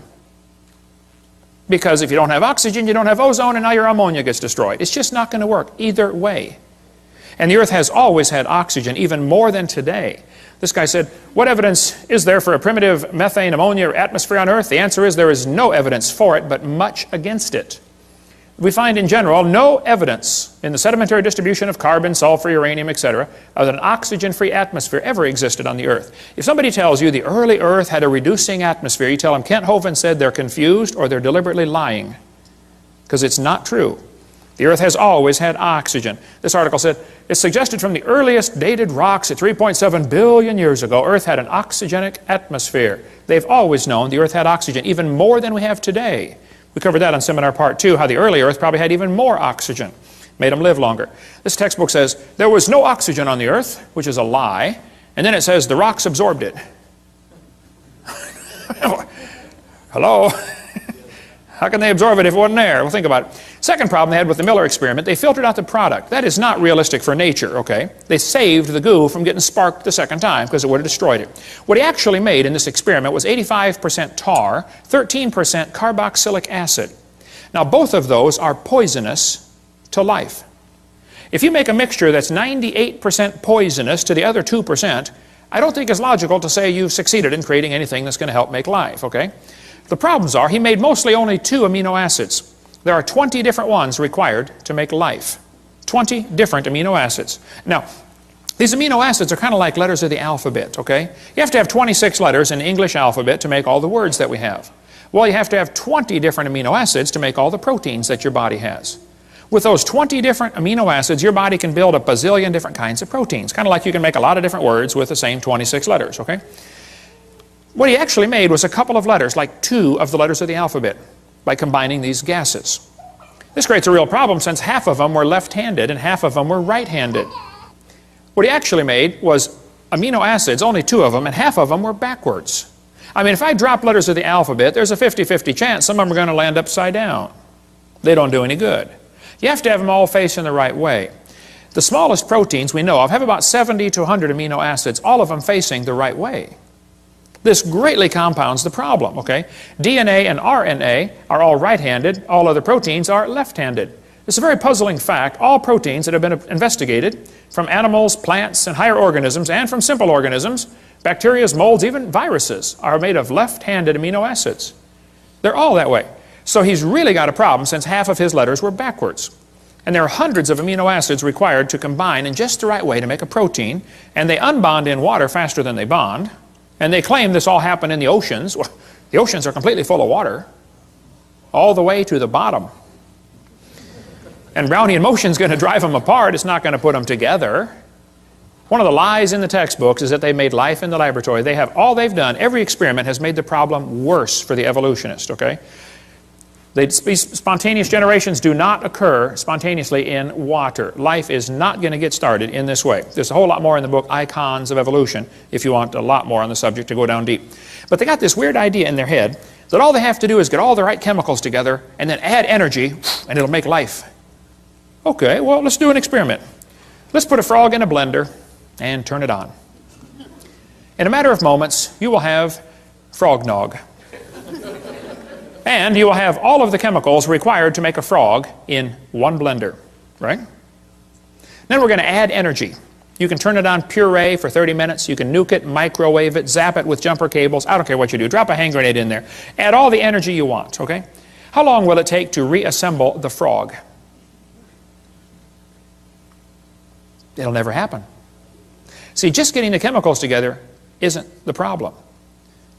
Because if you don't have oxygen, you don't have ozone, and now your ammonia gets destroyed. It's just not going to work either way. And the earth has always had oxygen, even more than today. This guy said, what evidence is there for a primitive methane ammonia atmosphere on earth? The answer is there is no evidence for it, but much against it. We find in general no evidence in the sedimentary distribution of carbon, sulfur, uranium, etc., of an oxygen-free atmosphere ever existed on the earth. If somebody tells you the early earth had a reducing atmosphere, you tell them Kent Hovind said they're confused or they're deliberately lying, because it's not true. The earth has always had oxygen. This article said, it's suggested from the earliest dated rocks at 3.7 billion years ago, earth had an oxygenic atmosphere. They've always known the earth had oxygen, even more than we have today. We covered that on seminar part 2, how the early earth probably had even more oxygen, made them live longer. This textbook says there was no oxygen on the earth, which is a lie, and then it says the rocks absorbed it. Hello? How can they absorb it if it wasn't there? Well, think about it. Second problem they had with the Miller experiment, they filtered out the product. That is not realistic for nature, okay? They saved the goo from getting sparked the second time because it would have destroyed it. What he actually made in this experiment was 85% tar, 13% carboxylic acid. Now, both of those are poisonous to life. If you make a mixture that's 98% poisonous to the other 2%, I don't think it's logical to say you've succeeded in creating anything that's going to help make life, okay? The problems are he made mostly only 2 amino acids. There are 20 different ones required to make life. 20 different amino acids. Now, these amino acids are kind of like letters of the alphabet, okay? You have to have 26 letters in the English alphabet to make all the words that we have. Well, you have to have 20 different amino acids to make all the proteins that your body has. With those 20 different amino acids, your body can build a bazillion different kinds of proteins. Kind of like you can make a lot of different words with the same 26 letters, okay? What he actually made was a couple of letters, like 2 of the letters of the alphabet, by combining these gases. This creates a real problem since half of them were left-handed and half of them were right-handed. What he actually made was amino acids, only 2 of them, and half of them were backwards. I mean, if I drop letters of the alphabet, there's a 50-50 chance some of them are going to land upside down. They don't do any good. You have to have them all facing the right way. The smallest proteins we know of have about 70 to 100 amino acids, all of them facing the right way. This greatly compounds the problem, okay? DNA and RNA are all right-handed, all other proteins are left-handed. It's a very puzzling fact. All proteins that have been investigated from animals, plants, and higher organisms, and from simple organisms, bacteria, molds, even viruses, are made of left-handed amino acids. They're all that way. So he's really got a problem since half of his letters were backwards. And there are hundreds of amino acids required to combine in just the right way to make a protein, and they unbond in water faster than they bond. And they claim this all happened in the oceans. Well, the oceans are completely full of water, all the way to the bottom. And Brownian motion is going to drive them apart. It's not going to put them together. One of the lies in the textbooks is that they made life in the laboratory. They have all they've done. Every experiment has made the problem worse for the evolutionist, okay? Spontaneous generations do not occur spontaneously in water. Life is not going to get started in this way. There's a whole lot more in the book, Icons of Evolution, if you want a lot more on the subject to go down deep. But they got this weird idea in their head that all they have to do is get all the right chemicals together and then add energy, and it'll make life. Okay, well, let's do an experiment. Let's put a frog in a blender and turn it on. In a matter of moments, you will have frog nog. And you will have all of the chemicals required to make a frog in one blender, right? Then we're going to add energy. You can turn it on puree for 30 minutes. You can nuke it, microwave it, zap it with jumper cables. I don't care what you do. Drop a hand grenade in there. Add all the energy you want, okay? How long will it take to reassemble the frog? It'll never happen. See, just getting the chemicals together isn't the problem.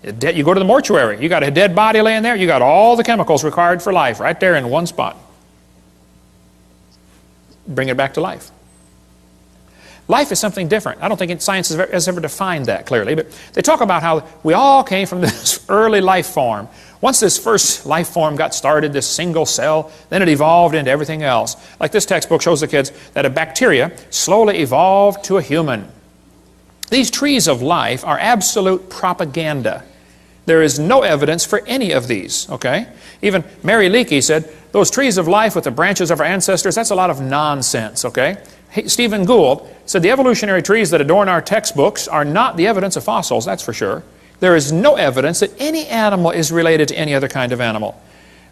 You go to the mortuary, you got a dead body laying there, you got all the chemicals required for life right there in one spot. Bring it back to life. Life is something different. I don't think science has ever defined that clearly, but they talk about how we all came from this early life form. Once this first life form got started, this single cell, then it evolved into everything else. Like this textbook shows the kids that a bacteria slowly evolved to a human. These trees of life are absolute propaganda. There is no evidence for any of these, okay? Even Mary Leakey said, those trees of life with the branches of our ancestors, that's a lot of nonsense, okay? Stephen Gould said the evolutionary trees that adorn our textbooks are not the evidence of fossils, that's for sure. There is no evidence that any animal is related to any other kind of animal.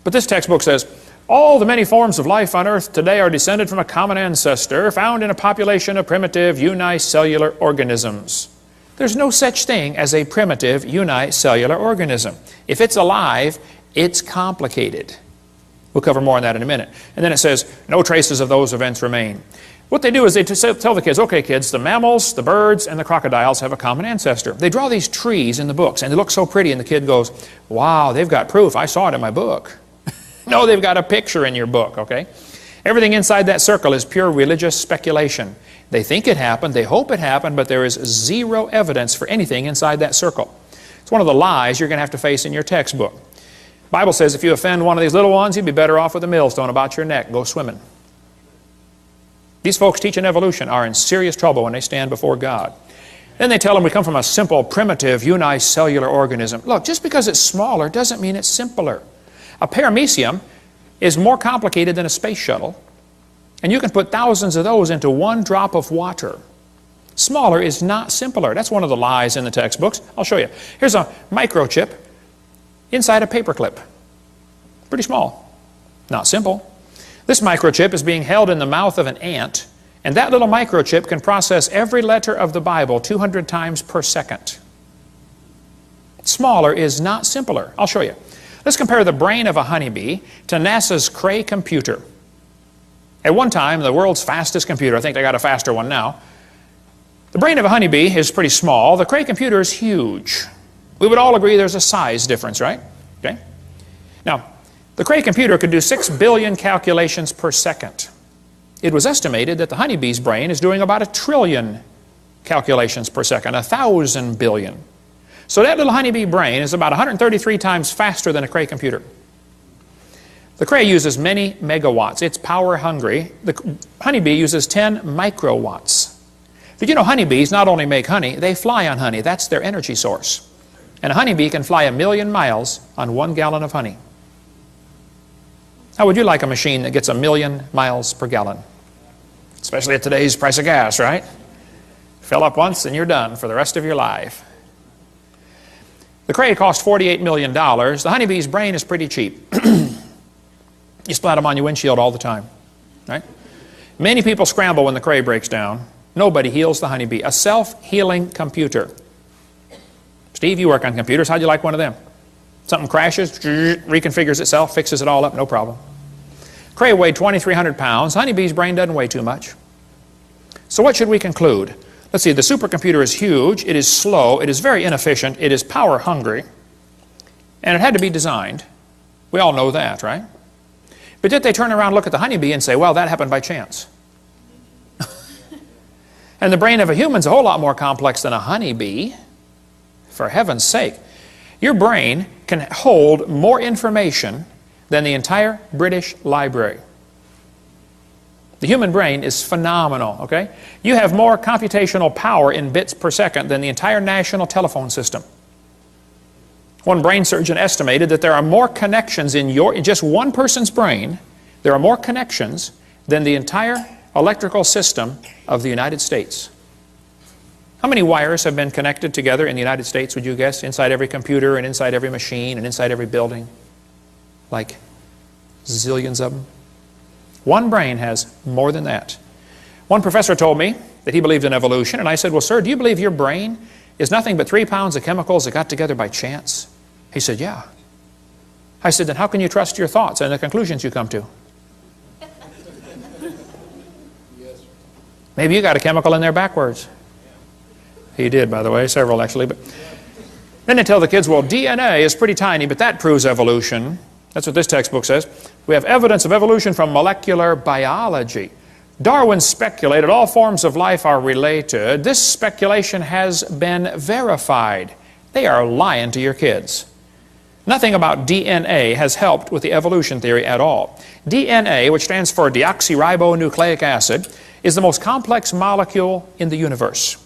But this textbook says, all the many forms of life on Earth today are descended from a common ancestor found in a population of primitive unicellular organisms. There's no such thing as a primitive unicellular organism. If it's alive, it's complicated. We'll cover more on that in a minute. And then it says, no traces of those events remain. What they do is they tell the kids, okay kids, the mammals, the birds, and the crocodiles have a common ancestor. They draw these trees in the books, and they look so pretty, and the kid goes, wow, they've got proof. I saw it in my book. No, they've got a picture in your book, okay? Everything inside that circle is pure religious speculation. They think it happened, they hope it happened, but there is zero evidence for anything inside that circle. It's one of the lies you're going to have to face in your textbook. The Bible says if you offend one of these little ones, you'd be better off with a millstone about your neck. Go swimming. These folks teaching evolution are in serious trouble when they stand before God. Then they tell them we come from a simple, primitive, unicellular organism. Look, just because it's smaller doesn't mean it's simpler. A paramecium is more complicated than a space shuttle, and you can put thousands of those into one drop of water. Smaller is not simpler. That's one of the lies in the textbooks. I'll show you. Here's a microchip inside a paperclip. Pretty small. Not simple. This microchip is being held in the mouth of an ant, and that little microchip can process every letter of the Bible 200 times per second. Smaller is not simpler. I'll show you. Let's compare the brain of a honeybee to NASA's Cray computer. At one time, the world's fastest computer, I think they got a faster one now. The brain of a honeybee is pretty small. The Cray computer is huge. We would all agree there's a size difference, right? Okay. Now, the Cray computer could do 6 billion calculations per second. It was estimated that the honeybee's brain is doing about 1 trillion calculations per second, 1,000 billion. So that little honeybee brain is about 133 times faster than a Cray computer. The Cray uses many megawatts. It's power hungry. The honeybee uses 10 microwatts. Did you know honeybees not only make honey, they fly on honey. That's their energy source. And a honeybee can fly 1,000,000 miles on 1 gallon of honey. How would you like a machine that gets 1,000,000 miles per gallon? Especially at today's price of gas, right? Fill up once and you're done for the rest of your life. The Cray cost $48 million. The honeybee's brain is pretty cheap. You splat them on your windshield all the time, right? Many people scramble when the Cray breaks down. Nobody heals the honeybee. A self-healing computer. Steve, you work on computers. How'd you like one of them? Something crashes, reconfigures itself, fixes it all up, no problem. Cray weighed 2,300 pounds. Honeybee's brain doesn't weigh too much. So what should we conclude? Let's see, the supercomputer is huge, it is slow, it is very inefficient, it is power hungry, and it had to be designed. We all know that, right? But yet they turn around and look at the honeybee and say, well, that happened by chance. And the brain of a human is a whole lot more complex than a honeybee. For heaven's sake. Your brain can hold more information than the entire British Library. The human brain is phenomenal, okay? You have more computational power in bits per second than the entire national telephone system. One brain surgeon estimated that there are more connections in just one person's brain, there are more connections than the entire electrical system of the United States. How many wires have been connected together in the United States, would you guess? Inside every computer and inside every machine and inside every building? Like zillions of them. One brain has more than that. One professor told me that he believed in evolution, and I said, well, sir, do you believe your brain is nothing but 3 pounds of chemicals that got together by chance? He said, yeah. I said, then how can you trust your thoughts and the conclusions you come to? Maybe you got a chemical in there backwards. He did, by the way, several actually. But then they tell the kids, well, DNA is pretty tiny, but that proves evolution. That's what this textbook says. We have evidence of evolution from molecular biology. Darwin speculated all forms of life are related. This speculation has been verified. They are lying to your kids. Nothing about DNA has helped with the evolution theory at all. DNA, which stands for deoxyribonucleic acid, is the most complex molecule in the universe.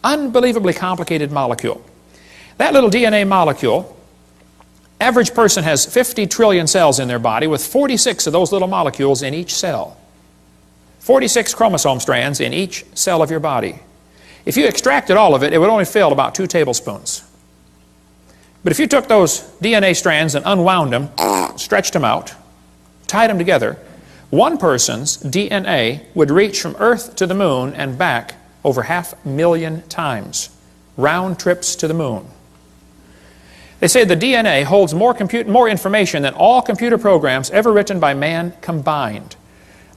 Unbelievably complicated molecule. That little DNA molecule, average person has 50 trillion cells in their body with 46 of those little molecules in each cell. 46 chromosome strands in each cell of your body. If you extracted all of it, it would only fill about 2 tablespoons. But if you took those DNA strands and unwound them, stretched them out, tied them together, one person's DNA would reach from Earth to the moon and back over 500,000 times. Round trips to the moon. They say the DNA holds more information than all computer programs ever written by man combined.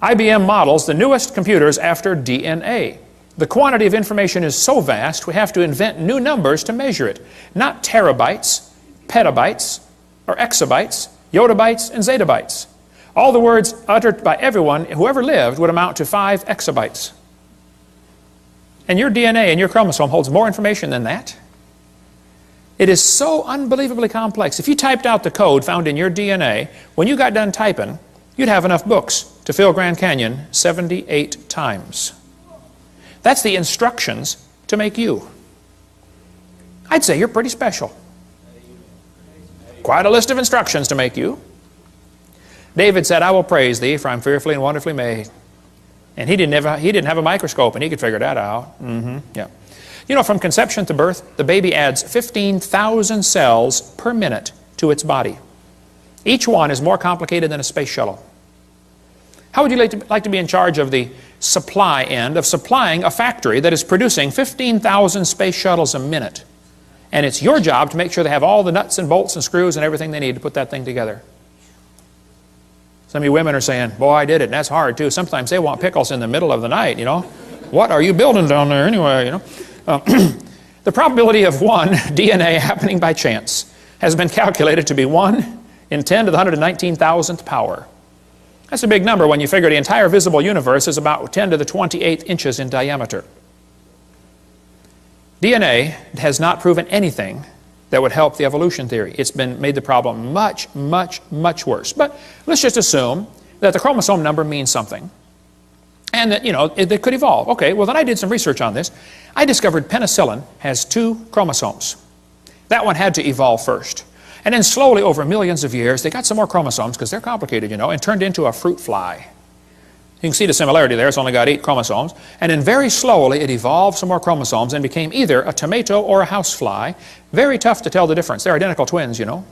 IBM models the newest computers after DNA. The quantity of information is so vast we have to invent new numbers to measure it. Not terabytes, petabytes, or exabytes, yottabytes, and zettabytes. All the words uttered by everyone who ever lived would amount to 5 exabytes. And your DNA and your chromosome holds more information than that. It is so unbelievably complex. If you typed out the code found in your DNA, when you got done typing, you'd have enough books to fill Grand Canyon 78 times. That's the instructions to make you. I'd say you're pretty special. Quite a list of instructions to make you. David said, I will praise thee, for I'm fearfully and wonderfully made. And he didn't have a microscope, and he could figure that out. Yeah. You know, from conception to birth, the baby adds 15,000 cells per minute to its body. Each one is more complicated than a space shuttle. How would you like to be in charge of the supply end of supplying a factory that is producing 15,000 space shuttles a minute? And it's your job to make sure they have all the nuts and bolts and screws and everything they need to put that thing together. Some of you women are saying, boy, I did it, and that's hard too. Sometimes they want pickles in the middle of the night, you know. What are you building down there anyway, you know? The probability of one DNA happening by chance has been calculated to be 1 in 10 to the 119,000th power. That's a big number when you figure the entire visible universe is about 10 to the 28th inches in diameter. DNA has not proven anything that would help the evolution theory. It's been made the problem much, much, much worse. But let's just assume that the chromosome number means something. And that, you know, it could evolve. Okay, well then I did some research on this. I discovered penicillin has 2 chromosomes. That one had to evolve first. And then slowly over millions of years, they got some more chromosomes, because they're complicated, you know, and turned into a fruit fly. You can see the similarity there. It's only got 8 chromosomes. And then very slowly it evolved some more chromosomes and became either a tomato or a housefly. Very tough to tell the difference. They're identical twins, you know.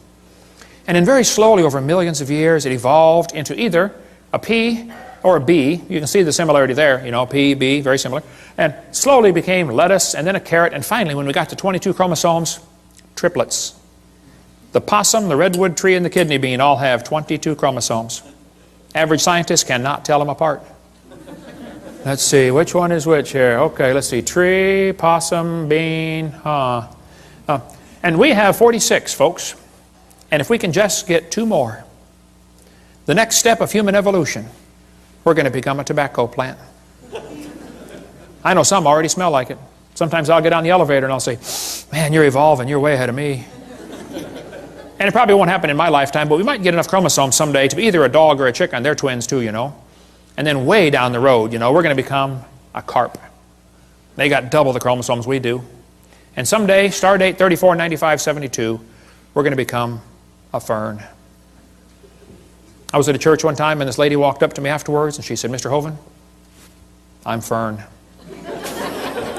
And then very slowly over millions of years it evolved into either a pea or a bee. You can see the similarity there, you know, pea, bee, very similar. And slowly became lettuce and then a carrot. And finally, when we got to 22 chromosomes, triplets. The possum, the redwood tree, and the kidney bean all have 22 chromosomes. Average scientists cannot tell them apart. Let's see, which one is which here? Okay, let's see, tree, possum, bean, and we have 46, folks. And if we can just get 2 more, the next step of human evolution, we're going to become a tobacco plant. I know some already smell like it. Sometimes I'll get on the elevator and I'll say, man, you're evolving, you're way ahead of me. And it probably won't happen in my lifetime, but we might get enough chromosomes someday to be either a dog or a chicken. They're twins too, you know. And then way down the road, you know, we're going to become a carp. They got double the chromosomes we do. And someday, star date 34, 95, 72, we're going to become a fern. I was at a church one time and this lady walked up to me afterwards and she said, Mr. Hovind, I'm fern.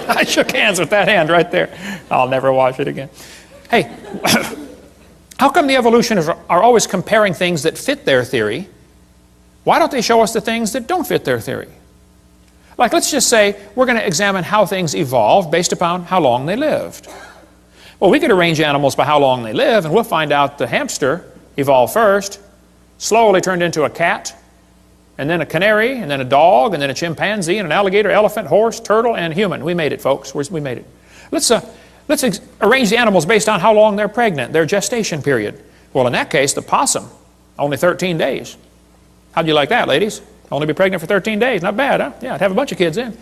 I shook hands with that hand right there. I'll never wash it again. Hey, how come the evolutionists are always comparing things that fit their theory? Why don't they show us the things that don't fit their theory? Like, let's just say we're going to examine how things evolved based upon how long they lived. Well, we could arrange animals by how long they live, and we'll find out the hamster evolved first, slowly turned into a cat, and then a canary, and then a dog, and then a chimpanzee, and an alligator, elephant, horse, turtle, and human. We made it, folks. We made it. Let's arrange the animals based on how long they're pregnant, their gestation period. Well, in that case, the possum, only 13 days. How'd you like that, ladies? Only be pregnant for 13 days. Not bad, huh? Yeah, I'd have a bunch of kids in.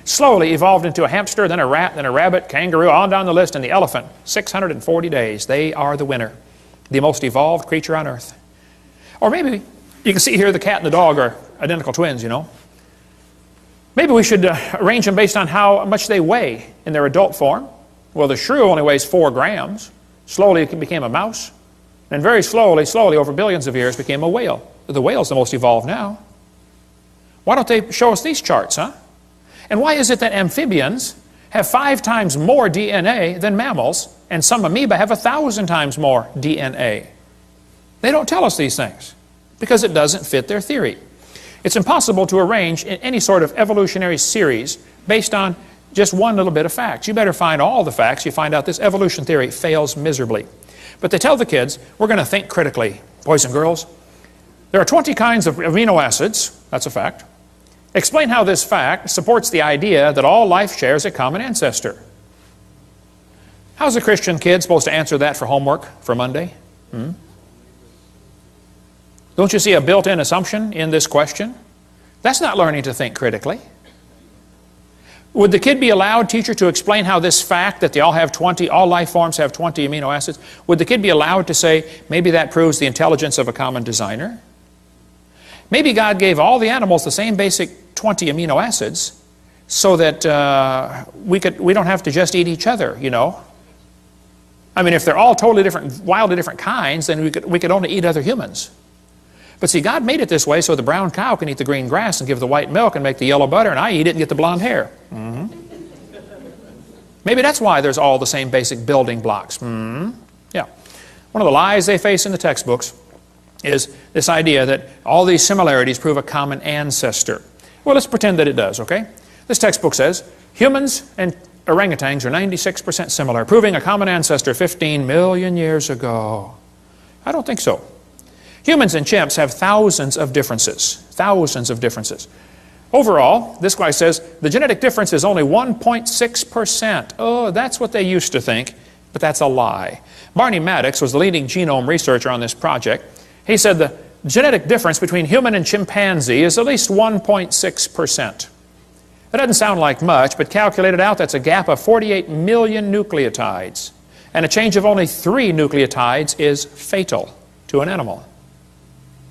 Slowly evolved into a hamster, then a rat, then a rabbit, kangaroo, on down the list, and the elephant. 640 days. They are the winner. The most evolved creature on earth. Or maybe, you can see here the cat and the dog are identical twins, you know. Maybe we should arrange them based on how much they weigh in their adult form. Well, the shrew only weighs 4 grams. Slowly it became a mouse. And very slowly, over billions of years, became a whale. The whale's the most evolved now. Why don't they show us these charts, huh? And why is it that amphibians have 5 times more DNA than mammals, and some amoeba have 1,000 times more DNA? They don't tell us these things because it doesn't fit their theory. It's impossible to arrange in any sort of evolutionary series based on just one little bit of facts. You better find all the facts. You find out this evolution theory fails miserably. But they tell the kids, we're going to think critically. Boys and girls, there are 20 kinds of amino acids. That's a fact. Explain how this fact supports the idea that all life shares a common ancestor. How's a Christian kid supposed to answer that for homework for Monday? Don't you see a built-in assumption in this question? That's not learning to think critically. Would the kid be allowed, teacher, to explain how this fact that all life forms have 20 amino acids, would the kid be allowed to say, maybe that proves the intelligence of a common designer? Maybe God gave all the animals the same basic 20 amino acids so that we don't have to just eat each other, you know. I mean, if they're all totally different, wildly different kinds, then we could only eat other humans. But see, God made it this way so the brown cow can eat the green grass and give the white milk and make the yellow butter, and I eat it and get the blonde hair. Maybe that's why there's all the same basic building blocks. Yeah. One of the lies they face in the textbooks is this idea that all these similarities prove a common ancestor. Well, let's pretend that it does, okay? This textbook says humans and orangutans are 96% similar, proving a common ancestor 15 million years ago. I don't think so. Humans and chimps have thousands of differences. Thousands of differences. Overall, this guy says the genetic difference is only 1.6%. Oh, that's what they used to think, but that's a lie. Barney Maddox was the leading genome researcher on this project. He said the genetic difference between human and chimpanzee is at least 1.6%. That doesn't sound like much, but calculated out, that's a gap of 48 million nucleotides. And a change of only 3 nucleotides is fatal to an animal.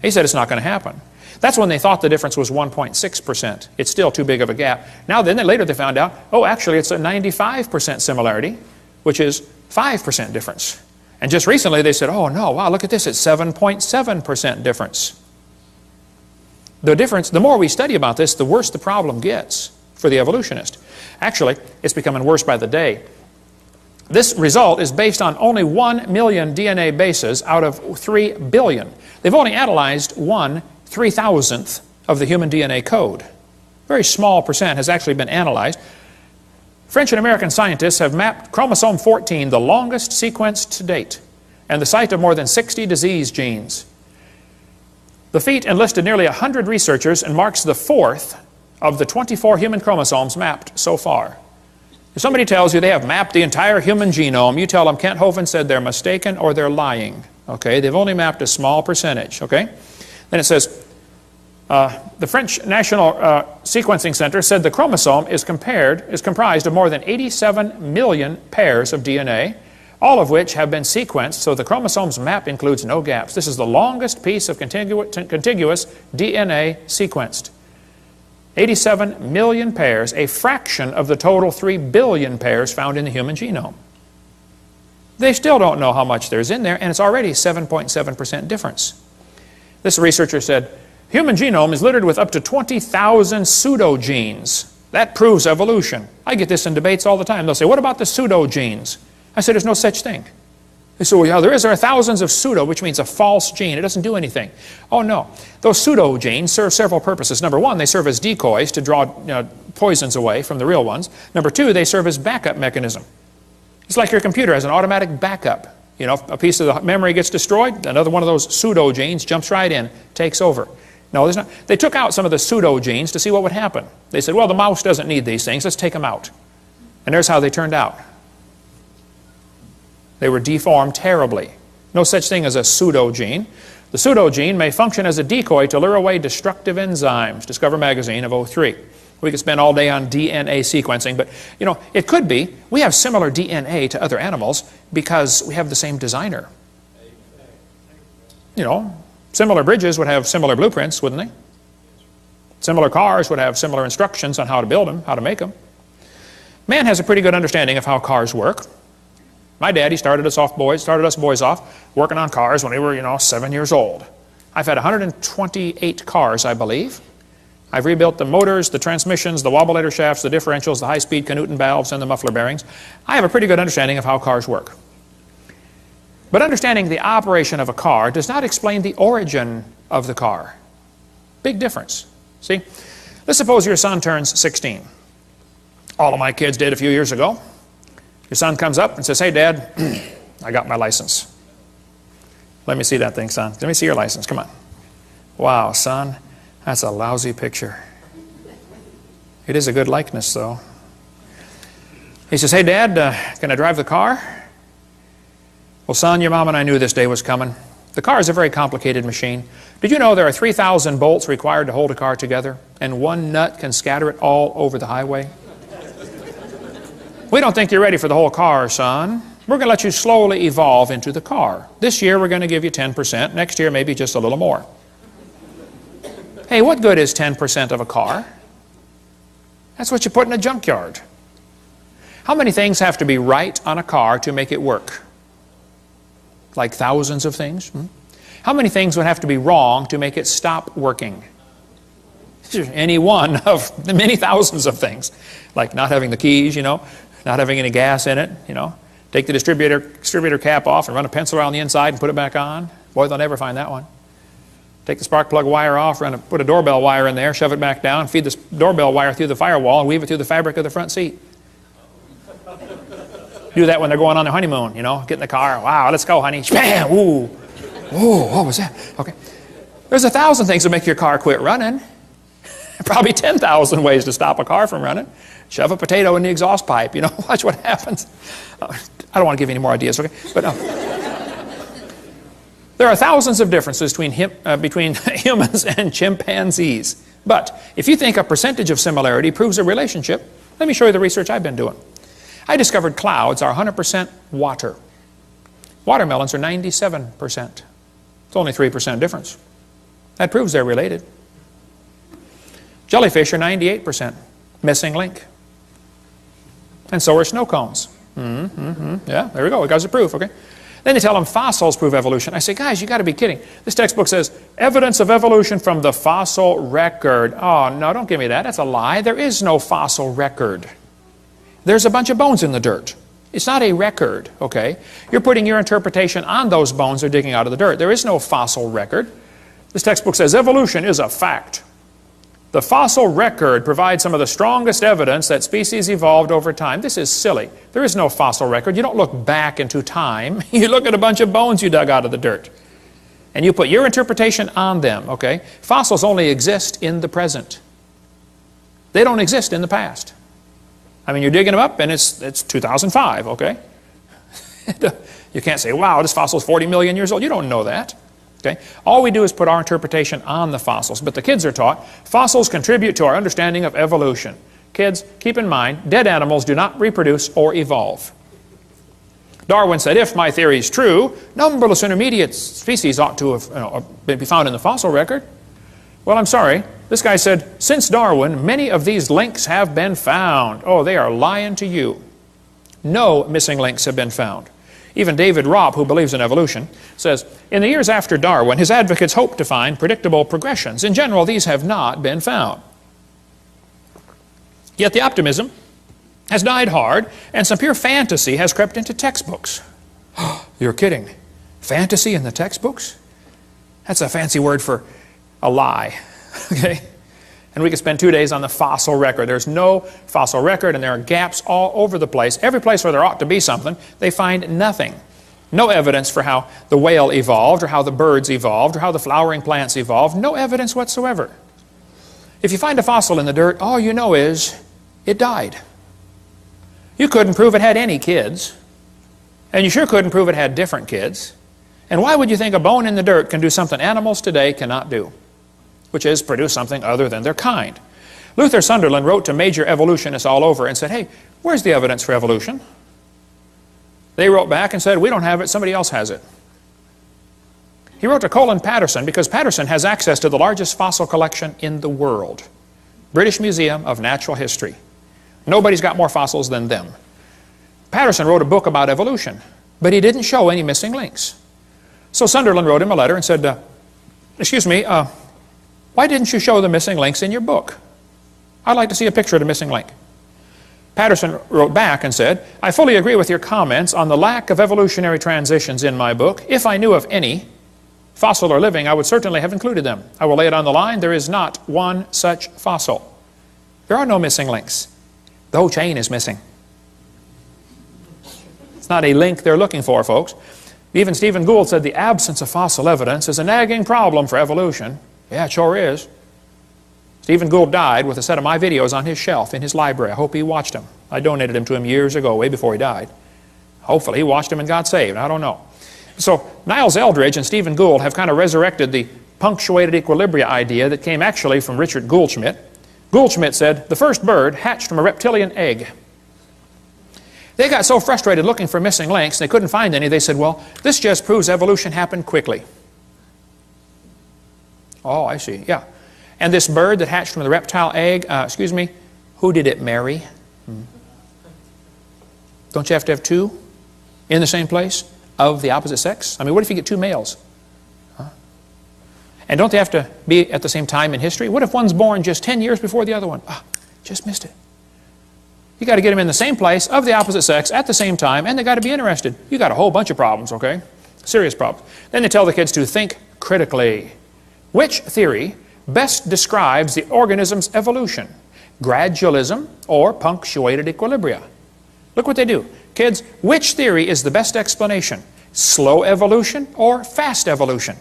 He said it's not going to happen. That's when they thought the difference was 1.6%. It's still too big of a gap. Now then, later they found out, oh, actually it's a 95% similarity, which is 5% difference. And just recently they said, oh no, wow, look at this, it's 7.7% difference. The difference, the more we study about this, the worse the problem gets for the evolutionist. Actually, it's becoming worse by the day. This result is based on only 1 million DNA bases out of 3 billion. They've only analyzed 1/3000th of the human DNA code. Very small percent has actually been analyzed. French and American scientists have mapped chromosome 14, the longest sequence to date, and the site of more than 60 disease genes. The feat enlisted nearly 100 researchers and marks the 4th of the 24 human chromosomes mapped so far. If somebody tells you they have mapped the entire human genome, you tell them Kent Hovind said they're mistaken or they're lying. Okay? They've only mapped a small percentage. Okay? Then it says, the French National Sequencing Center said the chromosome is comprised of more than 87 million pairs of DNA, all of which have been sequenced, so the chromosome's map includes no gaps. This is the longest piece of contiguous DNA sequenced. 87 million pairs, a fraction of the total 3 billion pairs found in the human genome. They still don't know how much there's in there, and it's already 7.7% difference. This researcher said, human genome is littered with up to 20,000 pseudogenes. That proves evolution. I get this in debates all the time. They'll say, what about the pseudogenes? I said, there's no such thing. They say, well, yeah, there are thousands of pseudo, which means a false gene. It doesn't do anything. Oh, no. Those pseudogenes serve several purposes. Number one, they serve as decoys to draw poisons away from the real ones. Number two, they serve as backup mechanism. It's like your computer has an automatic backup. You know, if a piece of the memory gets destroyed, another one of those pseudogenes jumps right in, takes over. No, there's not. They took out some of the pseudogenes to see what would happen. They said, well, the mouse doesn't need these things. Let's take them out. And there's how they turned out. They were deformed terribly. No such thing as a pseudogene. The pseudogene may function as a decoy to lure away destructive enzymes. Discover Magazine of '03. We could spend all day on DNA sequencing, but you know, it could be. We have similar DNA to other animals because we have the same designer. You know, similar bridges would have similar blueprints, wouldn't they? Similar cars would have similar instructions on how to build them, how to make them. Man has a pretty good understanding of how cars work. My daddy started us boys off working on cars when we were, 7 years old. I've had 128 cars, I believe. I've rebuilt the motors, the transmissions, the wobulator shafts, the differentials, the high-speed Canuten valves, and the muffler bearings. I have a pretty good understanding of how cars work. But understanding the operation of a car does not explain the origin of the car. Big difference. See? Let's suppose your son turns 16. All of my kids did a few years ago. Your son comes up and says, hey, Dad, I got my license. Let me see that thing, son. Let me see your license. Come on. Wow, son, that's a lousy picture. It is a good likeness, though. He says, hey, Dad, can I drive the car? Well, son, your mom and I knew this day was coming. The car is a very complicated machine. Did you know there are 3,000 bolts required to hold a car together, and one nut can scatter it all over the highway? We don't think you're ready for the whole car, son. We're going to let you slowly evolve into the car. This year we're going to give you 10%. Next year maybe just a little more. Hey, what good is 10% of a car? That's what you put in a junkyard. How many things have to be right on a car to make it work? Like thousands of things? How many things would have to be wrong to make it stop working? Any one of the many thousands of things. Like not having the keys, not having any gas in it, Take the distributor cap off and run a pencil around the inside and put it back on. Boy, they'll never find that one. Take the spark plug wire off, put a doorbell wire in there, shove it back down, feed the doorbell wire through the firewall, and weave it through the fabric of the front seat. Do that when they're going on their honeymoon, get in the car. Wow, let's go, honey. Bam! Ooh. Whoa, what was that? Okay. There's 1,000 things that make your car quit running. Probably 10,000 ways to stop a car from running. Shove a potato in the exhaust pipe, watch what happens. I don't want to give you any more ideas, okay? But there are thousands of differences between humans and chimpanzees. But if you think a percentage of similarity proves a relationship, let me show you the research I've been doing. I discovered clouds are 100% water. Watermelons are 97%. It's only 3% difference. That proves they're related. Jellyfish are 98%. Missing link. And so are snow cones. Yeah, there we go. We got the proof, okay? Then they tell them fossils prove evolution. I say, guys, you got to be kidding. This textbook says, evidence of evolution from the fossil record. Oh, no, don't give me that. That's a lie. There is no fossil record. There's a bunch of bones in the dirt. It's not a record, okay? You're putting your interpretation on those bones they're digging out of the dirt. There is no fossil record. This textbook says evolution is a fact. The fossil record provides some of the strongest evidence that species evolved over time. This is silly. There is no fossil record. You don't look back into time. You look at a bunch of bones you dug out of the dirt. And you put your interpretation on them, okay? Fossils only exist in the present. They don't exist in the past. I mean, you're digging them up and it's 2005, okay? You can't say, wow, this fossil is 40 million years old. You don't know that. Okay? All we do is put our interpretation on the fossils. But the kids are taught, fossils contribute to our understanding of evolution. Kids, keep in mind, dead animals do not reproduce or evolve. Darwin said, if my theory is true, numberless intermediate species ought to have be found in the fossil record. Well, I'm sorry. This guy said, since Darwin, many of these links have been found. Oh, they are lying to you. No missing links have been found. Even David Robb, who believes in evolution, says, in the years after Darwin, his advocates hoped to find predictable progressions. In general, these have not been found. Yet the optimism has died hard, and some pure fantasy has crept into textbooks. You're kidding. Fantasy in the textbooks? That's a fancy word for a lie. Okay? And we could spend 2 days on the fossil record. There's no fossil record, and there are gaps all over the place. Every place where there ought to be something, they find nothing. No evidence for how the whale evolved, or how the birds evolved, or how the flowering plants evolved. No evidence whatsoever. If you find a fossil in the dirt, all you know is it died. You couldn't prove it had any kids, and you sure couldn't prove it had different kids. And why would you think a bone in the dirt can do something animals today cannot do, which is produce something other than their kind? Luther Sunderland wrote to major evolutionists all over and said, hey, where's the evidence for evolution? They wrote back and said, we don't have it, somebody else has it. He wrote to Colin Patterson because Patterson has access to the largest fossil collection in the world, British Museum of Natural History. Nobody's got more fossils than them. Patterson wrote a book about evolution, but he didn't show any missing links. So Sunderland wrote him a letter and said, excuse me, why didn't you show the missing links in your book? I'd like to see a picture of the missing link. Patterson wrote back and said, I fully agree with your comments on the lack of evolutionary transitions in my book. If I knew of any, fossil or living, I would certainly have included them. I will lay it on the line. There is not one such fossil. There are no missing links. The whole chain is missing. It's not a link they're looking for, folks. Even Stephen Gould said the absence of fossil evidence is a nagging problem for evolution. Yeah, it sure is. Stephen Gould died with a set of my videos on his shelf in his library. I hope he watched them. I donated them to him years ago, way before he died. Hopefully he watched them and got saved. I don't know. So Niles Eldridge and Stephen Gould have kind of resurrected the punctuated equilibria idea that came actually from Richard Goldschmidt. Goldschmidt said, the first bird hatched from a reptilian egg. They got so frustrated looking for missing links, they couldn't find any. They said, well, this just proves evolution happened quickly. Oh, I see, yeah. And this bird that hatched from the reptile egg, excuse me, who did it marry? Don't you have to have two in the same place of the opposite sex? I mean, what if you get two males? And don't they have to be at the same time in history? What if one's born just 10 years before the other one? Just missed it. You got to get them in the same place of the opposite sex at the same time, and they got to be interested. You got a whole bunch of problems, okay? Serious problems. Then they tell the kids to think critically. Which theory best describes the organism's evolution? Gradualism or punctuated equilibria? Look what they do. Kids, which theory is the best explanation? Slow evolution or fast evolution?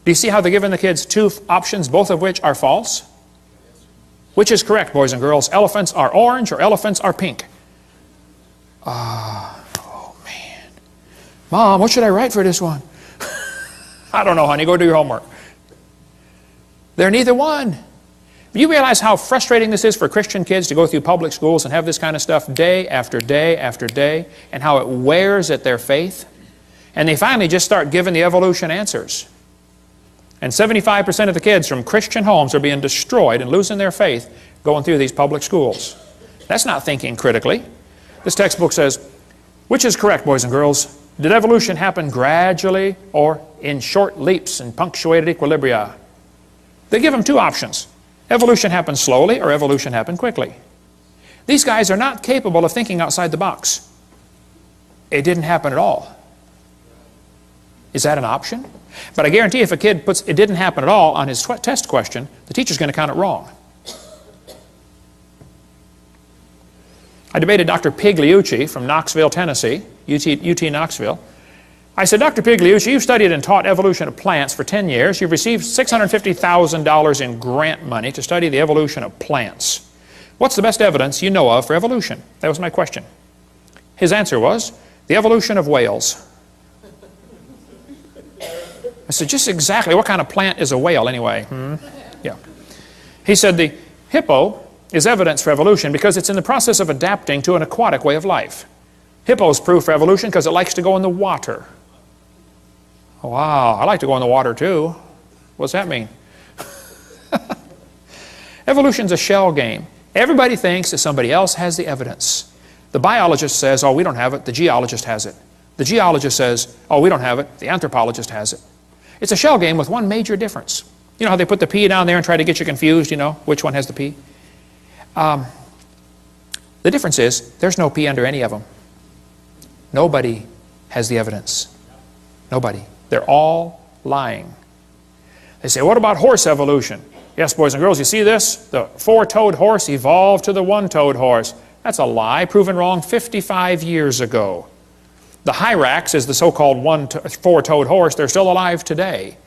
Do you see how they're giving the kids two options, both of which are false? Which is correct, boys and girls? Elephants are orange or elephants are pink? Oh man. Mom, what should I write for this one? I don't know, honey. Go do your homework. They're neither one. You realize how frustrating this is for Christian kids to go through public schools and have this kind of stuff day after day after day, and how it wears at their faith? And they finally just start giving the evolution answers. And 75% of the kids from Christian homes are being destroyed and losing their faith going through these public schools. That's not thinking critically. This textbook says, which is correct, boys and girls? Did evolution happen gradually or in short leaps and punctuated equilibria? They give them two options. Evolution happened slowly or evolution happened quickly. These guys are not capable of thinking outside the box. It didn't happen at all. Is that an option? But I guarantee if a kid puts it didn't happen at all on his test question, the teacher's going to count it wrong. I debated Dr. Pigliucci from Knoxville, Tennessee, UT Knoxville. I said, Dr. Pigliucci, you've studied and taught evolution of plants for 10 years. You've received $650,000 in grant money to study the evolution of plants. What's the best evidence you know of for evolution? That was my question. His answer was, the evolution of whales. I said, just exactly what kind of plant is a whale anyway? Yeah. He said, the hippo is evidence for evolution because it's in the process of adapting to an aquatic way of life. Hippo is proof for evolution because it likes to go in the water. Wow, I like to go in the water too. What's that mean? Evolution's a shell game. Everybody thinks that somebody else has the evidence. The biologist says, oh, we don't have it. The geologist has it. The geologist says, oh, we don't have it. The anthropologist has it. It's a shell game with one major difference. You know how they put the P down there and try to get you confused, you know, which one has the P? The difference is, there's no P under any of them. Nobody has the evidence. Nobody. They're all lying. They say, what about horse evolution? Yes, boys and girls, you see this? The four-toed horse evolved to the one-toed horse. That's a lie, proven wrong 55 years ago. The hyrax is the so-called four-toed horse. They're still alive today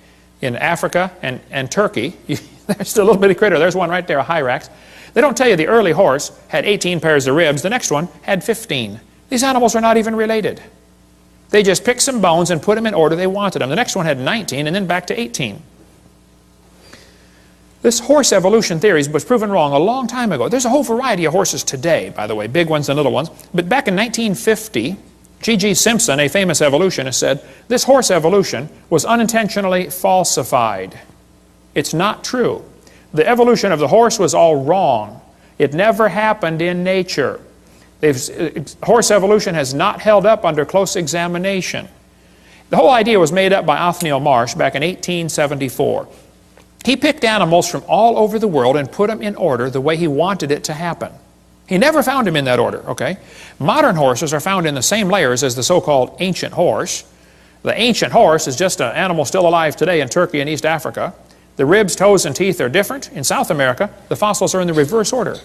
in Africa and Turkey. There's still a little bitty critter. There's one right there, a hyrax. They don't tell you the early horse had 18 pairs of ribs. The next one had 15. These animals are not even related. They just picked some bones and put them in order they wanted them. The next one had 19 and then back to 18. This horse evolution theory was proven wrong a long time ago. There's a whole variety of horses today, by the way, big ones and little ones. But back in 1950, G.G. Simpson, a famous evolutionist, said, this horse evolution was unintentionally falsified. It's not true. The evolution of the horse was all wrong. It never happened in nature. Horse evolution has not held up under close examination. The whole idea was made up by Othniel Marsh back in 1874. He picked animals from all over the world and put them in order the way he wanted it to happen. He never found them in that order, okay? Modern horses are found in the same layers as the so-called ancient horse. The ancient horse is just an animal still alive today in Turkey and East Africa. The ribs, toes, and teeth are different. In South America, the fossils are in the reverse order.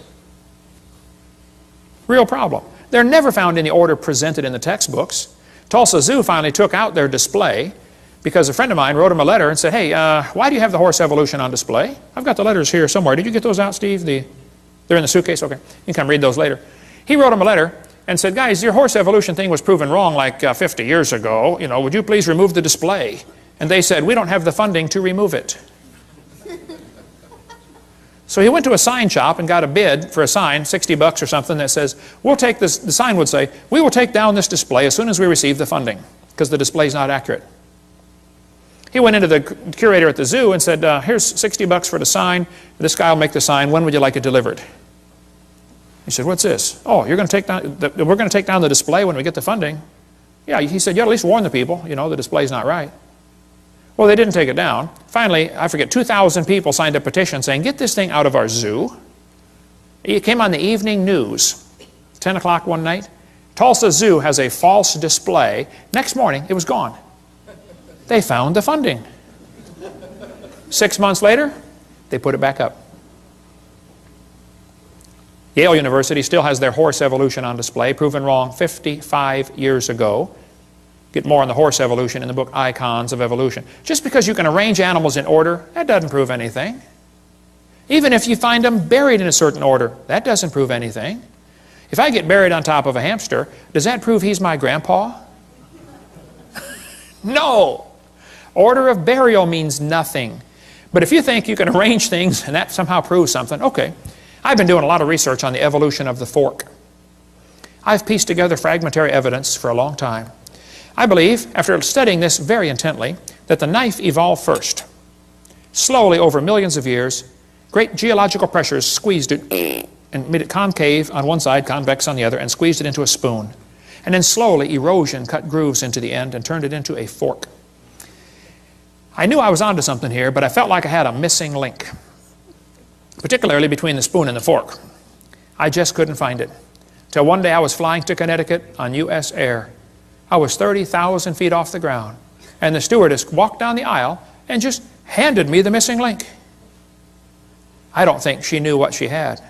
Real problem. They're never found in the order presented in the textbooks. Tulsa Zoo finally took out their display because a friend of mine wrote him a letter and said, hey, why do you have the horse evolution on display? I've got the letters here somewhere. Did you get those out, Steve? They're in the suitcase? Okay. You can come read those later. He wrote him a letter and said, guys, your horse evolution thing was proven wrong like 50 years ago. You know, would you please remove the display? And they said, we don't have the funding to remove it. So he went to a sign shop and got a bid for a sign, $60 or something, that says, we'll take this, the sign would say, we will take down this display as soon as we receive the funding, because the display is not accurate. He went into the curator at the zoo and said, here's $60 for the sign. This guy will make the sign. When would you like it delivered? He said, what's this? Oh, you're going to take down, we're going to take down the display when we get the funding. Yeah, he said, you ought to at least warn the people, you know, the display's not right. Well, they didn't take it down. Finally, I forget, 2,000 people signed a petition saying, get this thing out of our zoo. It came on the evening news, 10 o'clock one night. Tulsa Zoo has a false display. Next morning, it was gone. They found the funding. 6 months later, they put it back up. Yale University still has their horse evolution on display, proven wrong 55 years ago. Get more on the horse evolution in the book Icons of Evolution. Just because you can arrange animals in order, that doesn't prove anything. Even if you find them buried in a certain order, that doesn't prove anything. If I get buried on top of a hamster, does that prove he's my grandpa? No! Order of burial means nothing. But if you think you can arrange things and that somehow proves something, okay. I've been doing a lot of research on the evolution of the fork. I've pieced together fragmentary evidence for a long time. I believe, after studying this very intently, that the knife evolved first. Slowly, over millions of years, great geological pressures squeezed it and made it concave on one side, convex on the other, and squeezed it into a spoon. And then slowly, erosion cut grooves into the end and turned it into a fork. I knew I was onto something here, but I felt like I had a missing link, particularly between the spoon and the fork. I just couldn't find it. Till one day I was flying to Connecticut on U.S. Air. I was 30,000 feet off the ground, and the stewardess walked down the aisle and just handed me the missing link. I don't think she knew what she had,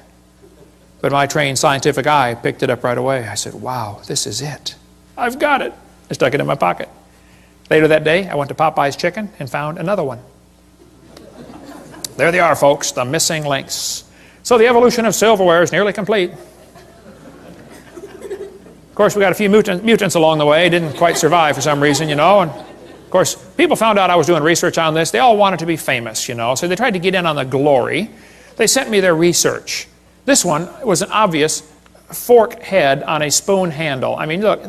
but my trained scientific eye picked it up right away. I said, wow, this is it. I've got it. I stuck it in my pocket. Later that day, I went to Popeye's Chicken and found another one. There they are, folks, the missing links. So the evolution of silverware is nearly complete. Of course, we got a few mutants along the way. Didn't quite survive for some reason, you know. And of course, people found out I was doing research on this. They all wanted to be famous, you know. So they tried to get in on the glory. They sent me their research. This one was an obvious fork head on a spoon handle. I mean, look,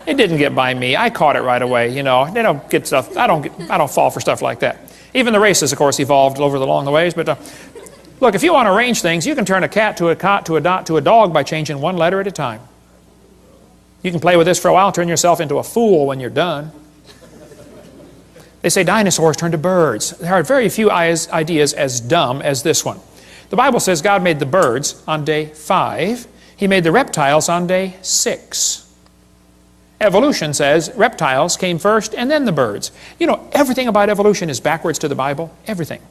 it didn't get by me. I caught it right away, you know. They don't get stuff. I don't fall for stuff like that. Even the races, of course, evolved over the along the ways. But look, if you want to arrange things, you can turn a cat to a cot to a dot to a dog by changing one letter at a time. You can play with this for a while, turn yourself into a fool when you're done. They say dinosaurs turned to birds. There are very few ideas as dumb as this one. The Bible says God made the birds on day 5. He made the reptiles on day 6. Evolution says reptiles came first and then the birds. You know, everything about evolution is backwards to the Bible. Everything.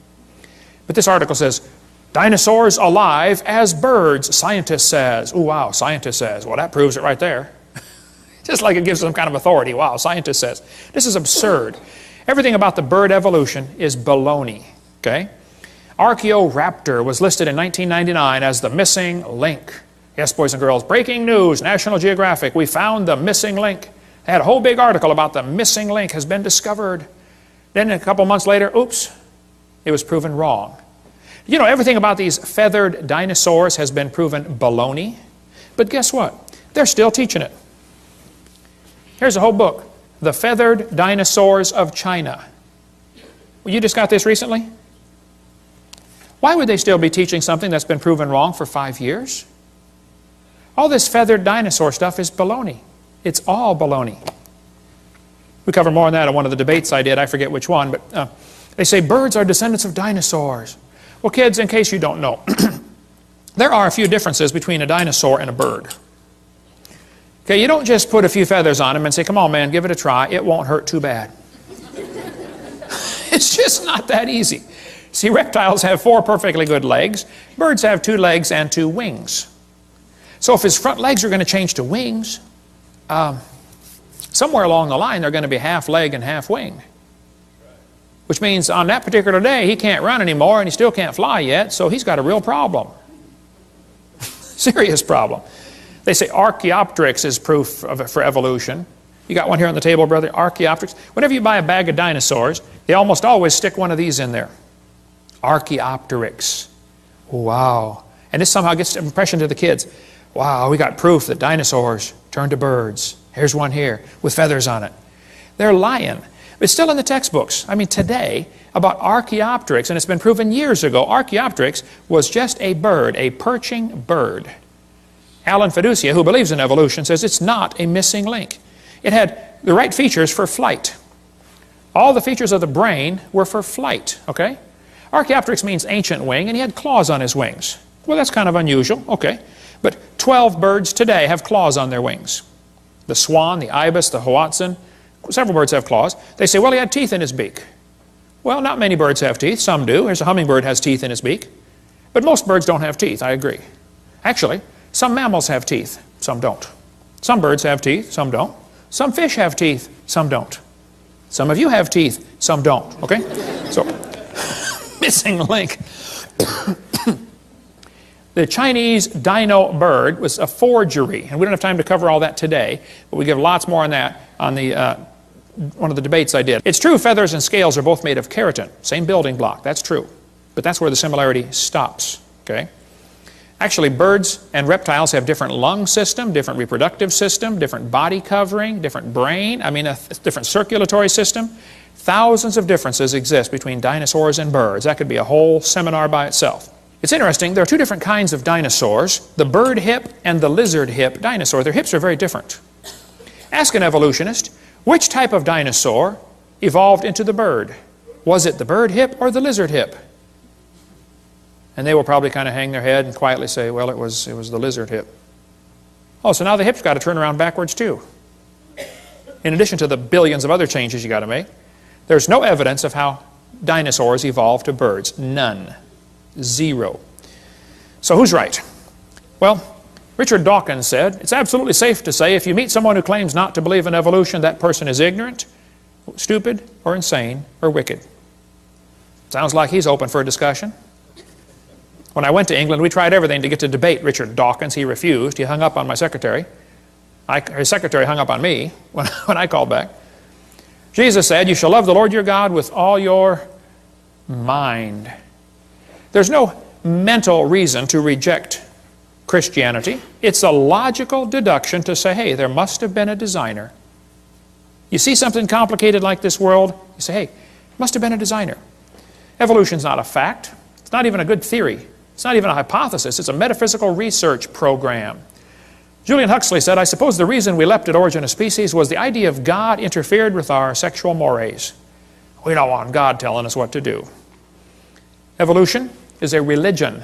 But this article says, dinosaurs alive as birds, scientist says. Oh, wow, scientist says. Well, that proves it right there. Just like it gives some kind of authority. Wow, scientist says. This is absurd. Everything about the bird evolution is baloney. Okay? Archaeoraptor was listed in 1999 as the missing link. Yes, boys and girls, breaking news, National Geographic, we found the missing link. They had a whole big article about the missing link has been discovered. Then a couple months later, oops, it was proven wrong. You know, everything about these feathered dinosaurs has been proven baloney. But guess what? They're still teaching it. Here's a whole book, The Feathered Dinosaurs of China. Well, you just got this recently? Why would they still be teaching something that's been proven wrong for 5 years? All this feathered dinosaur stuff is baloney. It's all baloney. We cover more on that in one of the debates I did. I forget which one, but they say birds are descendants of dinosaurs. Well, kids, in case you don't know, there are a few differences between a dinosaur and a bird. Okay, you don't just put a few feathers on them and say, come on, man, give it a try. It won't hurt too bad. It's just not that easy. See, reptiles have 4 perfectly good legs. Birds have 2 legs and 2 wings. So if his front legs are going to change to wings, somewhere along the line they're going to be half leg and half wing. Which means on that particular day he can't run anymore and he still can't fly yet, so he's got a real problem. Serious problem. They say Archaeopteryx is proof for evolution. You got one here on the table, brother, Archaeopteryx. Whenever you buy a bag of dinosaurs, they almost always stick one of these in there. Archaeopteryx. Wow. And this somehow gets an impression to the kids. Wow, we got proof that dinosaurs turned to birds. Here's one here with feathers on it. They're lying. It's still in the textbooks. I mean, today, about Archaeopteryx, and it's been proven years ago, Archaeopteryx was just a bird, a perching bird. Alan Fiducia, who believes in evolution, says it's not a missing link. It had the right features for flight. All the features of the brain were for flight, okay? Archaeopteryx means ancient wing, and he had claws on his wings. Well, that's kind of unusual, okay. But 12 birds today have claws on their wings. The swan, the ibis, the hoatzin, several birds have claws. They say, well, he had teeth in his beak. Well, not many birds have teeth. Some do. Here's a hummingbird has teeth in his beak. But most birds don't have teeth, I agree. Actually, some mammals have teeth. Some don't. Some birds have teeth. Some don't. Some fish have teeth. Some don't. Some of you have teeth. Some don't. Okay? So, missing link. The Chinese dino bird was a forgery, and we don't have time to cover all that today, but we give lots more on that on the one of the debates I did. It's true feathers and scales are both made of keratin, same building block, that's true. But that's where the similarity stops, okay? Actually, birds and reptiles have different lung system, different reproductive system, different body covering, different brain, I mean a different circulatory system. Thousands of differences exist between dinosaurs and birds. That could be a whole seminar by itself. It's interesting, there are 2 different kinds of dinosaurs, the bird hip and the lizard hip dinosaur. Their hips are very different. Ask an evolutionist, which type of dinosaur evolved into the bird? Was it the bird hip or the lizard hip? And they will probably kind of hang their head and quietly say, well, it was the lizard hip. Oh, so now the hip's got to turn around backwards too. In addition to the billions of other changes you got to make, there's no evidence of how dinosaurs evolved to birds. None. 0. So who's right? Well, Richard Dawkins said, it's absolutely safe to say if you meet someone who claims not to believe in evolution, that person is ignorant. stupid or insane or wicked? Sounds like he's open for a discussion. When I went to England, we tried everything to get to debate Richard Dawkins. He refused. He hung up on my secretary. His secretary hung up on me when I called back. Jesus said, you shall love the Lord your God with all your mind. There's no mental reason to reject Christianity. It's a logical deduction to say, hey, there must have been a designer. You see something complicated like this world, you say, hey, must have been a designer. Evolution's not a fact. It's not even a good theory. It's not even a hypothesis. It's a metaphysical research program. Julian Huxley said, I suppose the reason we leapt at origin of species was the idea of God interfered with our sexual mores. We don't want God telling us what to do. Evolution is a religion.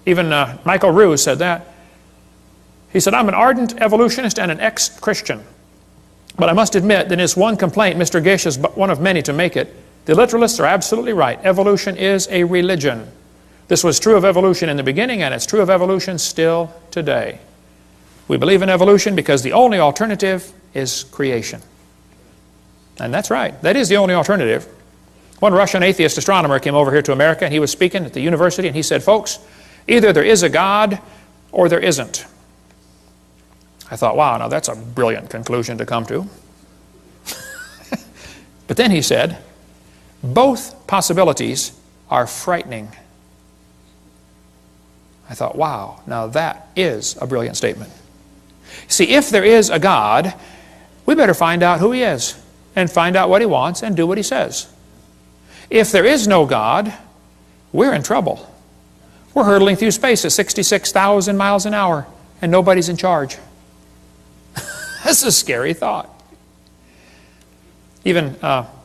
Even Michael Ruse said that. He said, I'm an ardent evolutionist and an ex-Christian. But I must admit that in his one complaint, Mr. Gish is but one of many to make it. The literalists are absolutely right. Evolution is a religion. This was true of evolution in the beginning, and it's true of evolution still today. We believe in evolution because the only alternative is creation. And that's right. That is the only alternative. One Russian atheist astronomer came over here to America, and he was speaking at the university, and he said, folks, either there is a God or there isn't. I thought, wow, now that's a brilliant conclusion to come to. But then he said, both possibilities are frightening. I thought, wow, now that is a brilliant statement. See, if there is a God, we better find out who He is and find out what He wants and do what He says. If there is no God, we're in trouble. We're hurtling through space at 66,000 miles an hour and nobody's in charge. That's a scary thought. Even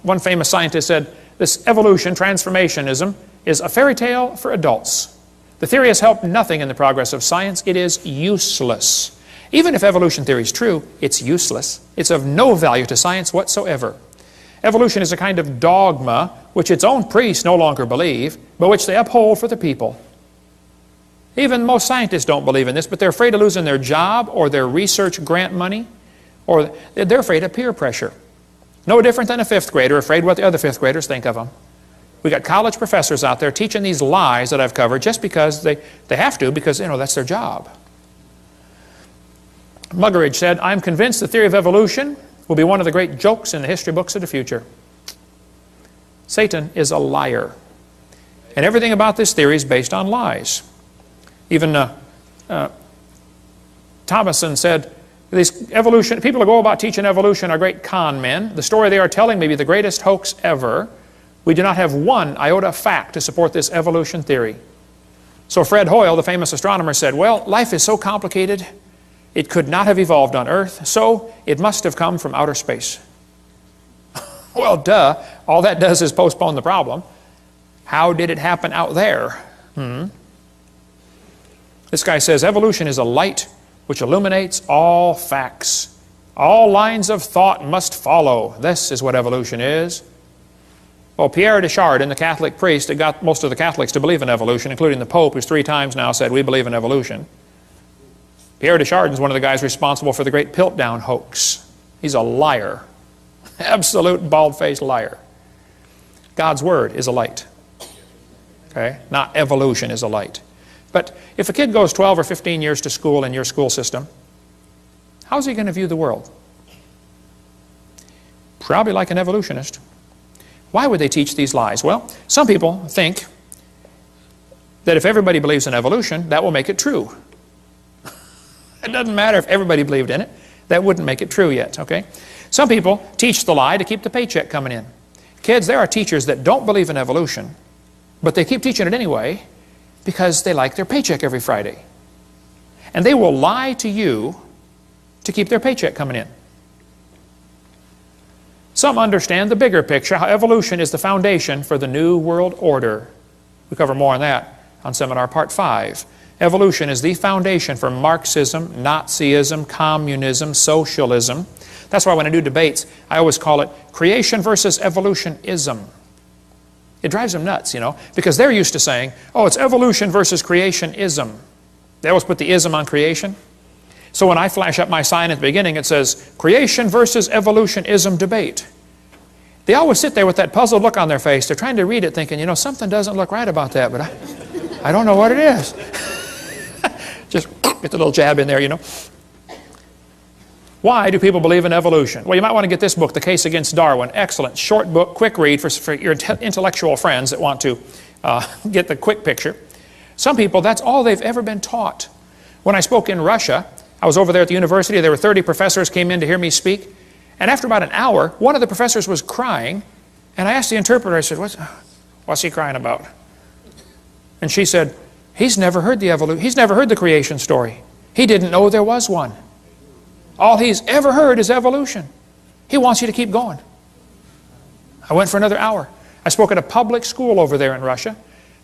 one famous scientist said, this evolution, transformationism, is a fairy tale for adults. The theory has helped nothing in the progress of science. It is useless. Even if evolution theory is true, it's useless. It's of no value to science whatsoever. Evolution is a kind of dogma which its own priests no longer believe, but which they uphold for the people. Even most scientists don't believe in this, but they're afraid of losing their job or their research grant money, or they're afraid of peer pressure. No different than a fifth grader afraid what the other fifth graders think of them. We got college professors out there teaching these lies that I've covered just because they have to, because that's their job. Muggeridge said, I'm convinced the theory of evolution will be one of the great jokes in the history books of the future. Satan is a liar. And everything about this theory is based on lies. Even Thomason said, these evolution, people who go about teaching evolution are great con men. The story they are telling may be the greatest hoax ever. We do not have one iota of fact to support this evolution theory. So Fred Hoyle, the famous astronomer, said, well, life is so complicated, it could not have evolved on Earth, so it must have come from outer space. Well, duh. All that does is postpone the problem. How did it happen out there? This guy says, evolution is a light which illuminates all facts. All lines of thought must follow. This is what evolution is. Well, Pierre de Chardin, the Catholic priest that got most of the Catholics to believe in evolution, including the Pope, who's 3 times now said, we believe in evolution. Pierre de Chardin is one of the guys responsible for the great Piltdown hoax. He's a liar. Absolute bald-faced liar. God's Word is a light. Okay? Not evolution is a light. But if a kid goes 12 or 15 years to school in your school system, how's he going to view the world? Probably like an evolutionist. Why would they teach these lies? Well, some people think that if everybody believes in evolution, that will make it true. It doesn't matter if everybody believed in it. That wouldn't make it true yet, okay? Some people teach the lie to keep the paycheck coming in. Kids, there are teachers that don't believe in evolution, but they keep teaching it anyway because they like their paycheck every Friday. And they will lie to you to keep their paycheck coming in. Some understand the bigger picture, how evolution is the foundation for the New World Order. We cover more on that on Seminar Part 5. Evolution is the foundation for Marxism, Nazism, communism, socialism. That's why when I do debates, I always call it creation versus evolutionism. It drives them nuts, because they're used to saying, oh, it's evolution versus creationism. They always put the ism on creation. So when I flash up my sign at the beginning, it says, creation versus evolutionism debate. They always sit there with that puzzled look on their face. They're trying to read it thinking, you know, something doesn't look right about that, but I don't know what it is. Just get the little jab in there, you know. Why do people believe in evolution? Well, you might want to get this book, The Case Against Darwin. Excellent, short book, quick read for your intellectual friends that want to get the quick picture. Some people, that's all they've ever been taught. When I spoke in Russia, I was over there at the university. There were 30 professors came in to hear me speak. And after about an hour, one of the professors was crying. And I asked the interpreter, I said, what's he crying about? And she said, he's never heard the creation story. He didn't know there was one. All he's ever heard is evolution. He wants you to keep going. I went for another hour. I spoke at a public school over there in Russia.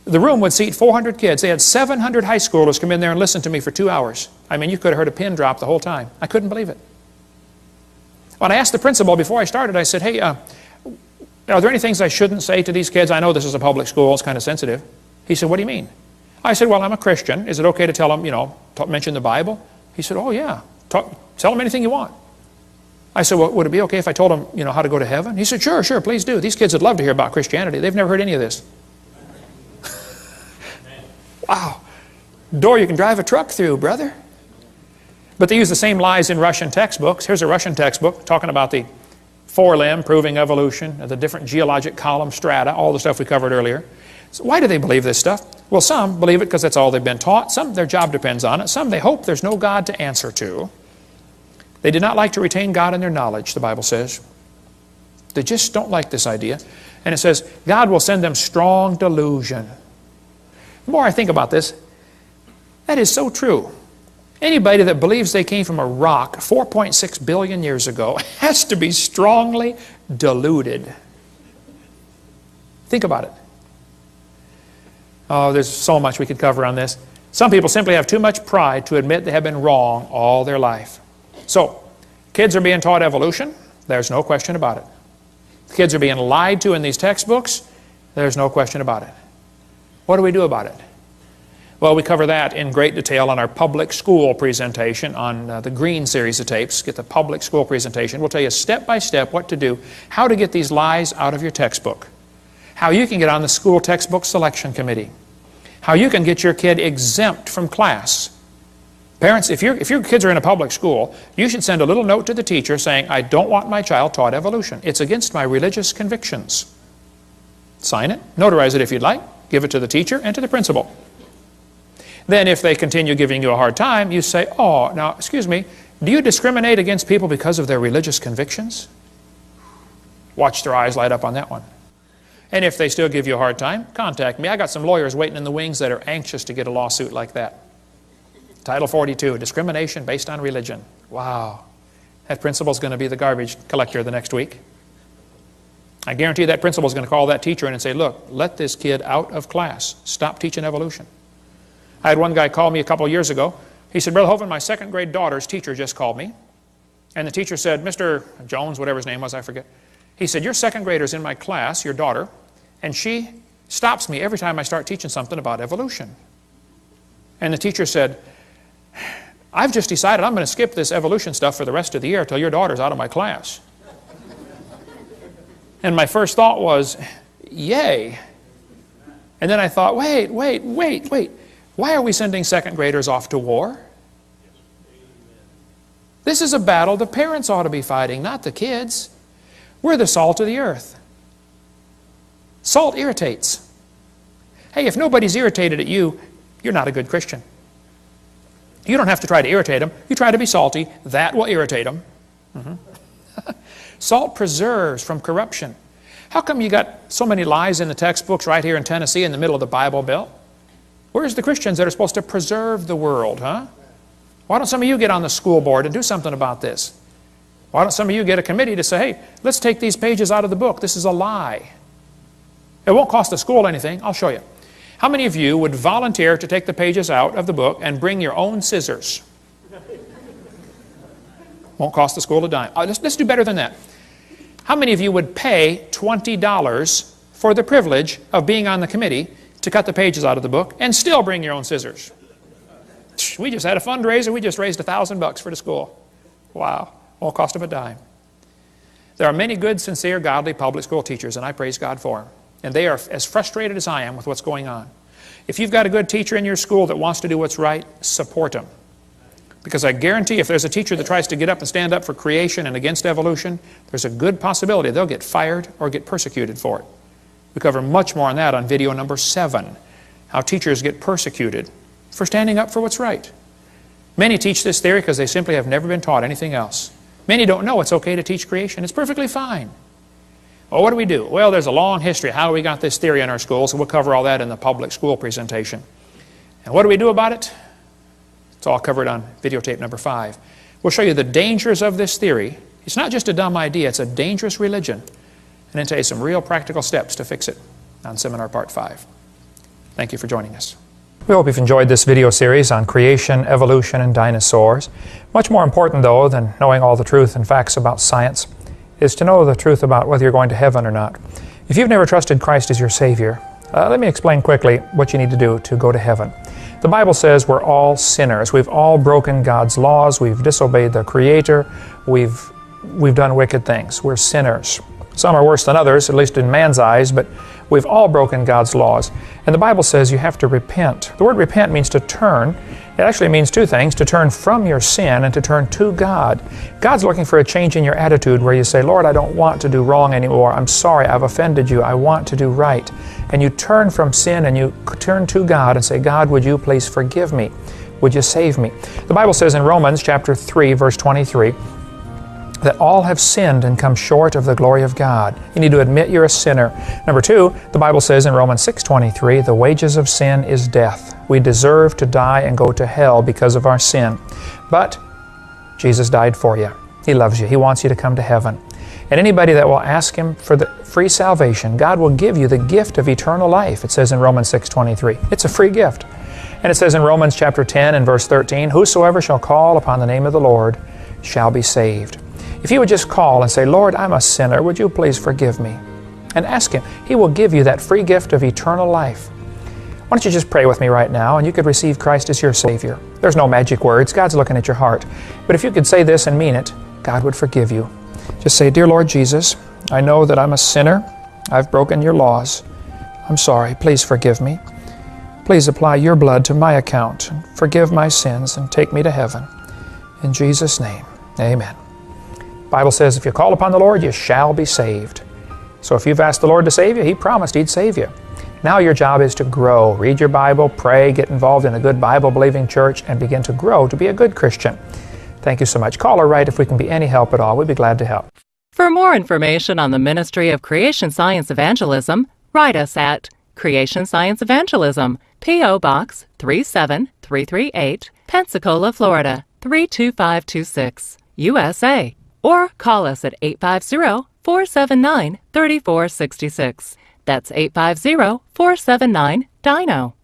The room would seat 400 kids. They had 700 high schoolers come in there and listen to me for 2 hours. I mean, you could have heard a pin drop the whole time. I couldn't believe it. When I asked the principal before I started, I said, hey, are there any things I shouldn't say to these kids? I know this is a public school. It's kind of sensitive. He said, what do you mean? I said, well, I'm a Christian. Is it okay to tell them, you know, mention the Bible? He said, oh, yeah. Tell them anything you want. I said, well, would it be okay if I told them, you know, how to go to heaven? He said, sure, please do. These kids would love to hear about Christianity. They've never heard any of this. Wow. Door you can drive a truck through, brother. But they use the same lies in Russian textbooks. Here's a Russian textbook talking about the forelimb proving evolution, the different geologic column strata, all the stuff we covered earlier. So why do they believe this stuff? Well, some believe it because that's all they've been taught. Some, their job depends on it. Some, they hope there's no God to answer to. They did not like to retain God in their knowledge, the Bible says. They just don't like this idea. And it says, God will send them strong delusion. The more I think about this, that is so true. Anybody that believes they came from a rock 4.6 billion years ago has to be strongly deluded. Think about it. Oh, there's so much we could cover on this. Some people simply have too much pride to admit they have been wrong all their life. So, kids are being taught evolution. There's no question about it. Kids are being lied to in these textbooks. There's no question about it. What do we do about it? Well, we cover that in great detail on our public school presentation on the Green series of tapes. Get the public school presentation. We'll tell you step by step what to do, how to get these lies out of your textbook, how you can get on the school textbook selection committee, how you can get your kid exempt from class. Parents, if your kids are in a public school, you should send a little note to the teacher saying, I don't want my child taught evolution. It's against my religious convictions. Sign it, notarize it if you'd like, give it to the teacher and to the principal. Then if they continue giving you a hard time, you say, oh, now, excuse me, do you discriminate against people because of their religious convictions? Watch their eyes light up on that one. And if they still give you a hard time, contact me. I got some lawyers waiting in the wings that are anxious to get a lawsuit like that. Title 42, discrimination based on religion. Wow. That principal's going to be the garbage collector the next week. I guarantee that principal's going to call that teacher in and say, look, let this kid out of class. Stop teaching evolution. I had one guy call me a couple years ago. He said, Brother Hovind, my second grade daughter's teacher just called me. And the teacher said, Mr. Jones, whatever his name was, I forget. He said, your second grader's in my class, your daughter, and she stops me every time I start teaching something about evolution. And the teacher said, I've just decided I'm going to skip this evolution stuff for the rest of the year until your daughter's out of my class. And my first thought was, yay. And then I thought, wait. Why are we sending second graders off to war? This is a battle the parents ought to be fighting, not the kids. We're the salt of the earth. Salt irritates. Hey, if nobody's irritated at you, you're not a good Christian. You don't have to try to irritate them. You try to be salty. That will irritate them. Salt preserves from corruption. How come you got so many lies in the textbooks right here in Tennessee in the middle of the Bible Belt? Where's the Christians that are supposed to preserve the world, huh? Why don't some of you get on the school board and do something about this? Why don't some of you get a committee to say, hey, let's take these pages out of the book. This is a lie. It won't cost the school anything. I'll show you. How many of you would volunteer to take the pages out of the book and bring your own scissors? Won't cost the school a dime. Let's do better than that. How many of you would pay $20 for the privilege of being on the committee to cut the pages out of the book and still bring your own scissors? We just had a fundraiser. We just raised $1,000 for the school. Wow. Won't cost them a dime. There are many good, sincere, godly public school teachers, and I praise God for them. And they are as frustrated as I am with what's going on. If you've got a good teacher in your school that wants to do what's right, support them. Because I guarantee if there's a teacher that tries to get up and stand up for creation and against evolution, there's a good possibility they'll get fired or get persecuted for it. We cover much more on that on video number 7, how teachers get persecuted for standing up for what's right. Many teach this theory because they simply have never been taught anything else. Many don't know it's okay to teach creation. It's perfectly fine. Well, what do we do? Well, there's a long history of how we got this theory in our schools, so we'll cover all that in the public school presentation. And what do we do about it? It's all covered on videotape number 5. We'll show you the dangers of this theory. It's not just a dumb idea, it's a dangerous religion. And then tell you some real practical steps to fix it on Seminar Part 5. Thank you for joining us. We hope you've enjoyed this video series on creation, evolution, and dinosaurs. Much more important, though, than knowing all the truth and facts about science is to know the truth about whether you're going to heaven or not. If you've never trusted Christ as your Savior, let me explain quickly what you need to do to go to heaven. The Bible says we're all sinners. We've all broken God's laws. We've disobeyed the Creator. We've done wicked things. We're sinners. Some are worse than others, at least in man's eyes, but we've all broken God's laws. And the Bible says you have to repent. The word repent means to turn. It actually means two things, to turn from your sin and to turn to God. God's looking for a change in your attitude where you say, Lord, I don't want to do wrong anymore. I'm sorry, I've offended you. I want to do right. And you turn from sin and you turn to God and say, God, would you please forgive me? Would you save me? The Bible says in Romans chapter 3, verse 23, that all have sinned and come short of the glory of God. You need to admit you're a sinner. Number 2, the Bible says in Romans 6:23, the wages of sin is death. We deserve to die and go to hell because of our sin. But Jesus died for you. He loves you. He wants you to come to heaven. And anybody that will ask Him for the free salvation, God will give you the gift of eternal life. It says in Romans 6:23. It's a free gift. And it says in Romans chapter 10 and verse 13, whosoever shall call upon the name of the Lord shall be saved. If you would just call and say, Lord, I'm a sinner, would you please forgive me? And ask Him. He will give you that free gift of eternal life. Why don't you just pray with me right now and you could receive Christ as your Savior. There's no magic words. God's looking at your heart. But if you could say this and mean it, God would forgive you. Just say, Dear Lord Jesus, I know that I'm a sinner. I've broken your laws. I'm sorry. Please forgive me. Please apply your blood to my account and forgive my sins and take me to heaven. In Jesus' name, amen. The Bible says if you call upon the Lord, you shall be saved. So if you've asked the Lord to save you, He promised He'd save you. Now your job is to grow. Read your Bible, pray, get involved in a good Bible-believing church, and begin to grow to be a good Christian. Thank you so much. Call or write if we can be any help at all. We'd be glad to help. For more information on the Ministry of Creation Science Evangelism, write us at Creation Science Evangelism, P.O. Box 37338, Pensacola, Florida 32526, USA. Or call us at 850-479-3466. That's 850-479-DINO.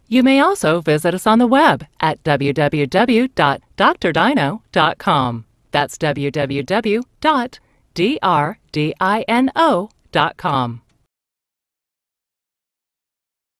You may also visit us on the web at www.drdino.com. That's www.drdino.com.